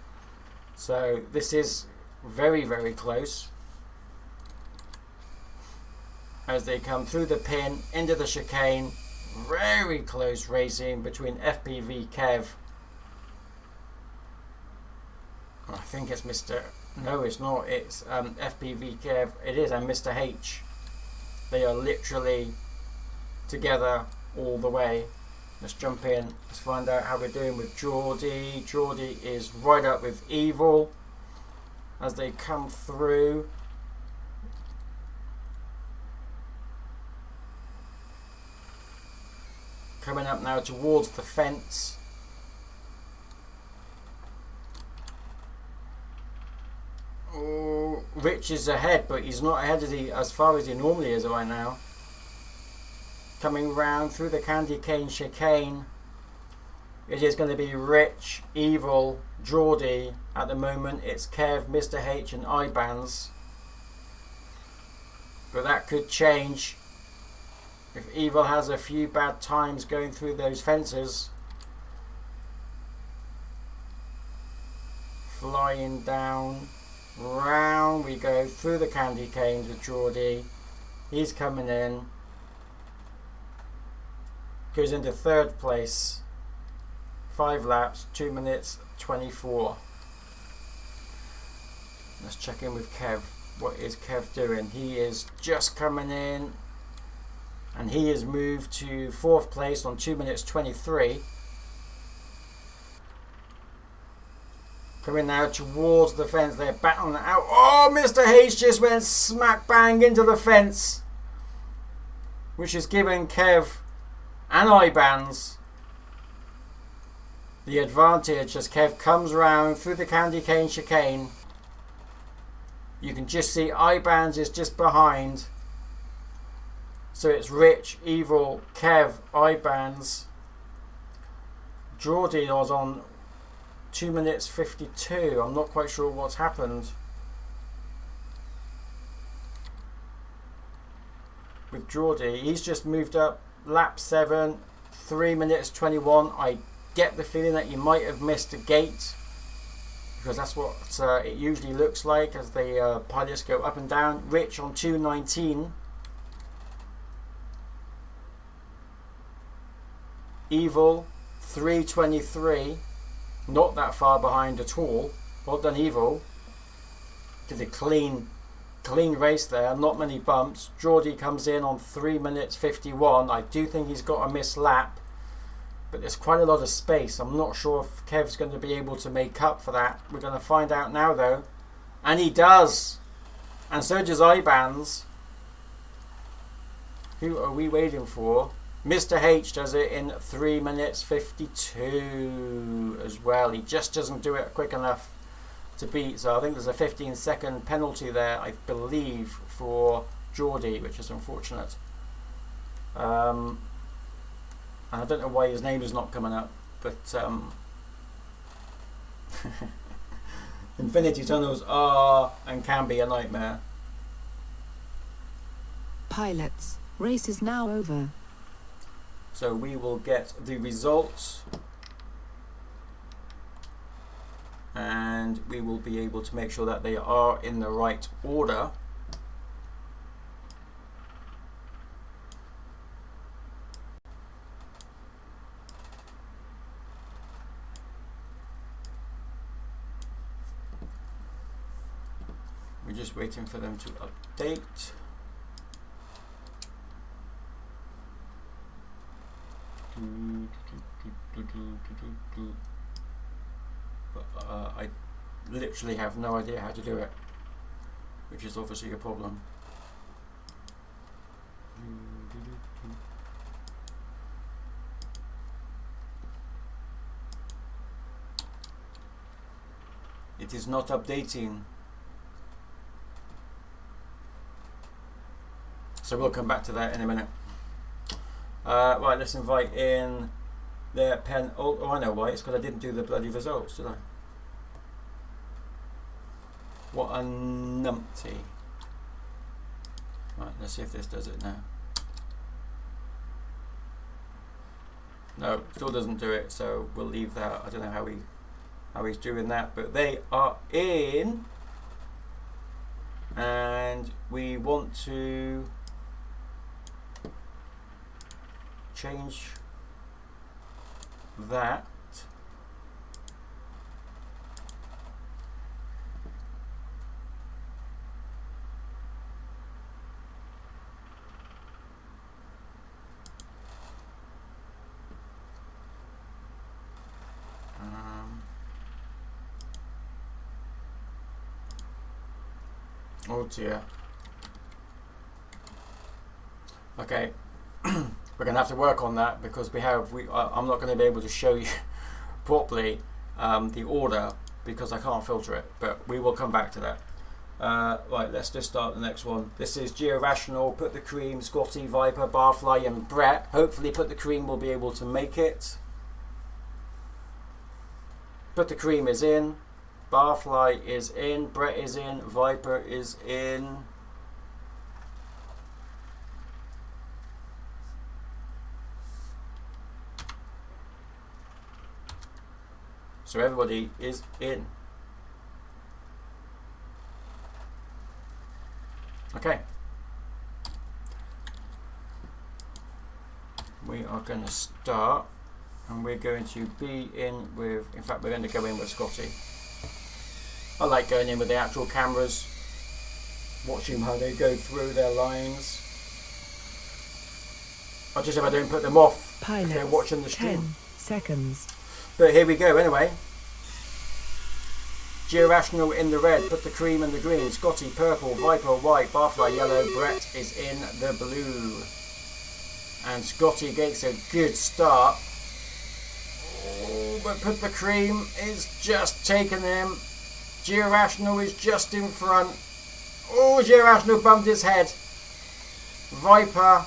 So this is very close. as they come through the pin into the chicane. Very close racing between FPV Kev. I think it's Mr. No, it's not. It's FPV Kev. It is, and Mr. H. They are literally together all the way. Let's jump in. Let's find out how we're doing with Geordie. Geordie is right up with Evil as they come through. Coming up now towards the fence. Oh, Rich is ahead, but he's not ahead as far as he normally is right now. Coming round through the candy cane chicane. It is going to be Rich, Evil, Geordie. At the moment it's Kev, Mr. H and IBANS. But that could change if Evil has a few bad times going through those fences. Flying down. Round we go through the candy canes with Geordie. He's coming in. Goes into third place. 5 laps, 2 minutes 24. Let's check in with Kev. What is Kev doing? He is just coming in, and he has moved to 4th place on 2 minutes 23. Coming now towards the fence. They're battling it out. Oh, Mr. H just went smack bang into the fence, which is giving Kev and IBANS the advantage as Kev comes round through the candy cane chicane. You can just see IBANS is just behind. So it's Rich, Evil, Kev, IBANS. Geordie was on 2 minutes 52. I'm not quite sure what's happened with Geordie. He's just moved up lap 7, 3 minutes 21. I get the feeling that you might have missed a gate, because that's what it usually looks like as the pilots go up and down. Rich on 2:19. Evil 3:23. Not that far behind at all. Well done, Evil. Did a clean race there, not many bumps. Geordie comes in on 3 minutes 51. I do think he's got a missed lap, but there's quite a lot of space. I'm not sure if Kev's going to be able to make up for that. We're going to find out now though, and he does, and so does IBANS. Who are we waiting for? Mr. H does it in 3 minutes 52 as well. He just doesn't do it quick enough to beat, so I think there's a 15-second penalty there, I believe, for Geordie, which is unfortunate. And I don't know why his name is not coming up, but Infinity Tunnels are and can be a nightmare. Pilots, race is now over. So we will get the results, and we will be able to make sure that they are in the right order. We're just waiting for them to update. But I literally have no idea how to do it, which is obviously a problem. It is not updating. So we'll come back to that in a minute. Right, let's invite in their pen. Oh, I know why. It's because I didn't do the bloody results, did I? What a numpty. Right, let's see if this does it now. No, still doesn't do it, so we'll leave that. I don't know how he's doing that, but they are in, and we want to change that. Oh dear. Okay, we're going to have to work on that because I'm not going to be able to show you properly the order because I can't filter it, but we will come back to that. Right, let's just start the next one. This is Georational, Put the Cream, Scotty, Viper, Barfly and Brett. Hopefully Put the Cream will be able to make it. Put the Cream is in. Barfly is in, Brett is in, Viper is in. So everybody is in. Okay. We are going to start and we're going to be in with, in fact we're going to go in with Scotty. I like going in with the actual cameras, watching how they go through their lines. I just hope I don't put them off if they're watching the stream. 10 seconds. But here we go anyway. Georational in the red, Put the Cream in the green, Scotty purple, Viper white, Barfly yellow, Brett is in the blue. And Scotty gets a good start. Oh, but Put the Cream is just taking him. Georational is just in front. Oh, Georational bumped his head. Viper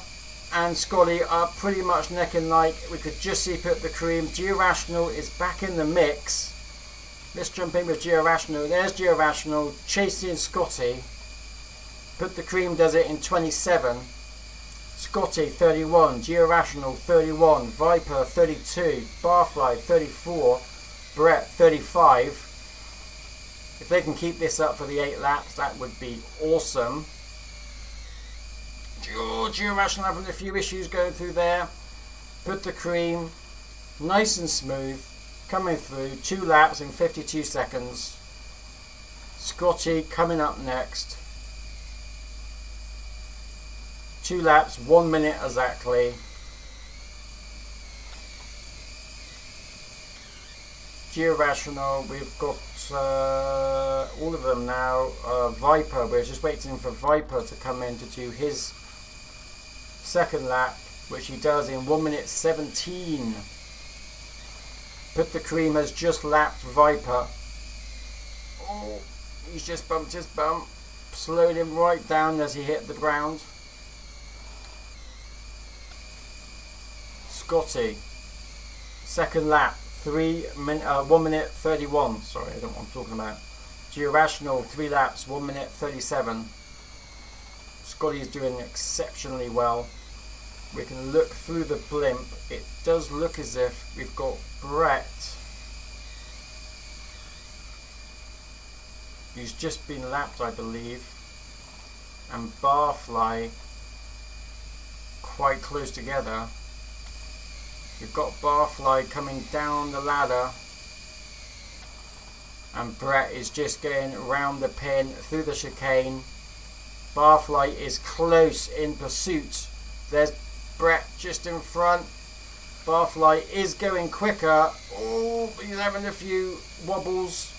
and Scotty are pretty much neck and neck. We could just see Put the Cream. Georational is back in the mix. Let's jump in with Georational. There's Georational chasing Scotty. Put the Cream does it in 27. Scotty 31. Georational 31. Viper 32. Barfly 34. Brett 35. If they can keep this up for the 8 laps, that would be awesome. Georational having a few issues going through there. Put the Cream, nice and smooth, coming through. 2 laps in 52 seconds. Scotty coming up next. 2 laps, 1 minute exactly. Georational, we've got all of them now. Viper, we're just waiting for Viper to come in to do his second lap, which he does in 1 minute 17. Put the Cream has just lapped Viper. Oh, he's just bumped his bump, slowed him right down as he hit the ground. Scotty, second lap. 1 minute 31. Sorry, I don't know what I'm talking about. Georational 3 laps, 1 minute 37. Scotty is doing exceptionally well. We can look through the blimp. It does look as if we've got Brett. He's just been lapped, I believe, and Barfly quite close together. We've got Barfly coming down the ladder and Brett is just going around the pin through the chicane. Barfly is close in pursuit. There's Brett just in front. Barfly is going quicker. Oh, he's having a few wobbles,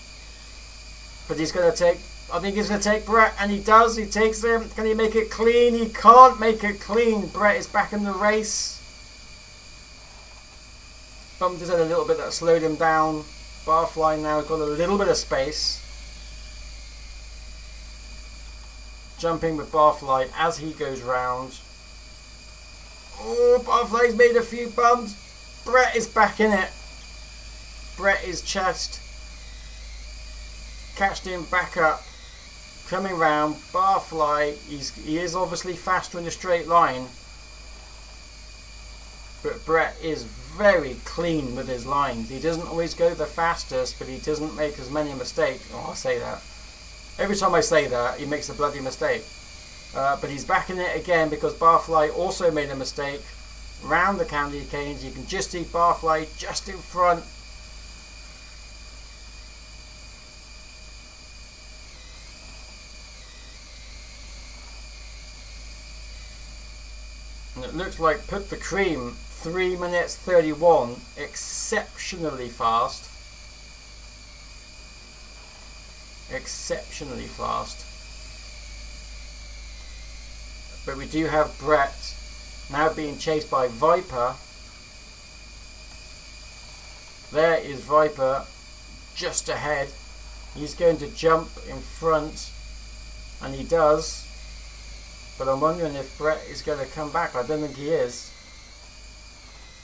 but he's going to take, I think he's going to take Brett, and he does. He takes him. Can he make it clean? He can't make it clean. Brett is back in the race. Bumped his head a little bit, that slowed him down. Barfly now has got a little bit of space. Jumping with Barfly as he goes round. Oh, Barfly's made a few bumps. Brett is back in it. Brett is chased. Catched him back up. Coming round. Barfly, he is obviously faster in the straight line. But Brett is very clean with his lines. He doesn't always go the fastest, but he doesn't make as many mistakes. Oh, I'll say that. Every time I say that, he makes a bloody mistake. But he's back in it again because Barfly also made a mistake. round the candy canes. You can just see Barfly just in front. And it looks like Put the Cream 3 minutes 31, exceptionally fast. Exceptionally fast. But we do have Brett now being chased by Viper. There is Viper just ahead. He's going to jump in front, and he does. But I'm wondering if Brett is going to come back. I don't think he is.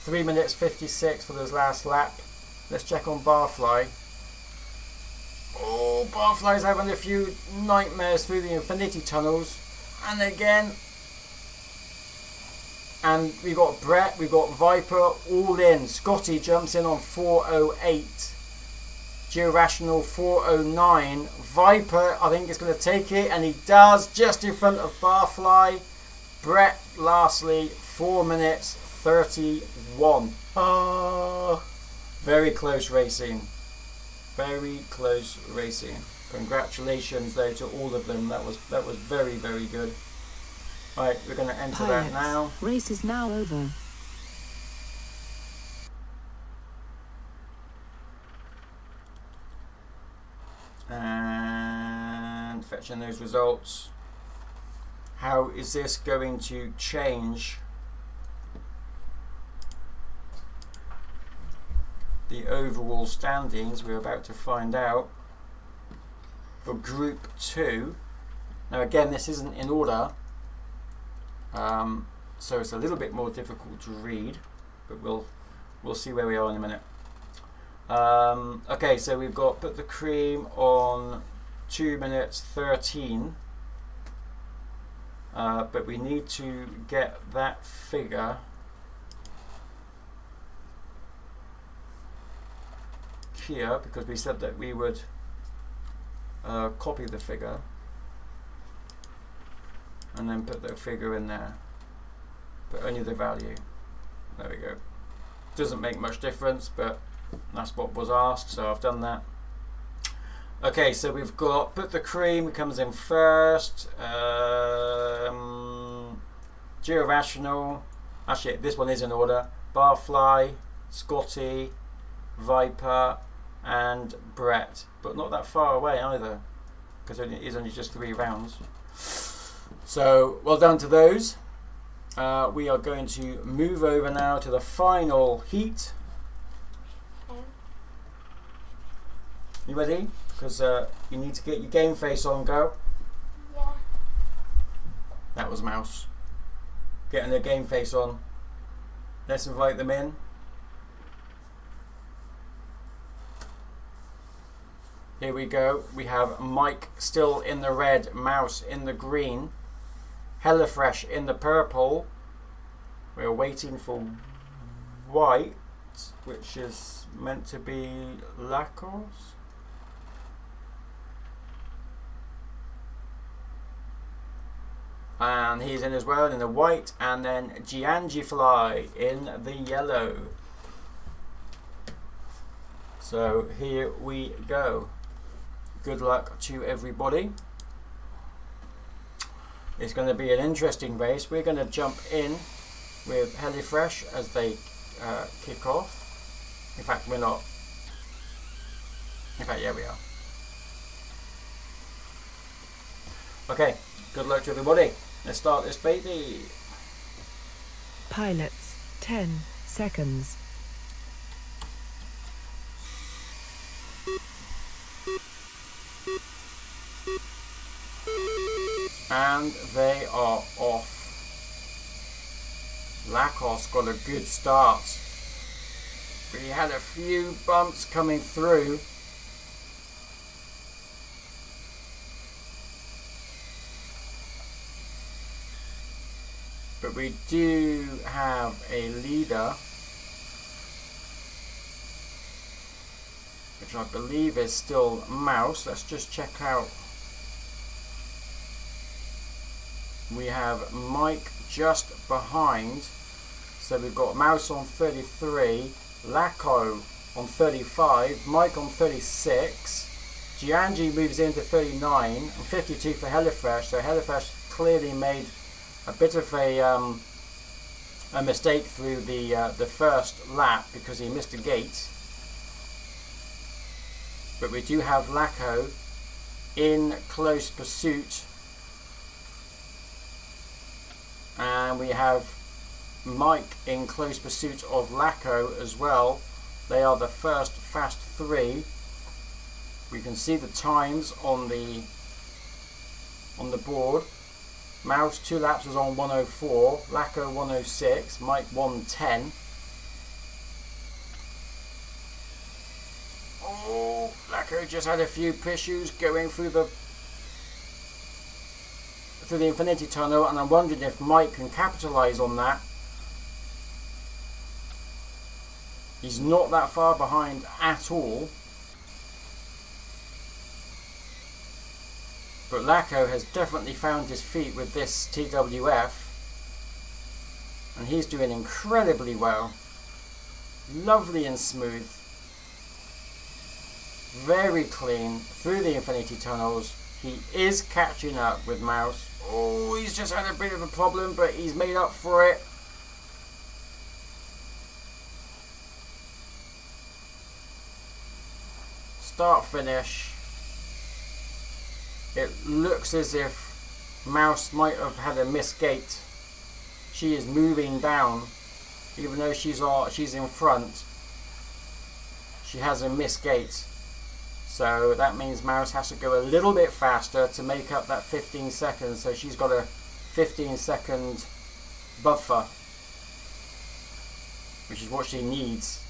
3 minutes 56 for this last lap. Let's check on Barfly. Oh, Barfly's having a few nightmares through the infinity tunnels. And again. And we've got Brett, we've got Viper all in. Scotty jumps in on 4:08. Georational 4:09. Viper, I think, is going to take it, and he does, just in front of Barfly. Brett, lastly, 4 minutes 31. Very close racing. Very close racing. Congratulations, though, to all of them. That was very, very good. Right, we're going to enter that now. Race is now over. And fetching those results. How is this going to change the overall standings? We're about to find out. For Group 2. Now again, this isn't in order. So it's a little bit more difficult to read, but we'll see where we are in a minute. Okay, so we've got Put the Cream on 2 minutes 13, but we need to get that figure here, because we said that we would copy the figure and then put the figure in there, but only the value. There we go. Doesn't make much difference, but that's what was asked, so I've done that. Okay, so we've got Put the Cream comes in first. Georational. Actually, this one is in order. Barfly, Scotty, Viper, and Brett, but not that far away either, because it is only just 3 rounds. So well done to those. We are going to move over now to the final heat. You ready? Because you need to get your game face on, go. Yeah. That was Mouse. Getting their game face on. Let's invite them in. Here we go. We have Mike still in the red, Mouse in the green, HelloFresh in the purple. We're waiting for white, which is meant to be Lacos. And he's in as well in the white, and then Giangifly in the yellow. So here we go. Good luck to everybody. It's going to be an interesting race. We're going to jump in with HelloFresh as they kick off. In fact, we're not. In fact, yeah, we are. Okay, good luck to everybody. Let's start this baby. Pilots, 10 seconds. And they are off. Lacos got a good start. But he had a few bumps coming through. But we do have a leader, which I believe is still Mouse. Let's just check out. We have Mike just behind. So we've got Mouse on 33, Lacko on 35, Mike on 36, Giangi moves into 39, and 52 for Hellafresh. So Hellafresh clearly made a bit of a mistake through the first lap because he missed a gate. But we do have Lacko in close pursuit, and we have Mike in close pursuit of Lacko as well. They are the first fast three. We can see the times on the board. Mouse 2 laps was on 104, Lacko 106, Mike 110. Oh, Lacko just had a few issues going through the Infinity Tunnel, and I'm wondering if Mike can capitalise on that. He's not that far behind at all. But Lacko has definitely found his feet with this TWF, and he's doing incredibly well. Lovely and smooth. Very clean through the Infinity Tunnels. He is catching up with Mouse. Oh, he's just had a bit of a problem, but he's made up for it. Start finish. It looks as if Mouse might have had a missed gate. She is moving down, even though she's in front. She has a missed gate, so that means Mouse has to go a little bit faster to make up that 15 seconds. So she's got a 15-second buffer, which is what she needs.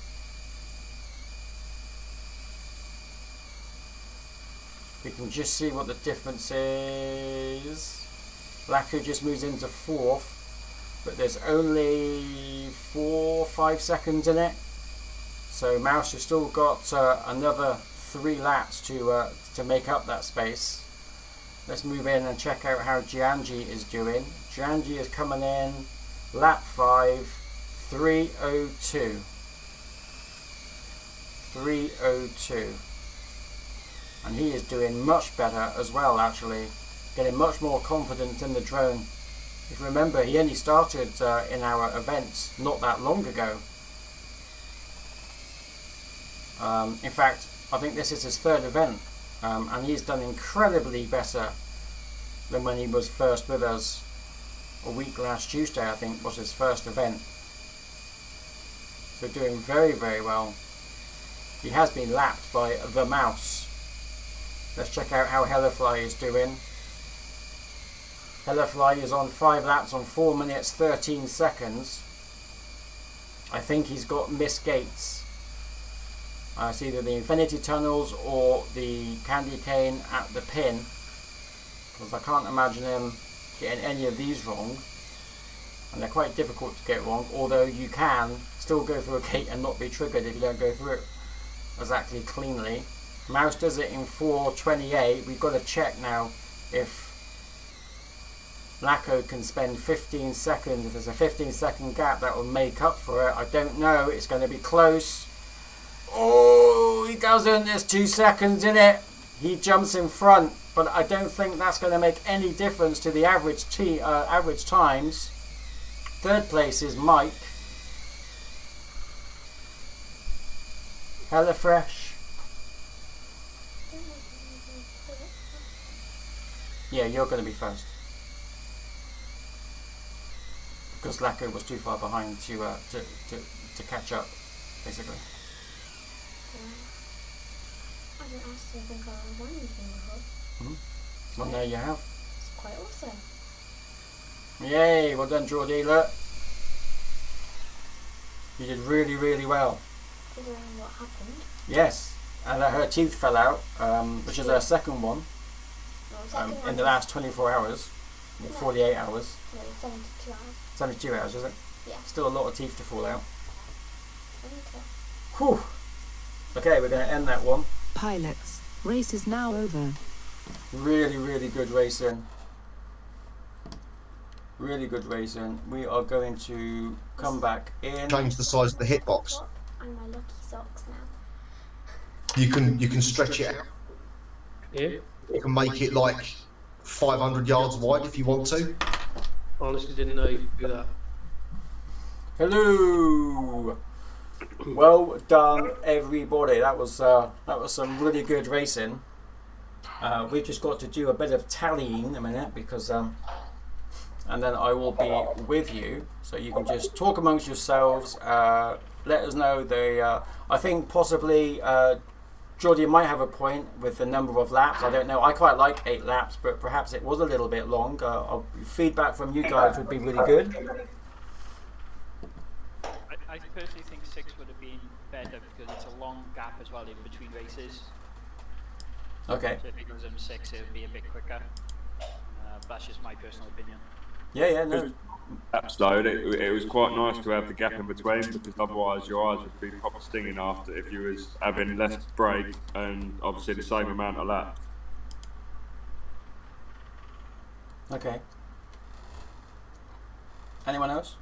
We can just see what the difference is. Lacko just moves into 4th, but there's only 4-5 seconds in it. So Mouse has still got another 3 laps to make up that space. Let's move in and check out how Giangi is doing. Giangi is coming in lap 5, 3:02. 3:02. And he is doing much better as well, actually. Getting much more confident in the drone. If you remember, he only started in our events not that long ago. In fact, I think this is his 3rd event. And he's done incredibly better than when he was first with us. A week last Tuesday, I think, was his first event. So doing very, very well. He has been lapped by the Mouse. Let's check out how Hellafly is doing. Hellafly is on 5 laps on 4 minutes 13 seconds. I think he's got missed gates. It's either the Infinity Tunnels or the Candy Cane at the pin, because I can't imagine him getting any of these wrong, and they're quite difficult to get wrong, although you can still go through a gate and not be triggered if you don't go through it exactly cleanly. Mouse does it in 4:28. We've got to check now if Lacko can spend 15 seconds. If there's a 15-second gap, that will make up for it. I don't know. It's going to be close. Oh, he doesn't. There's 2 seconds in it. He jumps in front, but I don't think that's going to make any difference to the average times. 3rd place is Mike. Hellafresh. Yeah, you're going to be first. Because Lacko was too far behind to catch up, basically. I don't actually think I won anything before. Well, there you have. It's quite awesome. Yay, well done, Geordie. Look. You did really, really well. Considering what happened. Yes, and her teeth fell out, which is her 2nd one. In the last 24 hours, 48 hours. No, 72 hours. 72 hours, is it? Yeah. Still a lot of teeth to fall out. Okay. Whew. Okay, we're going to end that one. Pilots, race is now over. Really, really good racing. Really good racing. We are going to come back in. Change the size of the hitbox. And my lucky socks now. You can stretch it out. Yeah. You can make it like 500 yards wide if you want to. Honestly, didn't know you could do that. Hello. Well done, everybody. That was some really good racing. We've just got to do a bit of tallying in a minute because and then I will be with you, so you can just talk amongst yourselves. Let us know I think possibly Geordie might have a point with the number of laps. I don't know. I quite like 8 laps, but perhaps it was a little bit long. Feedback from you guys would be really good. I personally think 6 would have been better because it's a long gap as well in between races. Okay. So if it goes on 6, it would be a bit quicker. That's just my personal opinion. Yeah, no. Though it was quite nice to have the gap in between, because otherwise your eyes would be proper stinging after if you was having less break and obviously the same amount of laps. Okay. Anyone else?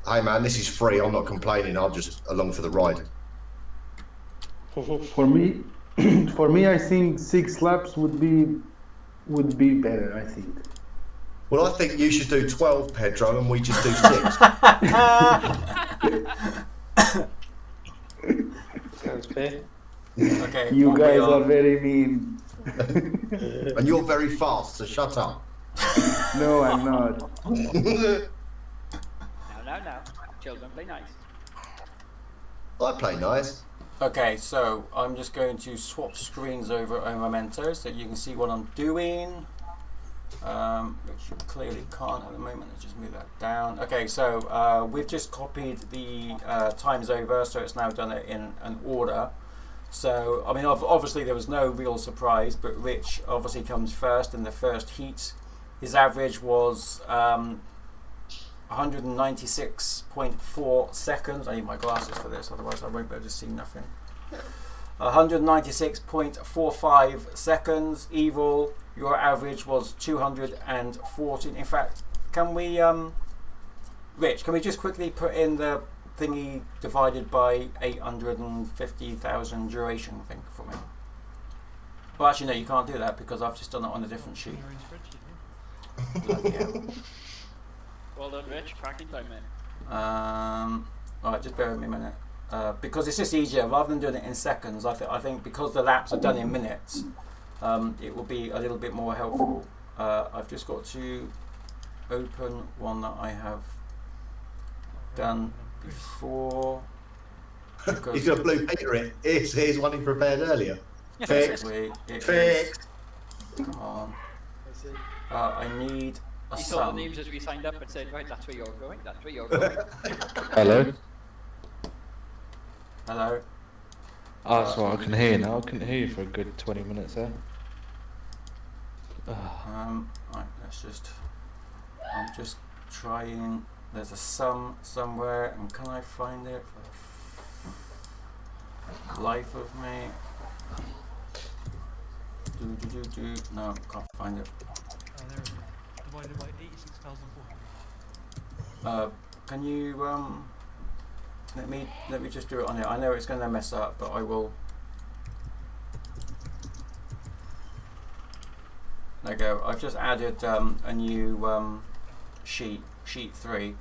Hey man, this is free. I'm not complaining. I'm just along for the ride. For me, I think 6 laps would be better. I think. Well, I think you should do 12, Pedro, and we just do 6. Sounds fair. Okay. You guys are very mean. And you're very fast, so shut up. No, I'm not. No. Children play nice. I play nice. Okay, so I'm just going to swap screens over on Memento so you can see what I'm doing. Which you clearly can't at the moment. Let's just move that down. Okay, so we've just copied the times over, so it's now done it in an order. So, I mean, obviously there was no real surprise, but Rich obviously comes first in the first heat. His average was 196.4 seconds. I need my glasses for this, otherwise I won't be able to see nothing. 196.45 seconds. Evil, your average was 214. In fact, can we, Rich, can we just quickly put in the thingy divided by 850,000 duration thing for me? Well, actually, no, you can't do that because I've just done it on a different sheet. Bloody hell. Well done, Rich. Cracking time, mate. Alright, just bear with me a minute. Because it's just easier, rather than doing it in seconds, I think because the laps are done in minutes, it will be a little bit more helpful. I've just got to open one that I have done before. He's got a blue paper in. Here's one he prepared earlier. Fixed. Fixed. Come on. I need a You sum. saw the names as we signed up and said, right, that's where you're going, that's where you're going. Hello? Hello? Oh, that's what I can hear now. I couldn't hear you for a good 20 minutes there. Right, let's just... I'm just trying... There's a sum somewhere, and can I find it? For the life of me. No, can't find it. There it is. Divided by 86,400. Can you let me just do it on here. I know it's going to mess up, but I will. There you go. I've just added a new sheet 3.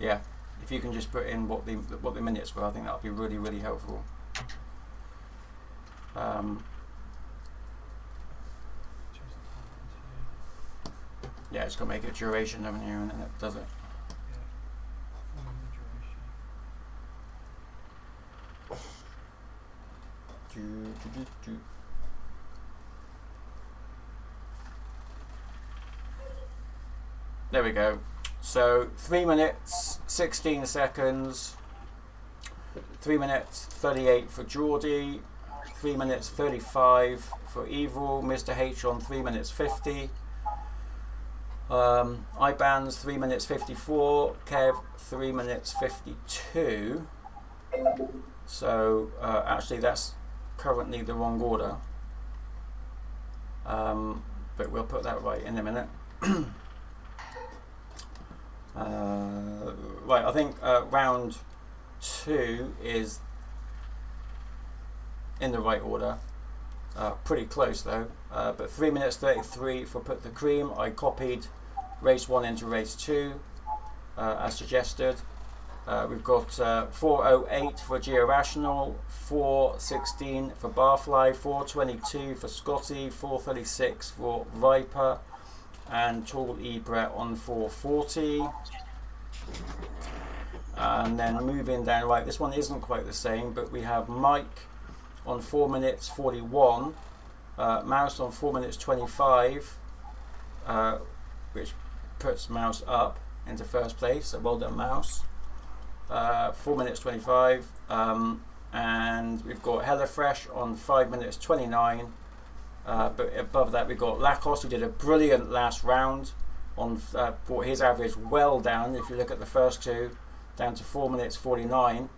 Yeah, if you can just put in what the minutes were, I think that would be really helpful. Yeah, it's got to make it duration, haven't you? And then it does it. There we go. So 3 minutes 16 seconds, 3 minutes 38 for Geordie, 3 minutes 35 for Evil, Mr. H on 3 minutes 50, IBAN's 3 minutes 54, Kev 3 minutes 52. So actually that's currently the wrong order, but we'll put that right in a minute. Right, I think round 2 is in the right order. Pretty close though, but 3 minutes 33 for Put the Cream. I copied race 1 into race 2 as suggested. We've got 4:08 for Georational, 4:16 for Barfly, 4:22 for Scotty, 4:36 for Viper, and Tall Ibra on 4:40. And then moving down, right, this one isn't quite the same, but we have Mike on 4 minutes 41, Mouse on 4 minutes 25, which puts Mouse up into first place, so well done Mouse. 4 minutes 25, and we've got HelloFresh on 5 minutes 29, but above that we've got Lacoste, who did a brilliant last round on brought his average well down. If you look at the first two, down to 4 minutes 49,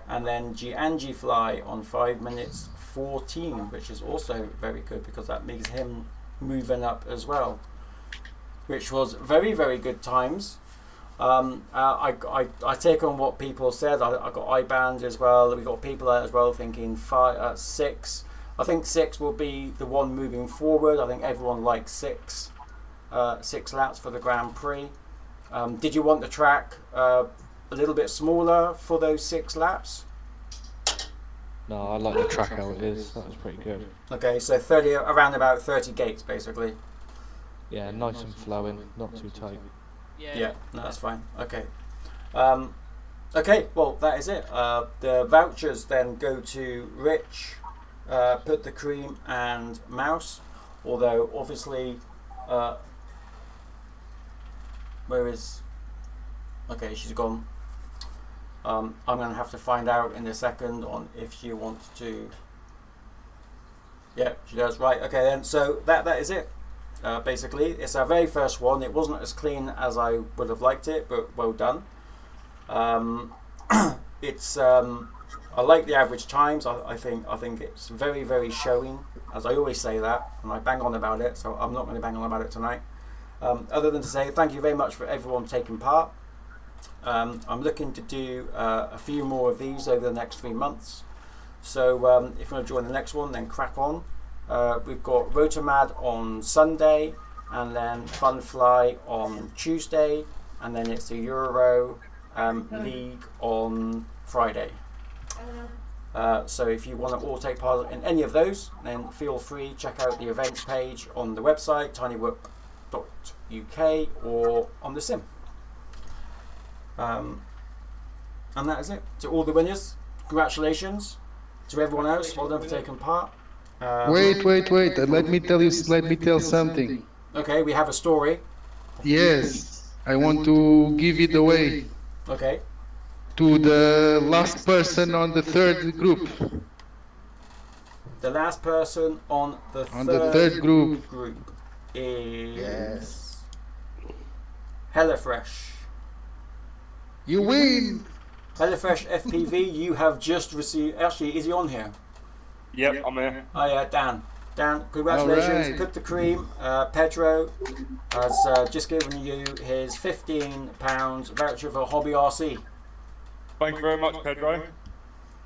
and then G Fly on 5 minutes 14, which is also very good because that makes him moving up as well, which was very, very good times. I take on what people said. I got iBand as well. We got people as well thinking 6. I think 6 will be the one moving forward. I think everyone likes 6 laps for the Grand Prix. Did you want the track a little bit smaller for those 6 laps? No, I like the track how it is. That was pretty good. Okay, so 30, around about 30 gates basically. Yeah, nice and flowing, not too tight. Yeah, no, that's fine. Okay. Okay, well, that is it. The vouchers then go to Rich, Put the Cream, and Mouse. Although, obviously, where is... Okay, she's gone. I'm going to have to find out in a second on if she wants to... Yeah, she does. Right, okay then. So, that is it. Basically, it's our very first one. It wasn't as clean as I would have liked it, but well done. It's I like the average times. I think it's very, very showing, as I always say that, and I bang on about it. So I'm not going to bang on about it tonight. Other than to say thank you very much for everyone taking part. I'm looking to do a few more of these over the next 3 months. So if you want to join the next one, then crack on. We've got Rotomad on Sunday, and then Funfly on Tuesday, and then it's the Euro League on Friday. So if you want to all take part in any of those, then feel free, check out the events page on the website tinywork.uk or on the sim. And that is it. To all the winners, congratulations. To everyone else, well done for taking part. Wait. Let me tell something. Okay, we have a story. Yes, I want to give it away. Okay. To the last person on the third group. The last person on the third group is HelloFresh. You win. HelloFresh FPV. You have just received. Actually, is he on here? Yep, I'm here. Oh yeah, Dan. Dan, congratulations. Right. Put the Cream. Pedro has just given you his £15 voucher for Hobby RC. Thank you very much, Pedro.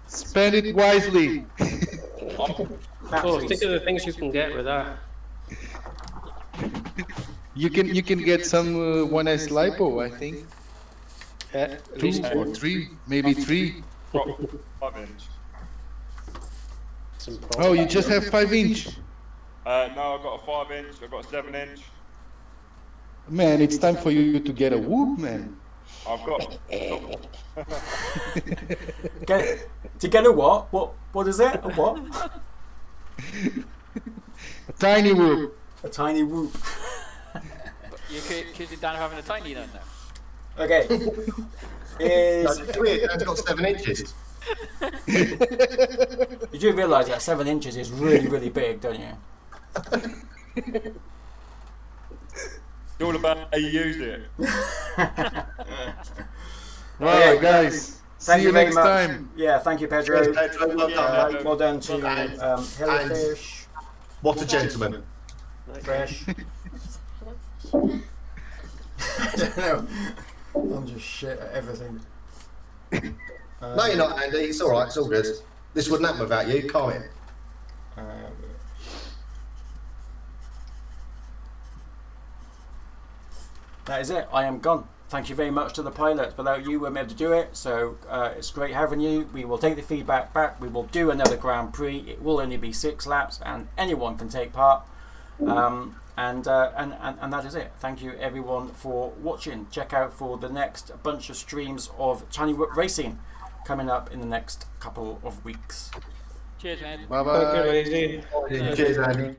Spend it wisely. Oh, think of the things you can get with that. You can get some 1S lipo, I think. At 2 least or 3, maybe 3. 5-inch. Oh, you just have 5-inch. No, I've got a 5-inch. I've got a 7-inch. Man, it's time for you to get a whoop, man. I've got. To get a what? What is it? A what? A tiny whoop. A tiny whoop. You could down having a tiny then now. Okay. That's weird. It's got 7 inches. You do realise that 7 inches is really, really big, don't you? It's all about how you use it. Right, guys. Thank See you very next much. time. Yeah, thank you, Pedro. Yes, Pedro, well done. Well done to And- Hellofish. What a gentleman. Fresh. I don't know. I'm just shit at everything. No, you're not, Andy. It's all right. It's all good. This wouldn't happen without you. Calm it. That is it. I am gone. Thank you very much to the pilots. Without you, we wouldn't be able to do it. So it's great having you. We will take the feedback back. We will do another Grand Prix. It will only be 6 laps, and anyone can take part. And that is it. Thank you everyone for watching. Check out for the next bunch of streams of Tiny Whip Racing coming up in the next couple of weeks. Cheers, man. Bye bye. Cheers, Andy.